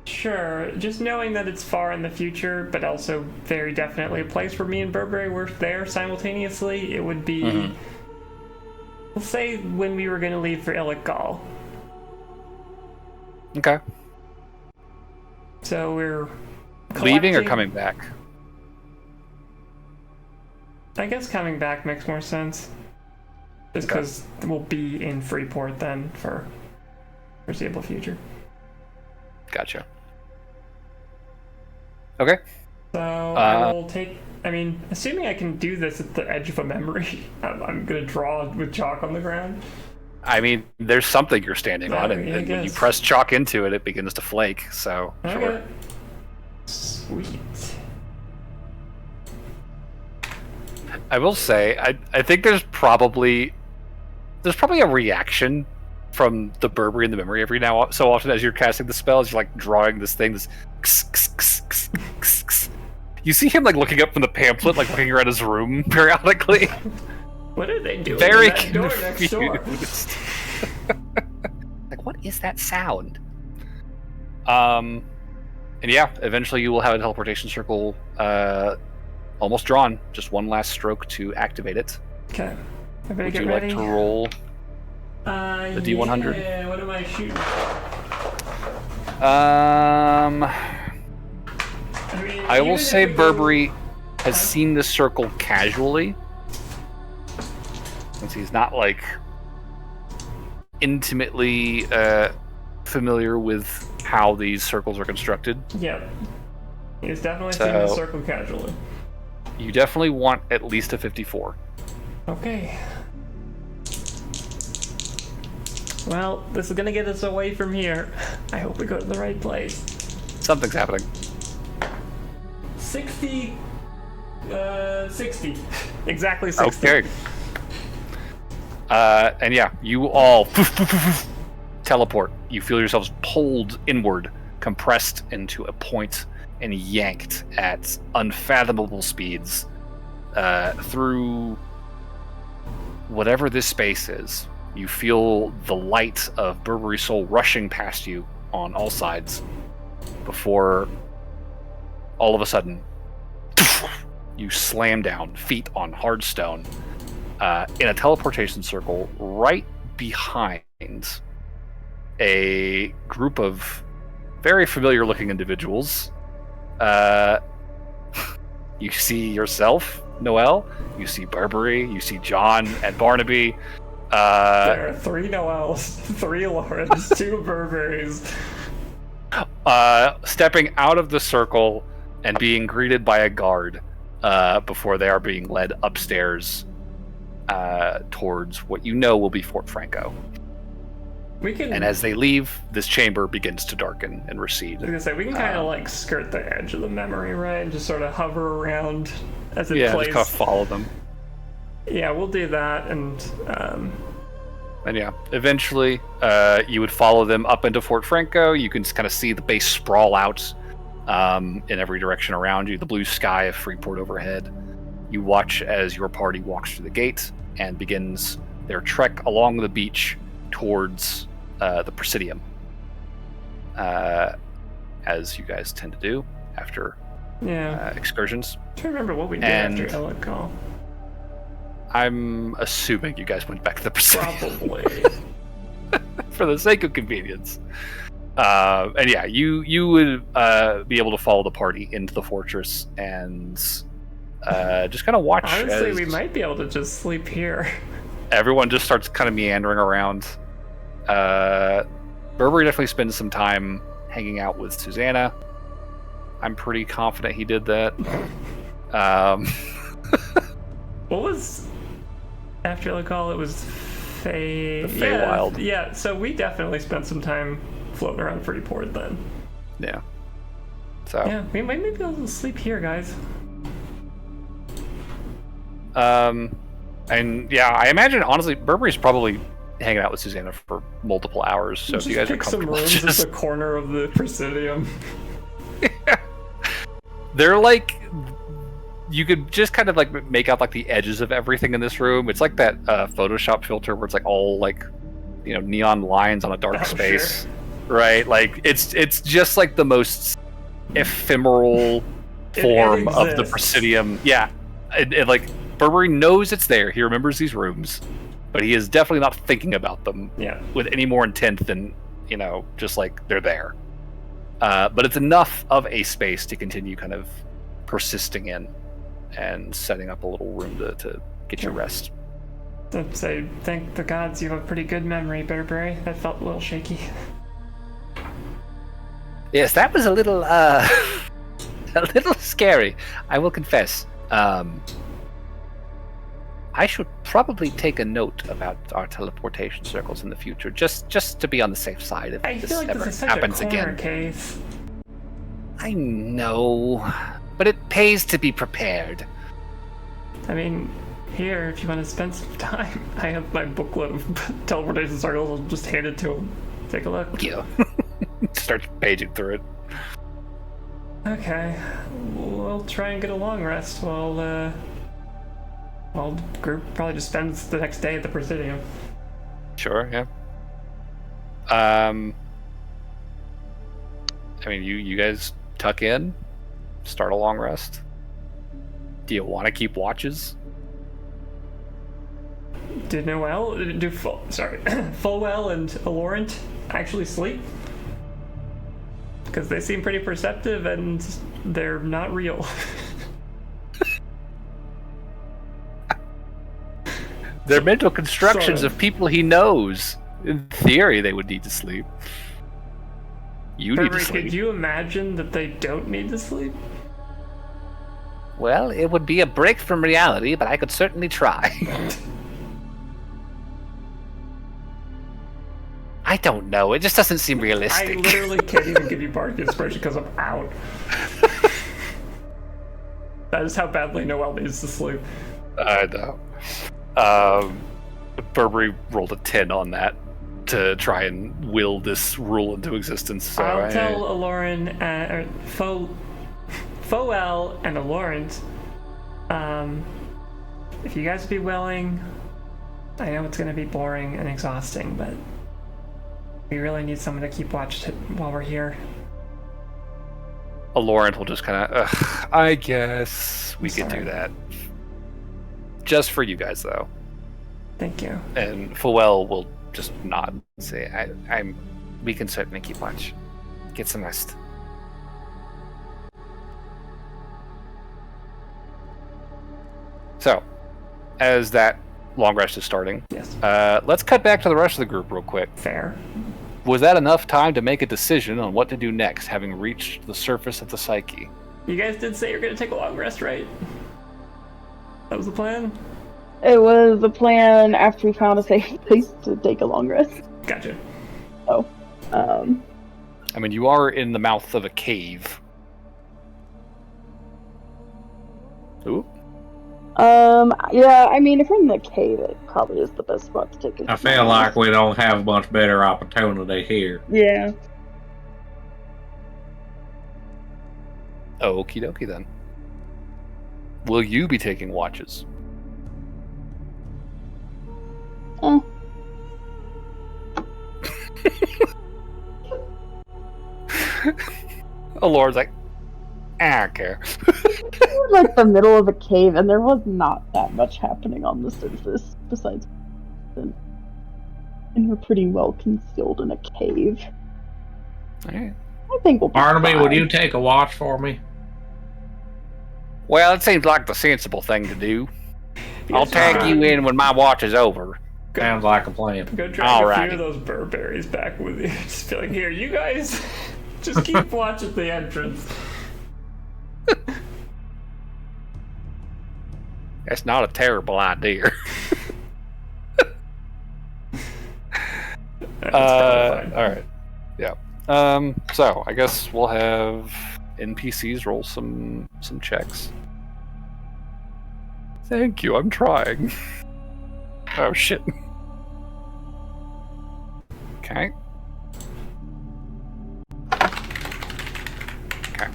Sure, just knowing that it's far in the future, but also very definitely a place where me and Burberry were there simultaneously, it would be, we'll say when we were going to leave for Illigal. Okay. So we're leaving or coming back? I guess coming back makes more sense. Just because we'll be in Freeport then for foreseeable future. Gotcha. Okay. So I will take. I mean, assuming I can do this at the edge of a memory, I'm gonna draw with chalk on the ground. I mean, there's something you're standing on, and when you press chalk into it, it begins to flake. So sure. Sweet. I will say, I think there's probably a reaction from the Burberry in the memory every now so often as you're casting the spell, as you're like drawing this thing, this. You see him like looking up from the pamphlet, like looking around his room periodically. What are they doing? Very confused. Like, what is that sound? And yeah, eventually you will have a teleportation circle almost drawn. Just one last stroke to activate it. Okay. Would you like to roll the D100? Yeah, what am I shooting? I will say Burberry has seen this circle casually, since he's not like intimately familiar with how these circles are constructed. Yeah, he's definitely seen the circle casually. You definitely want at least a 54. Okay. Well, this is gonna get us away from here. I hope we go to the right place. Something's happening. 60. Exactly 60. Okay. And yeah, you all teleport. You feel yourselves pulled inward, compressed into a point, and yanked at unfathomable speeds through whatever this space is. You feel the light of Burberry Soul rushing past you on all sides before all of a sudden you slam down, feet on hard stone, in a teleportation circle right behind a group of very familiar looking individuals. You see yourself, Noelle, you see Burberry, you see John and Barnaby. There are 3 Noelles, 3 Laurens, 2 Burberrys. Stepping out of the circle and being greeted by a guard before they are being led upstairs towards what you know will be Fort Franco. And as they leave, this chamber begins to darken and recede. I was gonna say, we can kind of like skirt the edge of the memory, right? And just sort of hover around as it plays. Yeah, just kind of follow them. Yeah, we'll do that, and yeah, eventually you would follow them up into Fort Franco. You can kind of see the base sprawl out in every direction around you, the blue sky of Freeport overhead. You watch as your party walks through the gate and begins their trek along the beach towards the Presidium, as you guys tend to do after excursions. I'm trying to remember what we did after Ellicott. I'm assuming you guys went back to the Presidium. Probably. for the sake of convenience. And yeah, you would be able to follow the party into the fortress and just kind of watch. Honestly, as we might be able to just sleep here. everyone just starts kind of meandering around. Burberry definitely spends some time hanging out with Susanna. I'm pretty confident he did that. What was after the call? It was The Feywild. Yeah, so we definitely spent some time floating around Freeport then. Yeah. So. Yeah, we might be able to sleep here, guys. And yeah, I imagine honestly, Burberry's probably hanging out with Susanna for multiple hours. So Just if you guys are pick some comfortable, rooms at the corner of the Presidium. they're like, you could just kind of like make out like the edges of everything in this room. It's like that Photoshop filter where it's like all like, you know, neon lines on a dark space, sure. Right? Like it's just like the most ephemeral form of the Presidium. Yeah, it like Burberry knows it's there. He remembers these rooms, but he is definitely not thinking about them with any more intent than, you know, just like they're there. But it's enough of a space to continue kind of persisting in and setting up a little room to get your rest. I'd say, thank the gods you have a pretty good memory, Burberry. That felt a little shaky. Yes, that was a little a little scary, I will confess. I should probably take a note about our teleportation circles in the future, just to be on the safe side if I this feel like ever this is such happens a corner again. case. I know, but it pays to be prepared. I mean, here, if you want to spend some time, I have my booklet of teleportation circles. I'll just hand it to him. Take a look. Yeah. Starts paging through it. Okay, we'll try and get a long rest while the group probably just spends the next day at the Presidium. Sure, yeah. I mean, you guys tuck in, start a long rest. Do you want to keep watches? Did Fullwell and Alorant actually sleep? Because they seem pretty perceptive and they're not real. They're mental constructions Sort of people he knows. In theory, they would need to sleep. You need to Burberry, sleep. could you imagine that they don't need to sleep? Well, it would be a break from reality, but I could certainly try. I don't know. It just doesn't seem realistic. I literally can't even give you bardic inspiration because I'm out. That is how badly Noelle needs to sleep. I know. Burberry rolled a 10 on that to try and will this rule into existence. So I'll tell Aloran, Foel and Alorant, if you guys would be willing, I know it's going to be boring and exhausting, but we really need someone to keep watch while we're here. Laurent will just kind of, I guess we could do that. Just for you guys, though. Thank you. And Fuel will just nod and say, we can certainly keep watch. Get some rest. So, as that long rest is starting, yes. Let's cut back to the rest of the group real quick. Fair. Was that enough time to make a decision on what to do next, having reached the surface of the psyche? You guys did say you're going to take a long rest, right? That was the plan? It was the plan after we found a safe place to take a long rest. Gotcha. Oh. I mean, you are in the mouth of a cave. Ooh. Yeah, I mean, if we're in the cave, it probably is the best spot to take it. I feel like we don't have much better opportunity here. Yeah. Okie dokie then. Will you be taking watches? Lord's like, I don't care. It was like the middle of a cave, and there was not that much happening on the surface besides. And we're pretty well concealed in a cave. All right. I think we'll be Barnaby, fine. would you take a watch for me? Well, it seems like the sensible thing to do. I'll tag you in when my watch is over. Sounds like a plan. Go drag a Alrighty. few of those burberries back with you. Just be like, here, you guys, just keep watch at the entrance. That's not a terrible idea. That's probably fine. All right. Yeah. So I guess we'll have NPCs roll some checks. Thank you. I'm trying. Oh shit. Okay. Okay.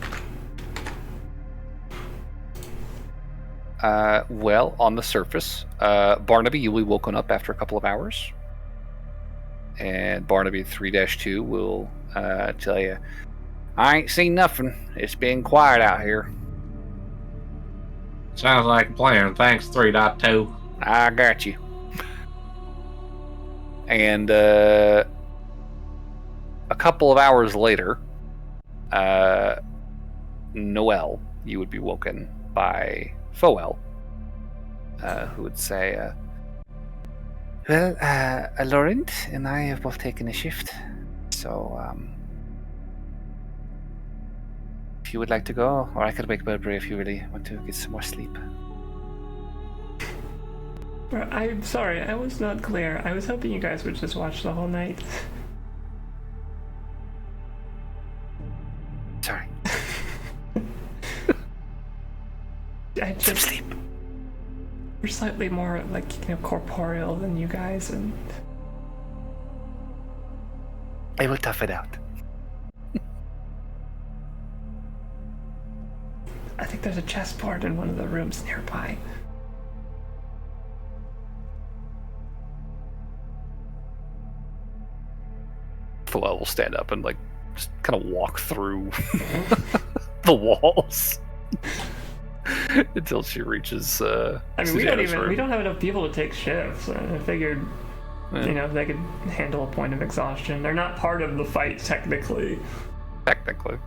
Well, on the surface, Barnaby, you'll be woken up after a couple of hours. And Barnaby 3-2 will tell you, I ain't seen nothing. It's been quiet out here. Sounds like a plan. Thanks, 3.2. I got you. And a couple of hours later, Noel, you would be woken by Foel, who would say, well, Laurent and I have both taken a shift, so if you would like to go, or I could wake Burberry if you really want to get some more sleep. I'm sorry, I was not clear. I was hoping you guys would just watch the whole night. Sorry. I just sleep. We're slightly more corporeal than you guys, and I will tough it out. I think there's a chessboard in one of the rooms nearby. Foel will stand up and just kind of walk through the walls until she reaches. I mean, Susanna's room. we don't have enough people to take shifts. I figured, they could handle a point of exhaustion. They're not part of the fight technically. Technically,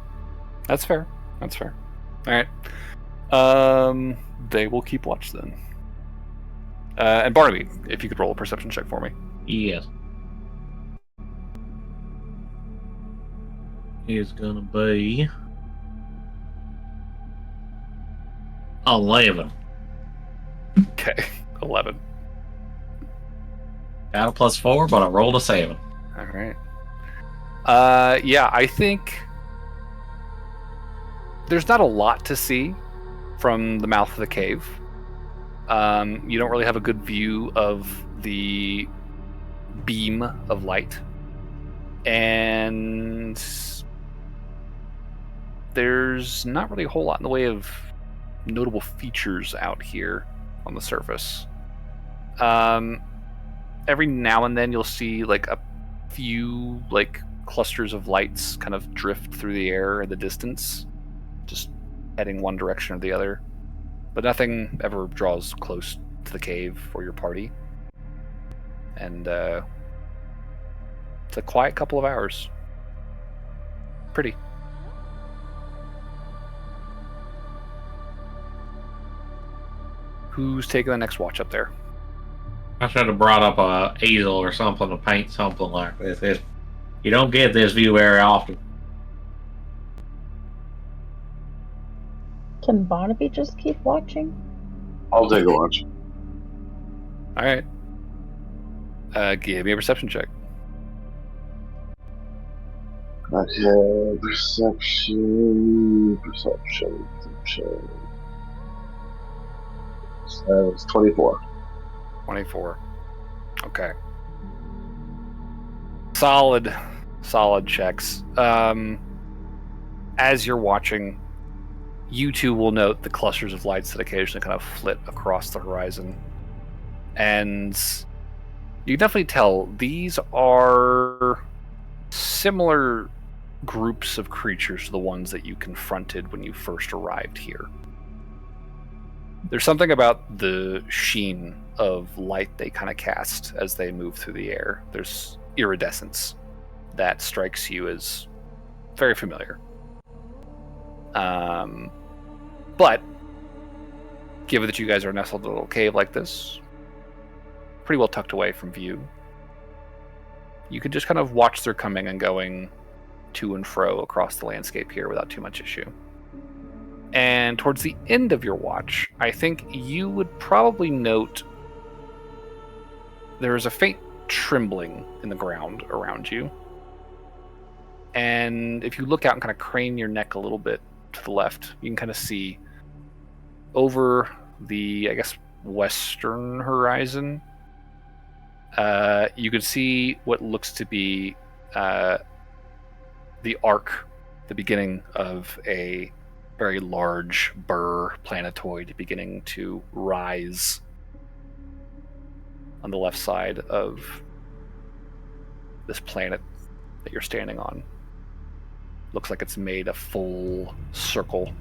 that's fair. That's fair. All right. They will keep watch then. And Barnaby, if you could roll a perception check for me. Yes. Is gonna be 11. Okay, 11. Got a +4, but I rolled a 7. All right. Yeah, I think there's not a lot to see from the mouth of the cave. You don't really have a good view of the beam of light. And there's not really a whole lot in the way of notable features out here on the surface. Every now and then you'll see a few clusters of lights kind of drift through the air in the distance, just heading one direction or the other. But nothing ever draws close to the cave or your party. And it's a quiet couple of hours. Pretty. Who's taking the next watch up there? I should have brought up a easel or something to paint something like this. You don't get this view very often. Can Barnaby just keep watching? I'll take a watch. All right. Give me a perception check. Okay, perception. So it's 24. 24. Okay. Solid checks. As you're watching, you two will note the clusters of lights that occasionally kind of flit across the horizon. And you can definitely tell these are similar groups of creatures to the ones that you confronted when you first arrived here. There's something about the sheen of light they kind of cast as they move through the air. There's iridescence that strikes you as very familiar. But given that you guys are nestled in a little cave like this, pretty well tucked away from view, you can just kind of watch their coming and going to and fro across the landscape here without too much issue. And towards the end of your watch, I think you would probably note there is a faint trembling in the ground around you. And if you look out and kind of crane your neck a little bit to the left, you can kind of see over the, I guess, western horizon, you can see what looks to be the arc, the beginning of a very large burr planetoid beginning to rise on the left side of this planet that you're standing on. Looks like it's made a full circle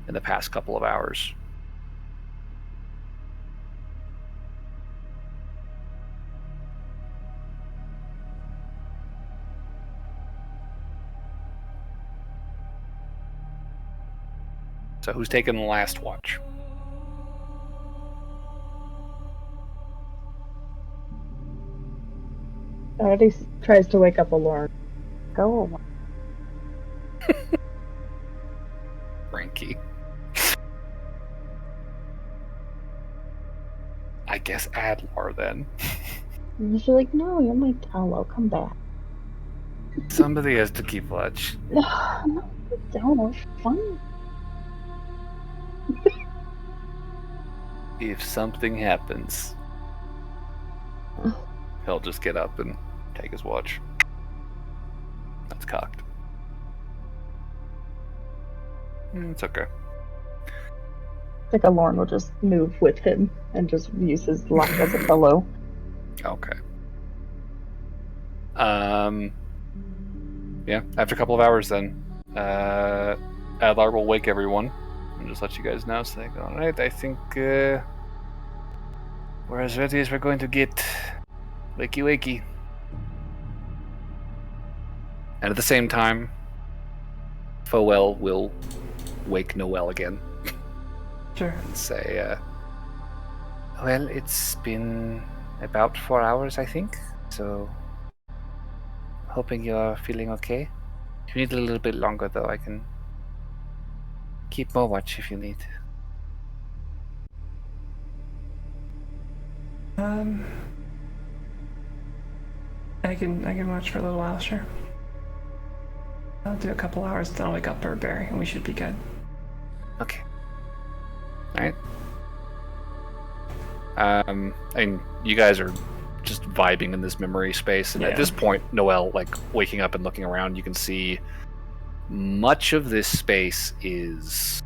in the past couple of hours. So who's taking the last watch? Already tries to wake up Alorn. Go on. Frankie. I guess Adlar then. And she's like, no, you're my Tallow. Come back. Somebody has to keep watch. No, don't. It's fine. If something happens, he'll just get up and take his watch. That's cocked. It's okay. I think Alorn will just move with him and just use his lap as a pillow. Okay. Yeah, after a couple of hours then, Adlar will wake everyone and just let you guys know. So they go, alright, I think we're as ready as we're going to get. Wakey wakey. And at the same time, Foel will wake Noel again. Sure. And say, well, it's been about 4 hours, I think. So, hoping you're feeling okay. If you need a little bit longer, though, I can keep more watch if you need. I can watch for a little while, sure. I'll do a couple hours, then I'll wake up Burberry, and we should be good. Okay. Alright. And you guys are just vibing in this memory space, and at this point, Noel, like, waking up and looking around, you can see much of this space is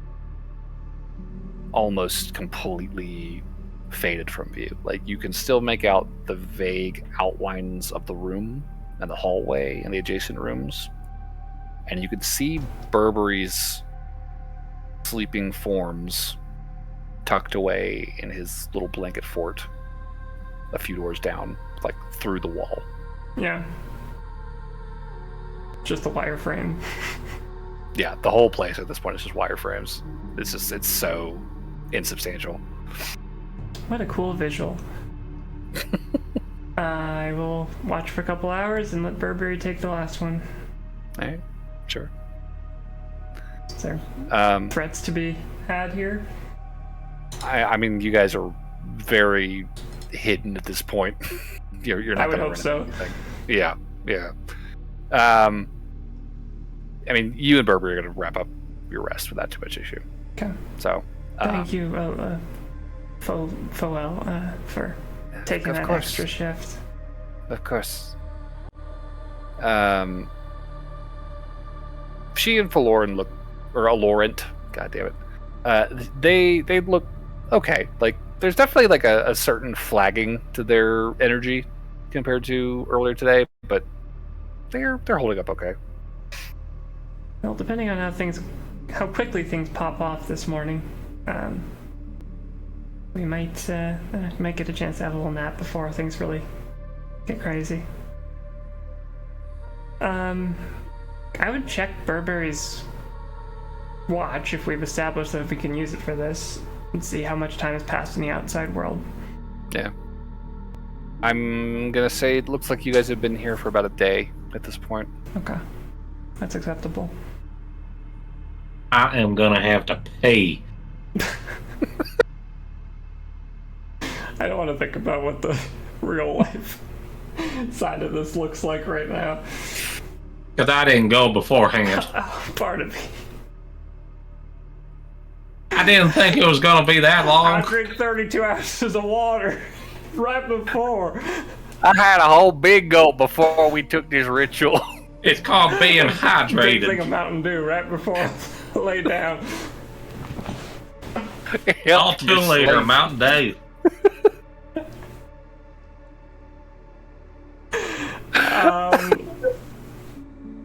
almost completely faded from view. Like, you can still make out the vague outlines of the room and the hallway and the adjacent rooms, and you can see Burberry's sleeping forms tucked away in his little blanket fort a few doors down, like through the wall. Yeah. Just a wireframe. Yeah, the whole place at this point is just wireframes. It's so insubstantial. What a cool visual. I will watch for a couple hours and let Burberry take the last one. Alright, sure. Is there threats to be had here? I mean, you guys are very hidden at this point. You're not I would gonna hope so. anything. Yeah. I mean, you and Burberry are going to wrap up your rest without too much issue. Okay. So, thank you, Foel, for taking that extra shift. Of course. She and Falorn look, or Alorant, god damn it. They look okay. Like, there's definitely like a certain flagging to their energy compared to earlier today, but they're holding up okay. Well, depending on how quickly things pop off this morning, we might get a chance to have a little nap before things really get crazy. I would check Burberry's watch if we've established that we can use it for this and see how much time has passed in the outside world. Yeah. I'm gonna say it looks like you guys have been here for about a day at this point. Okay. That's acceptable. I am gonna have to pay. I don't want to think about what the real life side of this looks like right now. Because I didn't go beforehand. Oh, pardon me. I didn't think it was gonna be that I long. drink 32 ounces of water right before. I had a whole big gulp before we took this ritual. It's called being Big thing hydrated. of Mountain Dew right before I lay down. All 2 liter Mountain Dew.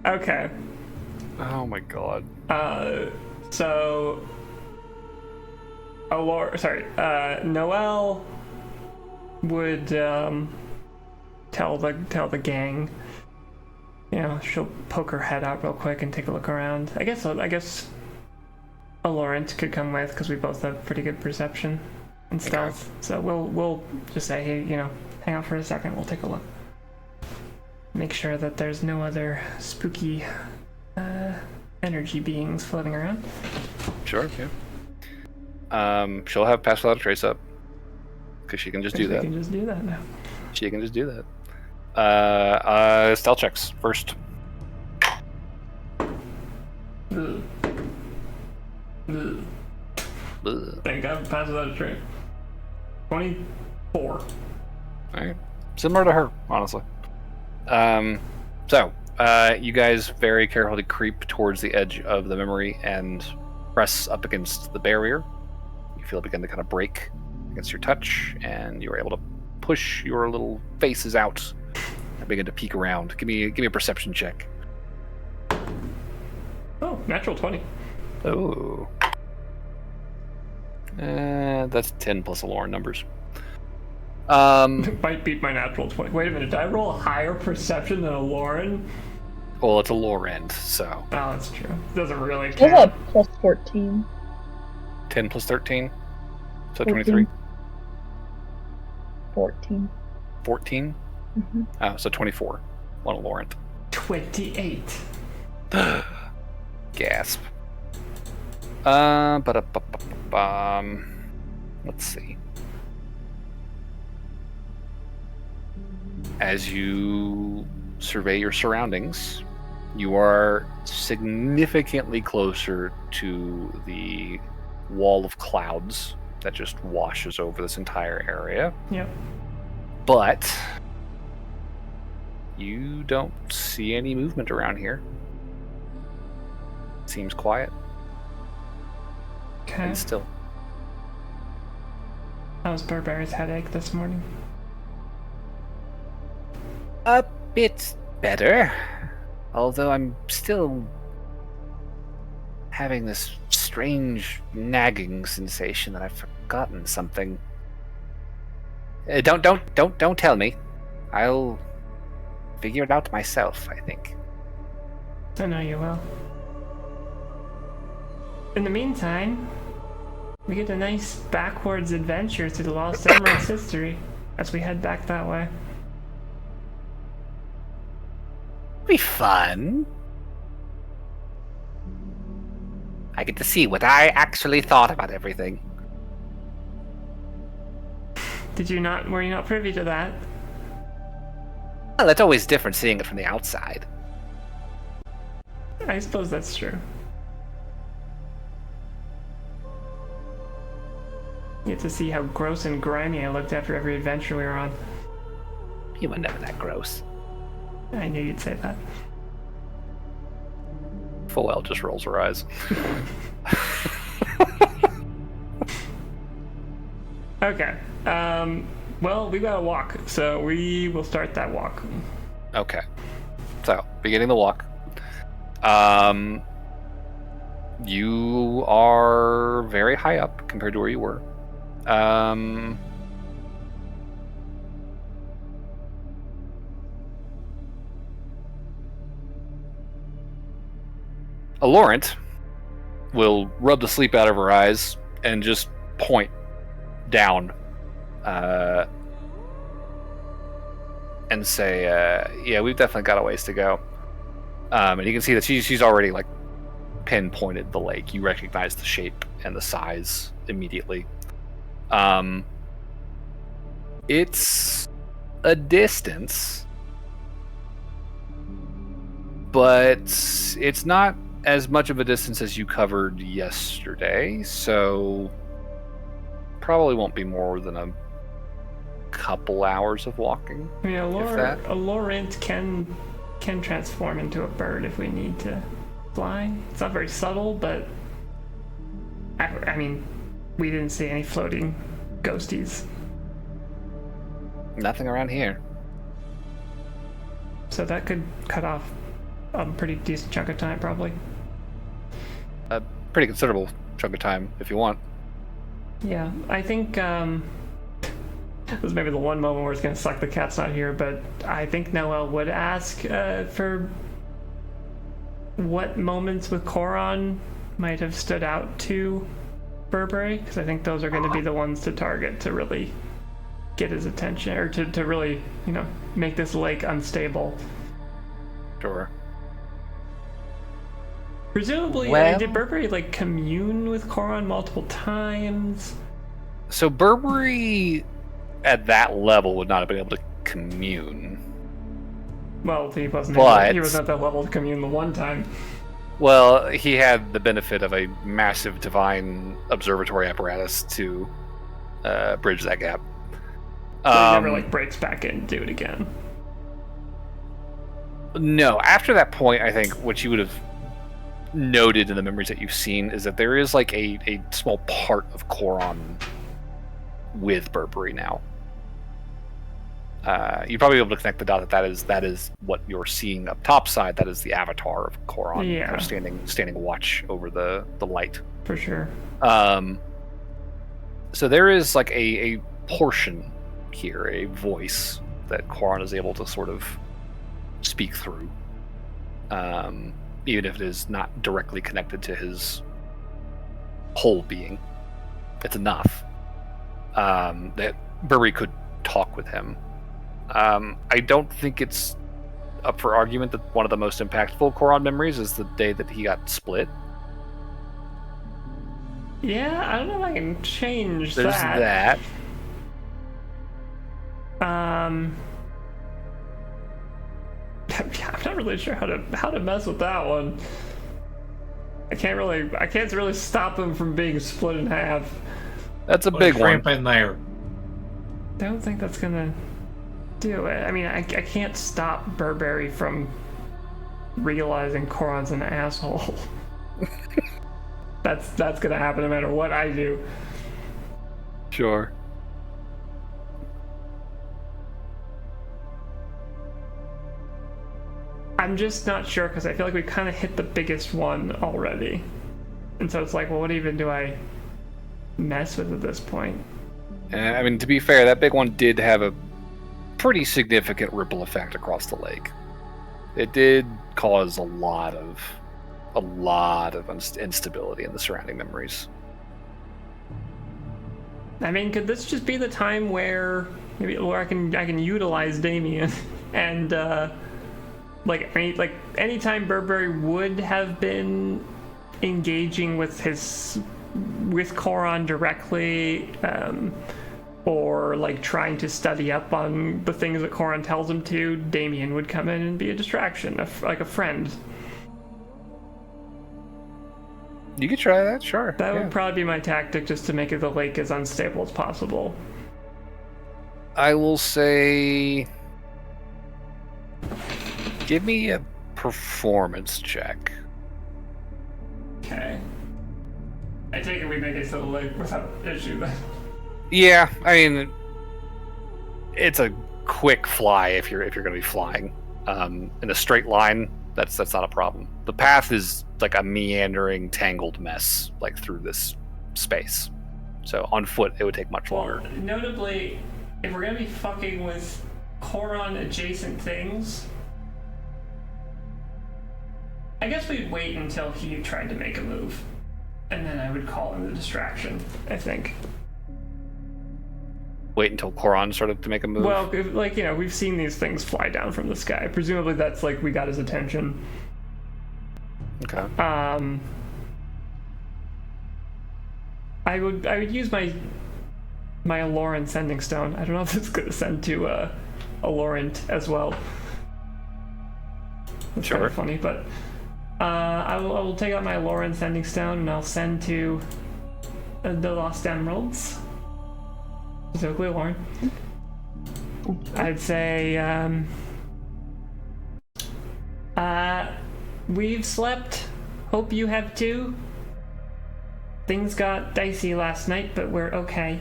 Okay. Oh my god. So, Noelle would tell the gang. You know, she'll poke her head out real quick and take a look around. I guess Laurent could come with because we both have pretty good perception and stealth. Okay. So we'll just say, hey, you know, hang out for a second. We'll take a look. Make sure that there's no other spooky energy beings floating around. Sure, yeah. She'll have pass without a trace up. Because she can just do that. She can just do that now. She can just do that. Stealth checks first. Ugh. Ugh. Ugh. Thank God, pass without a trace. 24. Alright. Similar to her, honestly. So, you guys very carefully creep towards the edge of the memory and press up against the barrier. You feel it begin to kind of break against your touch, and you're able to push your little faces out and begin to peek around. Give me a perception check. Oh, natural 20. Oh. That's 10 plus Aloran numbers. Might beat my natural 20. Wait a minute, did I roll a higher perception than a Lauren? Well, it's a lore end, so. Oh, that's true. Doesn't really There's count. a plus 14. 10 plus 13? So 14. 23? 14. 14? Mm-hmm. Oh, so 24. One a Laurent. 28. Gasp. Let's see. As you survey your surroundings, you are significantly closer to the wall of clouds that just washes over this entire area. Yep. But you don't see any movement around here. Seems quiet Okay. and still. How was Burberry's headache this morning? A bit better, although I'm still having this strange nagging sensation that I've forgotten something. Don't tell me. I'll figure it out myself, I think. I know you will. In the meantime, we get a nice backwards adventure through the Lost Emerald's history as we head back that way. Be fun. I get to see what I actually thought about everything. Were you not privy to that? Well, it's always different seeing it from the outside. I suppose that's true. You get to see how gross and grimy I looked after every adventure we were on. You were never that gross. I knew you'd say that. Full just rolls her eyes. Okay. Well, we gotta walk, so we will start that walk. Okay. So, beginning the walk. You are very high up compared to where you were. Laurent will rub the sleep out of her eyes and just point down and say, yeah, we've definitely got a ways to go. And you can see that she's already like pinpointed the lake. You recognize the shape and the size immediately. It's a distance, but it's not as much of a distance as you covered yesterday, so probably won't be more than a couple hours of walking. I mean, a Laurent can transform into a bird if we need to fly. It's not very subtle, but I mean, we didn't see any floating ghosties. Nothing around here. So that could cut off a pretty decent chunk of time, probably. A pretty considerable chunk of time, if you want. Yeah, I think this is maybe the one moment where it's going to suck the cat's not here, but I think Noel would ask for what moments with Coron might have stood out to Burberry, because I think those are going to be the ones to target to really get his attention, or to really, make this lake unstable. Sure. Presumably, Well, did Burberry commune with Coron multiple times? So Burberry at that level would not have been able to commune. Well, he wasn't. But he was at that level to commune the one time. Well, he had the benefit of a massive divine observatory apparatus to bridge that gap. So he never breaks back in and do it again. No, after that point, I think what you would have noted in the memories that you've seen is that there is a small part of Coron with Burberry now. You'd probably be able to connect the dot that is what you're seeing up top side. That is the avatar of Coron, yeah, standing watch over the light. For sure. So there is a portion here, a voice that Coron is able to sort of speak through, even if it is not directly connected to his whole being. It's enough that Burberry could talk with him. I don't think it's up for argument that one of the most impactful Coron memories is the day that he got split. Yeah, I don't know if I can change There's that. I'm not really sure how to mess with that one. I can't really stop him from being split in half. That's a big one. Shrimp in there. Don't think that's gonna do it. I mean, I can't stop Burberry from realizing Coron's an asshole. That's gonna happen no matter what I do. Sure. I'm just not sure because I feel like we kind of hit the biggest one already, and so it's well, what even do I mess with at this point? I mean, to be fair, that big one did have a pretty significant ripple effect across the lake. It did cause a lot of instability in the surrounding memories. I mean, could this just be the time where I can utilize Damien and anytime Burberry would have been engaging with Coron directly, or trying to study up on the things that Coron tells him to, Damien would come in and be a distraction, like a friend. You could try that, sure. That would probably be my tactic, just to make the lake as unstable as possible. I will say, give me a performance check. Okay. I take it we make it to the lake without issue then. Yeah, I mean, it's a quick fly if you're going to be flying. In a straight line, that's not a problem. The path is like a meandering, tangled mess, through this space. So on foot, it would take much longer. Well, notably, if we're gonna be fucking with Koron adjacent things, I guess we'd wait until he tried to make a move, and then I would call in the distraction, I think. Wait until Koron started to make a move? Well, like, you know, we've seen these things fly down from the sky. Presumably that's like we got his attention. Okay. I would use my Lauren sending stone. I don't know if it's gonna send to a Laurent as well. That's Sure. kind of funny, but I will take out my Lauren sending stone and I'll send to the Lost Emeralds, specifically Lauren. I'd say we've slept. Hope you have too. Things got dicey last night, but we're okay.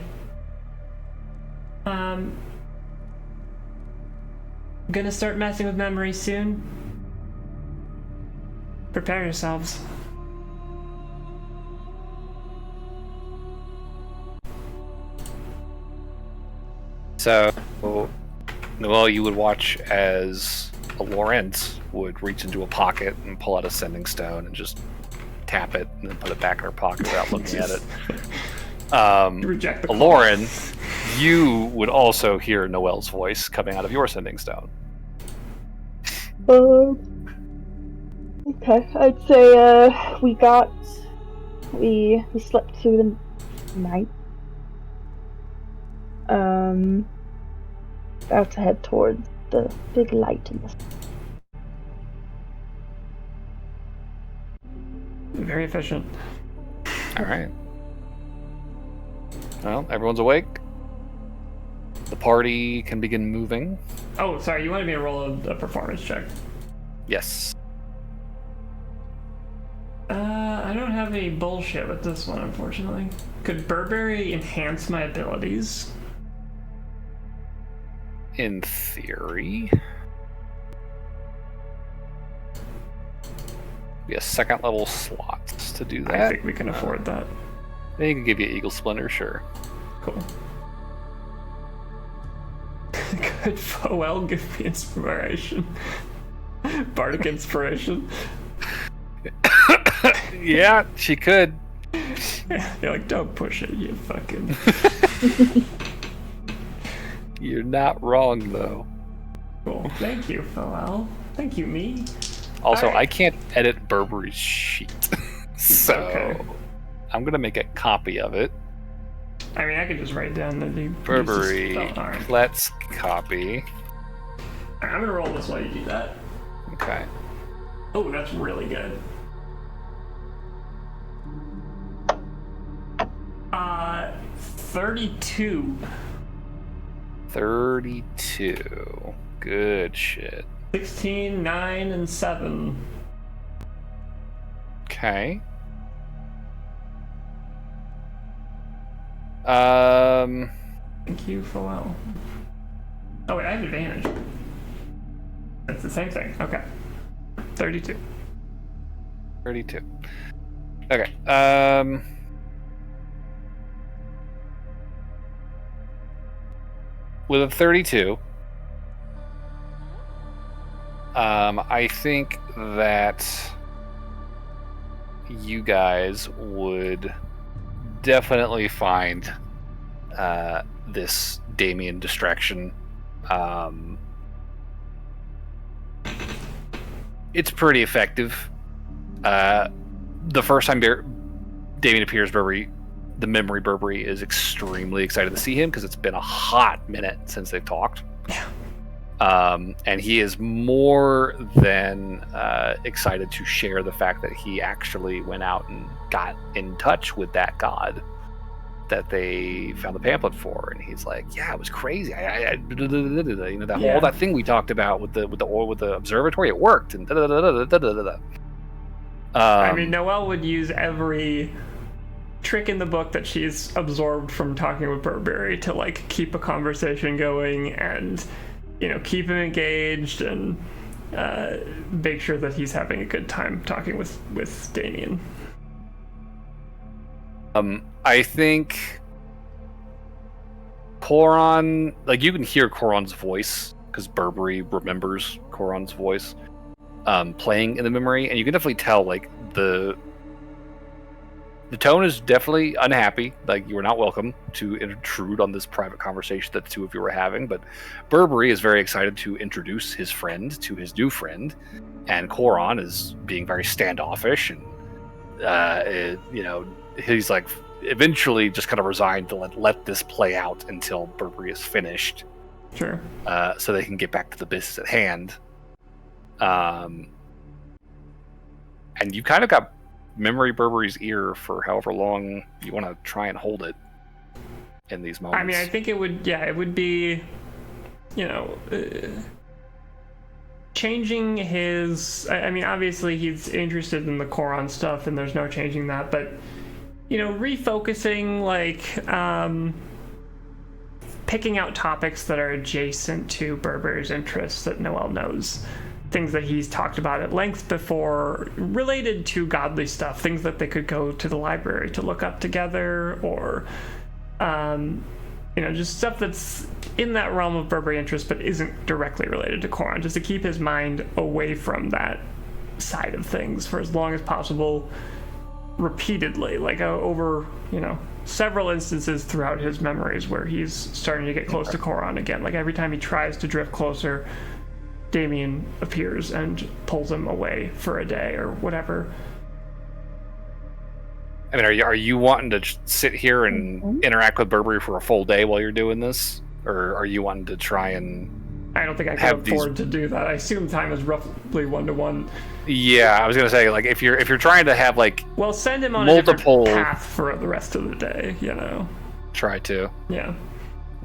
Gonna start messing with memories soon. Prepare yourselves. So, Noelle, you would watch as a Laurent would reach into a pocket and pull out a sending stone and just tap it and then put it back in her pocket without looking at it. Reject the call. Lauren, you would also hear Noelle's voice coming out of your sending stone. Okay, I'd say we slept through the night. About to head towards the big light in the sky. Very efficient. All right. Well, everyone's awake. The party can begin moving. Oh, sorry, you wanted me to roll a performance check. Yes. I don't have any bullshit with this one, unfortunately. Could Burberry enhance my abilities? In theory. Be a second level slots to do that. I think we can afford that. They can give you Eagle Splinter, sure. Cool. Could Foel give me inspiration? Bardic inspiration? Yeah, she could. You're like, don't push it, you fucking... You're not wrong, though. Cool. Thank you, Foel. Thank you, me. Also, All right. I can't edit Burberry's sheet. So, Okay. I'm going to make a copy of it. I mean, I could just write down that he Burberry, uses spell harm. let's copy. Alright, I'm gonna roll this while you do that. Okay. Oh, that's really good. 32. 32. Good shit. 16, 9, and 7. Okay. Thank you, Foel. Oh, wait, I have advantage. It's the same thing. Okay. 32. 32. Okay. With a 32, I think that you guys would definitely find this Damien distraction. It's pretty effective. The first time Damien appears, the memory Burberry is extremely excited to see him because it's been a hot minute since they've talked. And he is more than excited to share the fact that he actually went out and got in touch with that god that they found the pamphlet for, and he's like, "Yeah, it was crazy. I you know, that thing we talked about with the observatory, it worked." And I mean, Noelle would use every trick in the book that she's absorbed from talking with Burberry to like keep a conversation going and, you know, keep him engaged and make sure that he's having a good time talking with Damien. I think Coron, like you can hear Coron's voice because Burberry remembers Coron's voice playing in the memory, and you can definitely tell like the tone is definitely unhappy. Like you are not welcome to intrude on this private conversation that the two of you were having. But Burberry is very excited to introduce his friend to his new friend, and Coron is being very standoffish, and he's like eventually just kind of resigned to let this play out until Burberry is finished. Sure. So they can get back to the business at hand. And you kind of got memory Burberry's ear for however long you want to try and hold it in these moments. I mean, I think it would be, changing his. I mean, obviously he's interested in the Coron stuff, and there's no changing that. But refocusing, like, picking out topics that are adjacent to Burberry's interests that Noel knows. Things that he's talked about at length before related to godly stuff, things that they could go to the library to look up together, or just stuff that's in that realm of Burberry interest but isn't directly related to Coron, just to keep his mind away from that side of things for as long as possible, repeatedly, like over several instances throughout his memories where he's starting to get close to Coron again. Like every time he tries to drift closer, Damien appears and pulls him away for a day or whatever. I mean, are you wanting to sit here and interact with Burberry for a full day while you're doing this, or are you wanting to try and? I don't think I can afford to do that. I assume time is roughly 1-to-1. Yeah, I was gonna say, like, if you're trying to have like, well, send him on multiple a different path for the rest of the day. Try to. Yeah.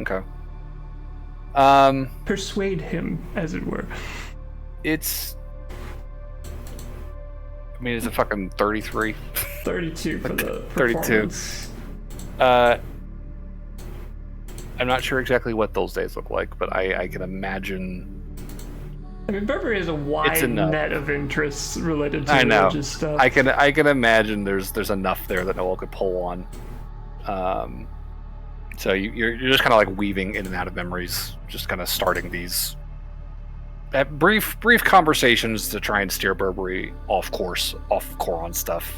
Okay. Persuade him, as it were. It's a fucking 33. 32 for the 32. I'm not sure exactly what those days look like, but I can imagine. I mean, Burberry has a wide net of interests related to religious stuff. I can imagine there's enough there that Noel could pull on. So you're just kind of like weaving in and out of memories, just kind of starting these brief conversations to try and steer Burberry off course, off Coron stuff,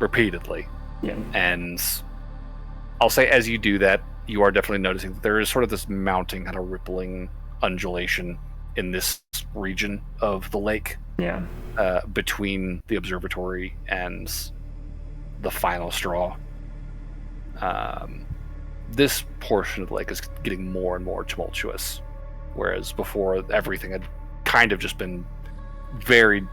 repeatedly. Yeah. And I'll say, as you do that, you are definitely noticing that there is sort of this mounting kind of rippling undulation in this region of the lake. Yeah. Between the observatory and the final straw. This portion of the lake is getting more and more tumultuous, whereas before everything had kind of just been very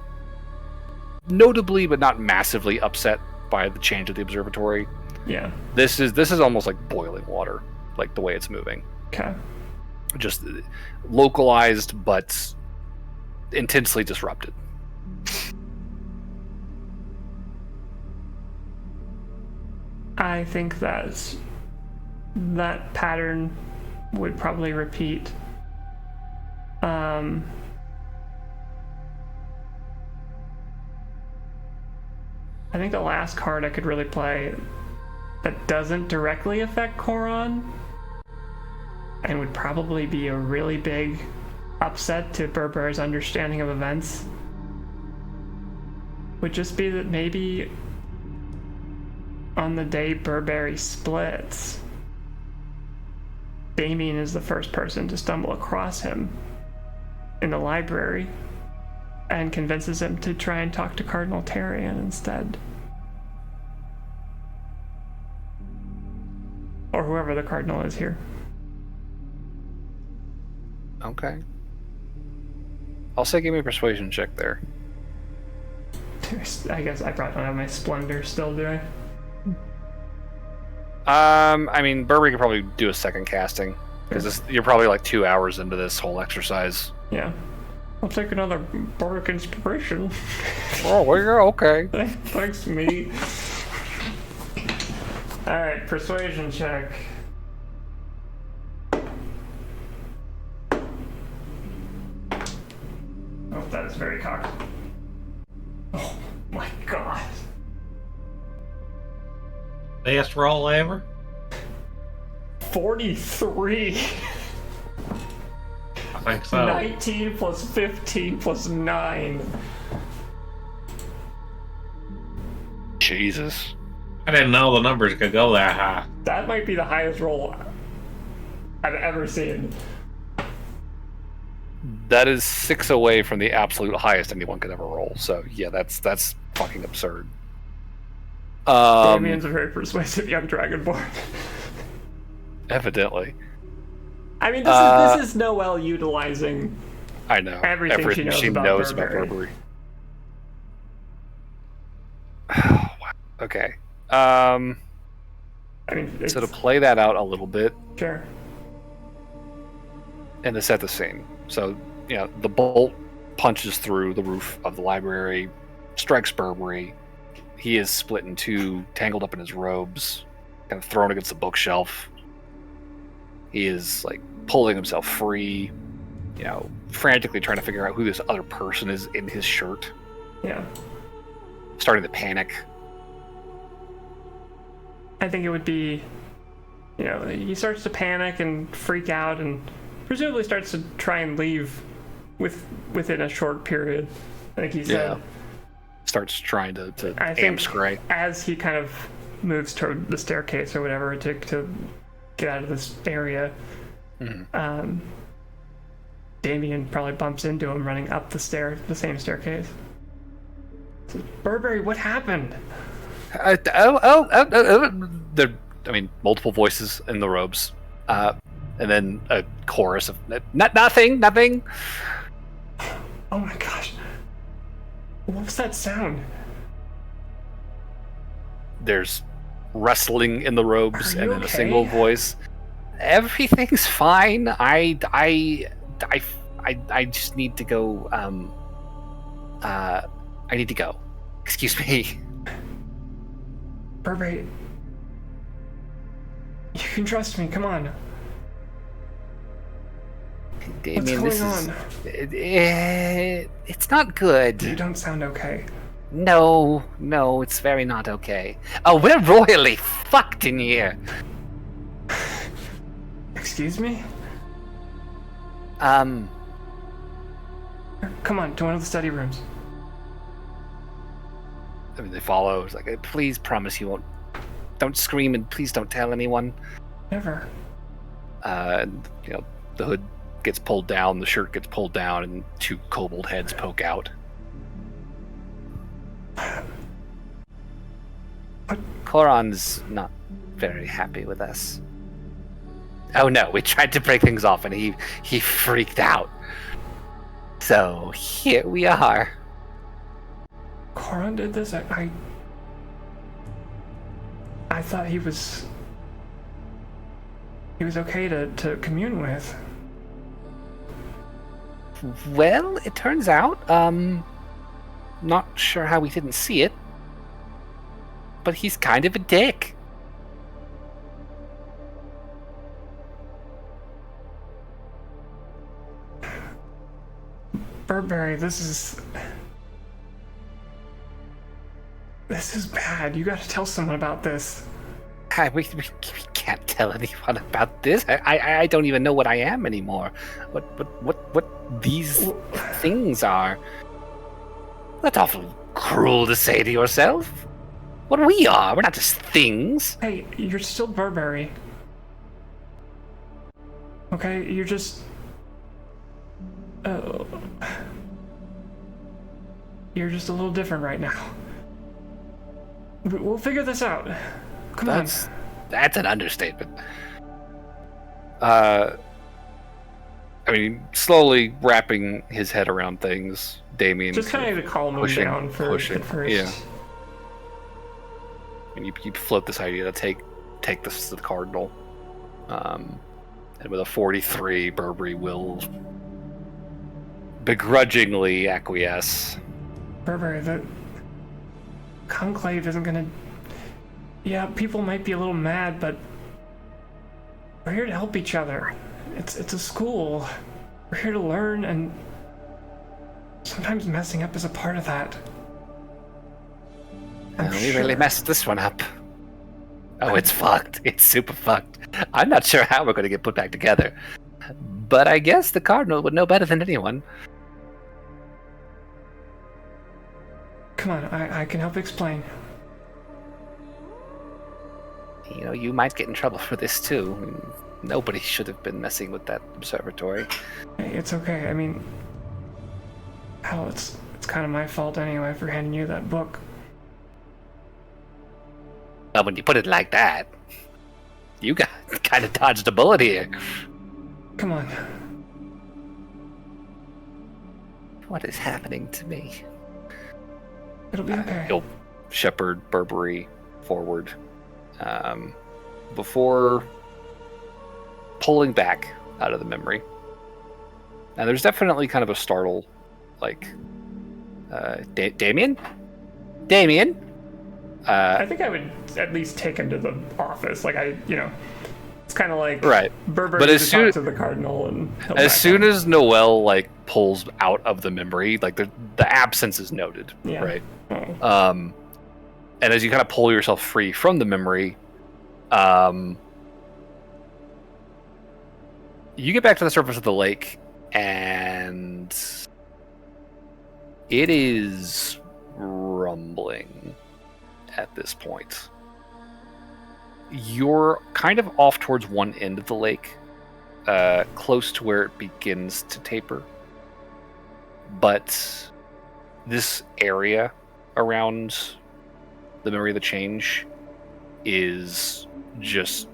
notably but not massively upset by the change of the observatory. Yeah. This is almost like boiling water, like the way it's moving. Okay. Just localized but intensely disrupted. I think that pattern would probably repeat. I think the last card I could really play that doesn't directly affect Coron and would probably be a really big upset to Burberry's understanding of events would just be that maybe on the day Burberry splits, Damien is the first person to stumble across him in the library and convinces him to try and talk to Cardinal Tarian instead. Or whoever the Cardinal is here. Okay. I'll say give me a persuasion check there. I guess I probably don't have my splendor still, do I? I mean, Burberry could probably do a second casting, because you're probably like 2 hours into this whole exercise. Yeah. I'll take another bardic inspiration. Oh, well, you're okay. Thanks, mate. Alright, persuasion check. Oh, that is very cocked. Oh my god. Best roll ever? 43. I think so. 19 plus 15 plus 9. Jesus. I didn't know the numbers could go that high. That might be the highest roll I've ever seen. That is 6 away from the absolute highest anyone could ever roll. So yeah, that's fucking absurd. Damien's a very persuasive young dragonborn. Evidently. I mean, this is Noelle utilizing I know. everything she knows about Burberry. Wow. Okay. I mean, So to play that out a little bit sure. and to set the scene. So, the bolt punches through the roof of the library, strikes Burberry. He is split in two, tangled up in his robes, kind of thrown against the bookshelf. He is like pulling himself free, frantically trying to figure out who this other person is in his shirt. Yeah. Starting to panic. I think it would be, he starts to panic and freak out and presumably starts to try and leave within a short period. I think he said. Yeah. Starts trying to I think amscray. as he kind of moves toward the staircase or whatever to get out of this area, Damien probably bumps into him running up the same staircase. Says, Burberry, what happened? Multiple voices in the robes, and then a chorus of nothing. Oh my gosh! What was that sound? There's rustling in the robes, and then okay? a single voice. Everything's fine. I just need to go. I need to go. Excuse me. Burberry, you can trust me. Come on. Damien, What's going on? It's not good. You don't sound okay. No, it's very not okay. Oh, we're royally fucked in here. Excuse me? Come on, to one of the study rooms. They follow. It's like, please promise you won't. Don't scream and please don't tell anyone. Never. The hood gets pulled down, the shirt gets pulled down, and two kobold heads poke out. Koron's not very happy with us. Oh no, we tried to break things off and he freaked out. So here we are. Koron did this? I thought he was okay to commune with. Well, it turns out, not sure how we didn't see it, but he's kind of a dick. Burberry, this is bad. You gotta tell someone about this. We can't tell anyone about this. I don't even know what I am anymore. What these things are. That's awful cruel to say to yourself. What we are, we're not just things. Hey, you're still Burberry. Okay, you're just... you're just a little different right now. We'll figure this out. Come on. That's an understatement. Slowly wrapping his head around things, Damien just kind of to calm him down first. Yeah. And you float this idea to take this to the cardinal. And with a 43, Burberry will begrudgingly acquiesce. Burberry, the conclave isn't gonna... Yeah, people might be a little mad, but we're here to help each other. It's a school. We're here to learn, and sometimes messing up is a part of that. We really messed this one up. Oh, it's fucked. It's super fucked. I'm not sure how we're going to get put back together. But I guess the Cardinal would know better than anyone. Come on, I can help explain. You know, you might get in trouble for this too. I mean, nobody should have been messing with that observatory. Hey, it's okay. I mean, hell, it's kind of my fault anyway for handing you that book. Well, when you put it like that, you got kind of dodged a bullet here. Come on. What is happening to me? It'll be okay. He'll shepherd Burberry forward before pulling back out of the memory. And there's definitely kind of a startle, like, Damien? Damien? I think I would at least take him to the office. Like, it's kind of like Right. Burberry But to talk to the Cardinal. And as soon as Noelle, like, pulls out of the memory, like, the absence is noted, Yeah. right? Oh. And as you kind of pull yourself free from the memory, you get back to the surface of the lake, and it is rumbling at this point. You're kind of off towards one end of the lake, close to where it begins to taper. But this area around the Memory of the Change is just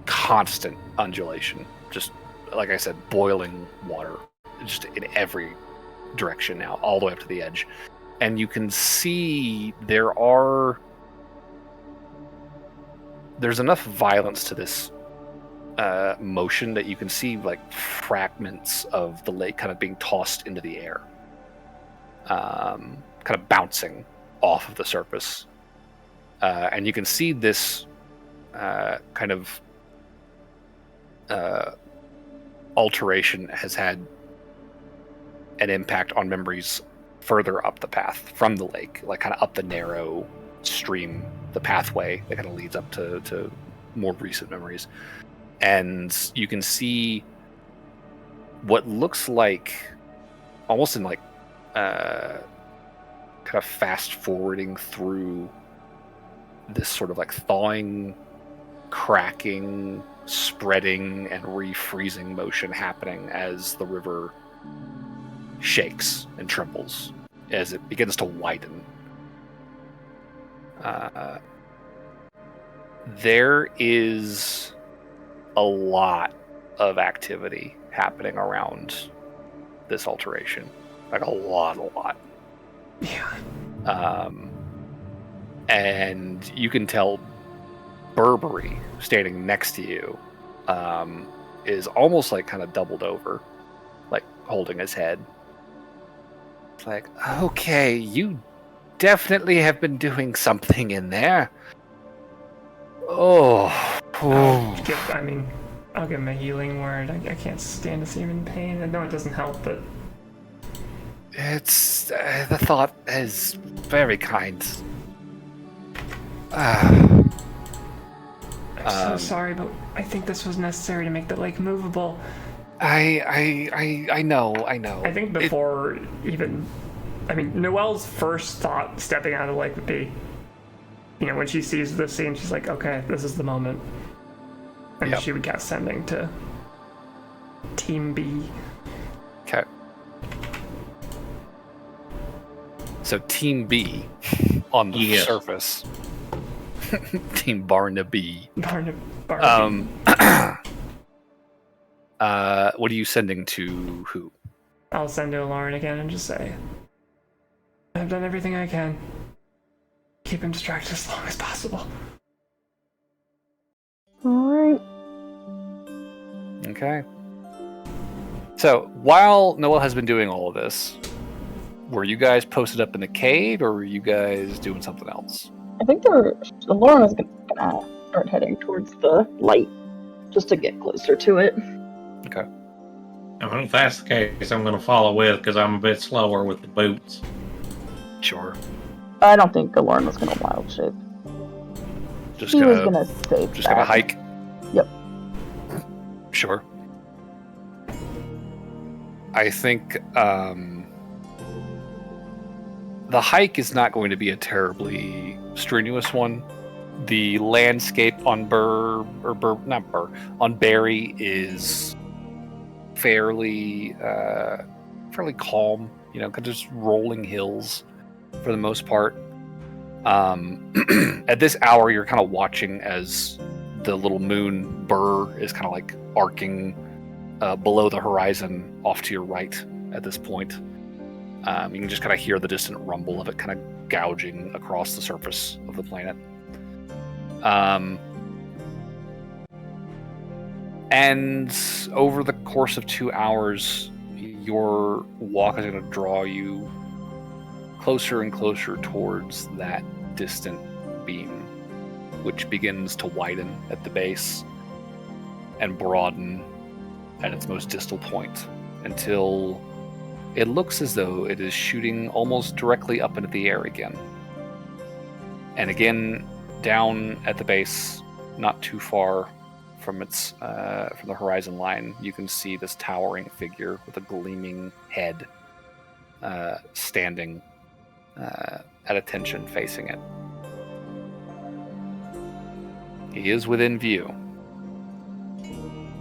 constant undulation. Just, like I said, boiling water. Just in every direction now, all the way up to the edge. And you can see there's enough violence to this motion that you can see like fragments of the lake kind of being tossed into the air, kind of bouncing off of the surface, and you can see this kind of alteration has had an impact on memories further up the path from the lake, like kind of up the narrow stream, the pathway that kind of leads up to more recent memories. And you can see what looks like, almost in like kind of fast forwarding through this sort of like thawing, cracking, spreading, and refreezing motion happening as the river shakes and trembles as it begins to widen. There is a lot of activity happening around this alteration. Like a lot. Yeah. And you can tell Burberry, standing next to you, is almost like kind of doubled over, like holding his head. It's like, okay, you definitely have been doing something in there. I'll give him a healing word. I can't stand to see him in pain. I know it doesn't help, but it's the thought is very kind. I'm so sorry, but I think this was necessary to make the lake movable. I know. I think before Noelle's first thought stepping out of the lake would be, when she sees this scene, she's like, okay, this is the moment. And Yep. she would cast Sending to Team B. Okay. So Team B on the Yes. surface. Team Barnaby. Barnaby. What are you sending to who? I'll send to Lauren again and just say, I've done everything I can. Keep him distracted as long as possible. Alright. Okay. So while Noelle has been doing all of this, were you guys posted up in the cave, or were you guys doing something else? I think Lauren was gonna start heading towards the light just to get closer to it. Okay. If that's the case, I'm going to follow with because I'm a bit slower with the boots. Sure. I don't think Lauren was gonna wild shape. Just He was gonna gonna save just that. gonna hike. Yep. Sure. I think the hike is not going to be a terribly strenuous one. The landscape on on Barry is fairly calm. You know, just rolling hills for the most part. At this hour, you're kind of watching as the little moon burr is kind of like arcing below the horizon off to your right at this point. You can just kind of hear the distant rumble of it kind of gouging across the surface of the planet. And over the course of 2 hours, your walk is going to draw you closer and closer towards that distant beam, which begins to widen at the base and broaden at its most distal point until it looks as though it is shooting almost directly up into the air again. And again, down at the base, not too far from from the horizon line, you can see this towering figure with a gleaming head standing at attention facing it. He is within view.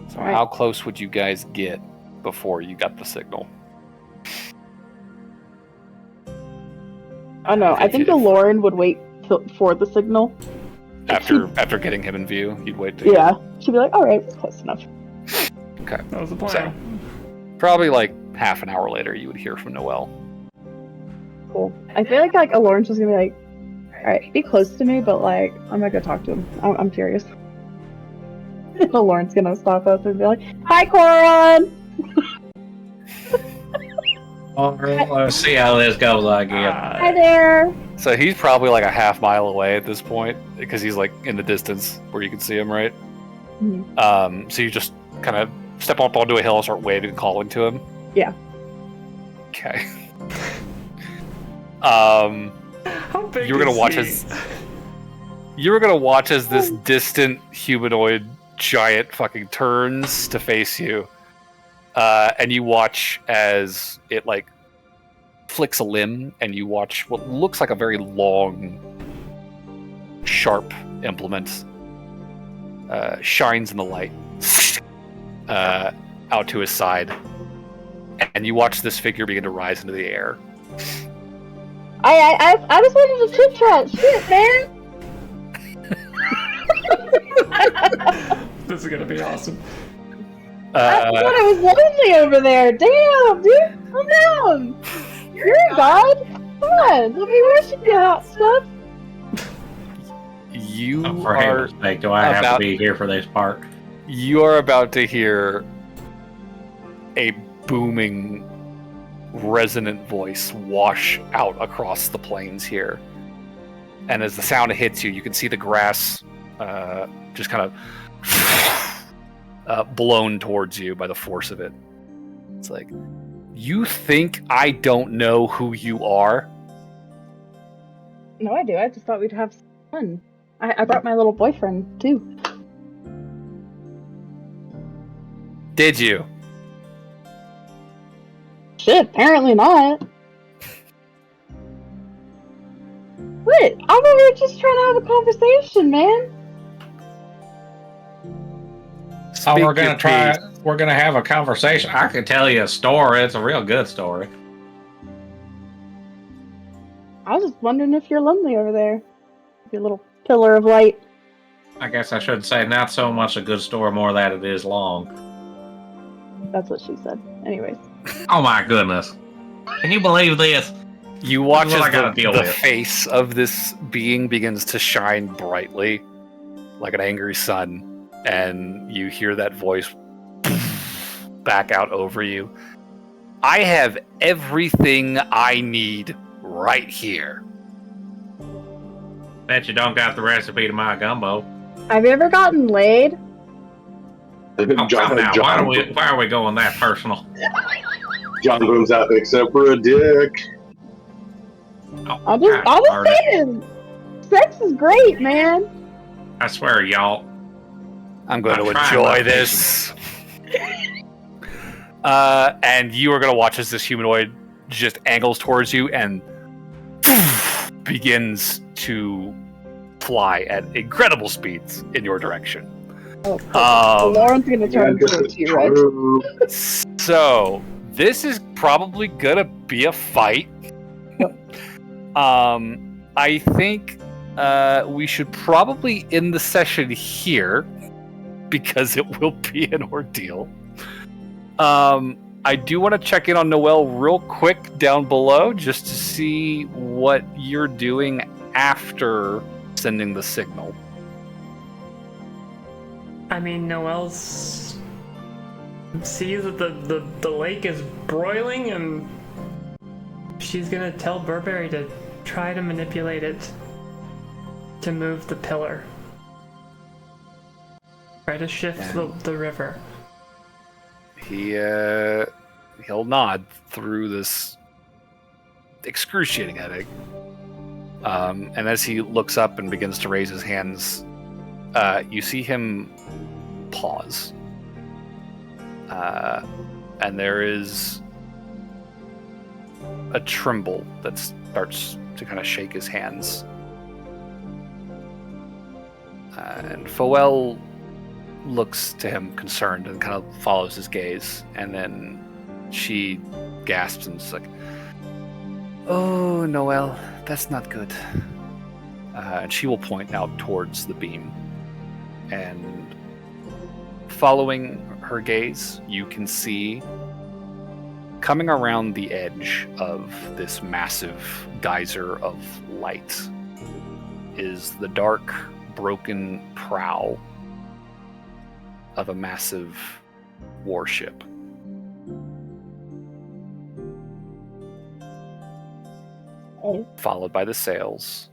So how close would you guys get before you got the signal? I know. I think the Lauren would wait for the signal. After getting him in view, you'd wait to... Yeah. She'd be like, alright, it's close enough. Okay. That was the plan. So, probably like half an hour later, you would hear from Noelle. Cool. I feel like Lauren's just gonna be like, alright, be close to me, but like, I'm not gonna talk to him. I'm curious. And Lauren's gonna stop us and be like, hi, Coron! Let's see how this goes, I guess. Hi there! So he's probably like a half mile away at this point, because he's like in the distance where you can see him, right? Mm-hmm. So you just kind of step up onto a hill and start waving and calling to him? Yeah. Okay. How big you were gonna watch as this distant humanoid giant fucking turns to face you, and you watch as it like flicks a limb, and you watch what looks like a very long, sharp implement shines in the light out to his side, and you watch this figure begin to rise into the air. I just wanted to chit chat. Shit, man. This is gonna be awesome. I thought I was lonely over there. Damn, dude, calm down. You're a god. Come on, let me worship you, hot stuff. You For are heaven's sake, do I have to be here for this part? You are about to hear a booming, resonant voice wash out across the plains here. And as the sound hits you, you can see the grass just kind of blown towards you by the force of it. It's like, you think I don't know who you are? No, I do. I just thought we'd have fun. I brought my little boyfriend, too. Did you? Shit, apparently not. What? I thought we were just trying to have a conversation, man. So we're gonna have a conversation. I could tell you a story. It's a real good story. I was just wondering if you're lonely over there. Your little pillar of light. I guess I should say not so much a good story, more that it is long. That's what she said. Anyways. Oh my goodness. Can you believe this? You watch This is what I as gotta deal the with. face of this being begins to shine brightly, like an angry sun, and you hear that voice back out over you. I have everything I need right here. Bet you don't got the recipe to my gumbo. Have you ever gotten laid? Oh, come now. Why are we going that personal? John Boom's out there except for a dick. Oh, I'm just saying. Sex is great, man. I swear, y'all. I'm going to I'm trying enjoy my this. And you are going to watch as this humanoid just angles towards you and begins to fly at incredible speeds in your direction. Lauren's gonna turn into a T-Rex. So this is probably gonna be a fight. I think we should probably end the session here because it will be an ordeal. I do want to check in on Noelle real quick down below just to see what you're doing after sending the signal. I mean, Noelle's sees that the lake is broiling, and she's gonna tell Burberry to try to manipulate it to move the pillar. Try to shift the river. He'll nod through this excruciating headache. And as he looks up and begins to raise his hands, you see him pause. And there is a tremble that starts to kind of shake his hands. And Foel looks to him concerned and kind of follows his gaze. And then she gasps and is like, "Oh, Noelle, that's not good." And she will point now towards the beam. And following her gaze, you can see coming around the edge of this massive geyser of light is the dark, broken prow of a massive warship. Followed by the sails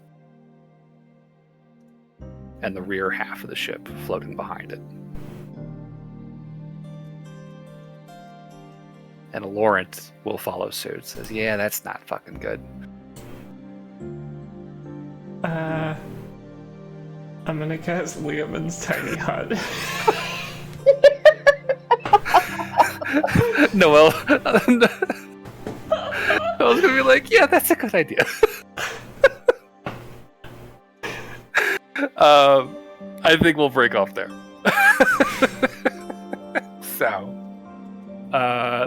and the rear half of the ship floating behind it. And Laurent will follow suit. Says, "Yeah, that's not fucking good." I'm gonna cast Liamon's tiny hut. Noelle, Noelle's gonna be like, "Yeah, that's a good idea." I think we'll break off there. So,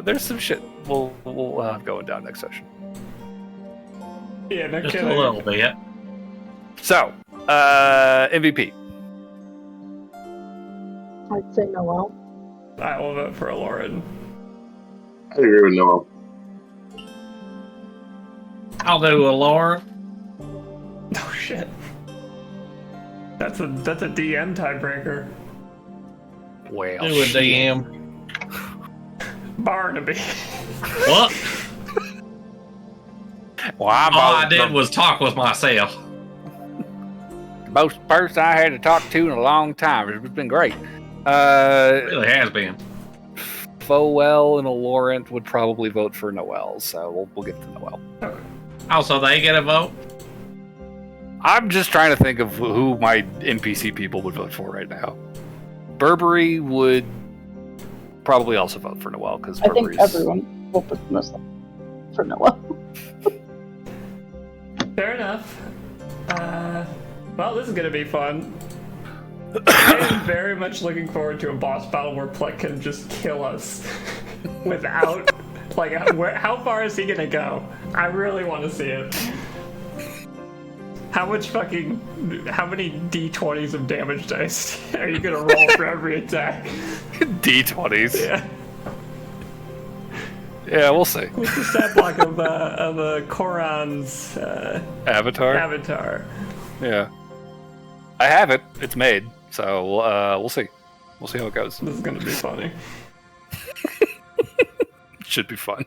there's some shit we'll have going down next session. Yeah, no Just kidding. a little bit. So, MVP. I'd say Noelle. I will vote for Lauren. I agree with Noel. I'll do a Laura. Oh shit. That's a DM tiebreaker. Well, Do a shit. DM. Barnaby. What? Well, I'm All I about did the was talk with myself. most person I had to talk to in a long time. It's been great. It really has been. Foel and Laurent would probably vote for Noelle, so we'll get to Noelle. Also, they get a vote. I'm just trying to think of who my NPC people would vote for right now. Burberry would probably also vote for Noelle because I think everyone will put Muslim for Noelle. Fair enough. Well, this is gonna be fun. I am very much looking forward to a boss battle where Plek can just kill us without, like, how far is he gonna go? I really want to see it. How many D20s of damage dice are you gonna roll for every attack? D20s. Yeah. Yeah, we'll see. What's the stat block of Koran's Avatar. Yeah, I have it. It's made. So we'll see. We'll see how it goes. This is gonna be funny. Should be fun.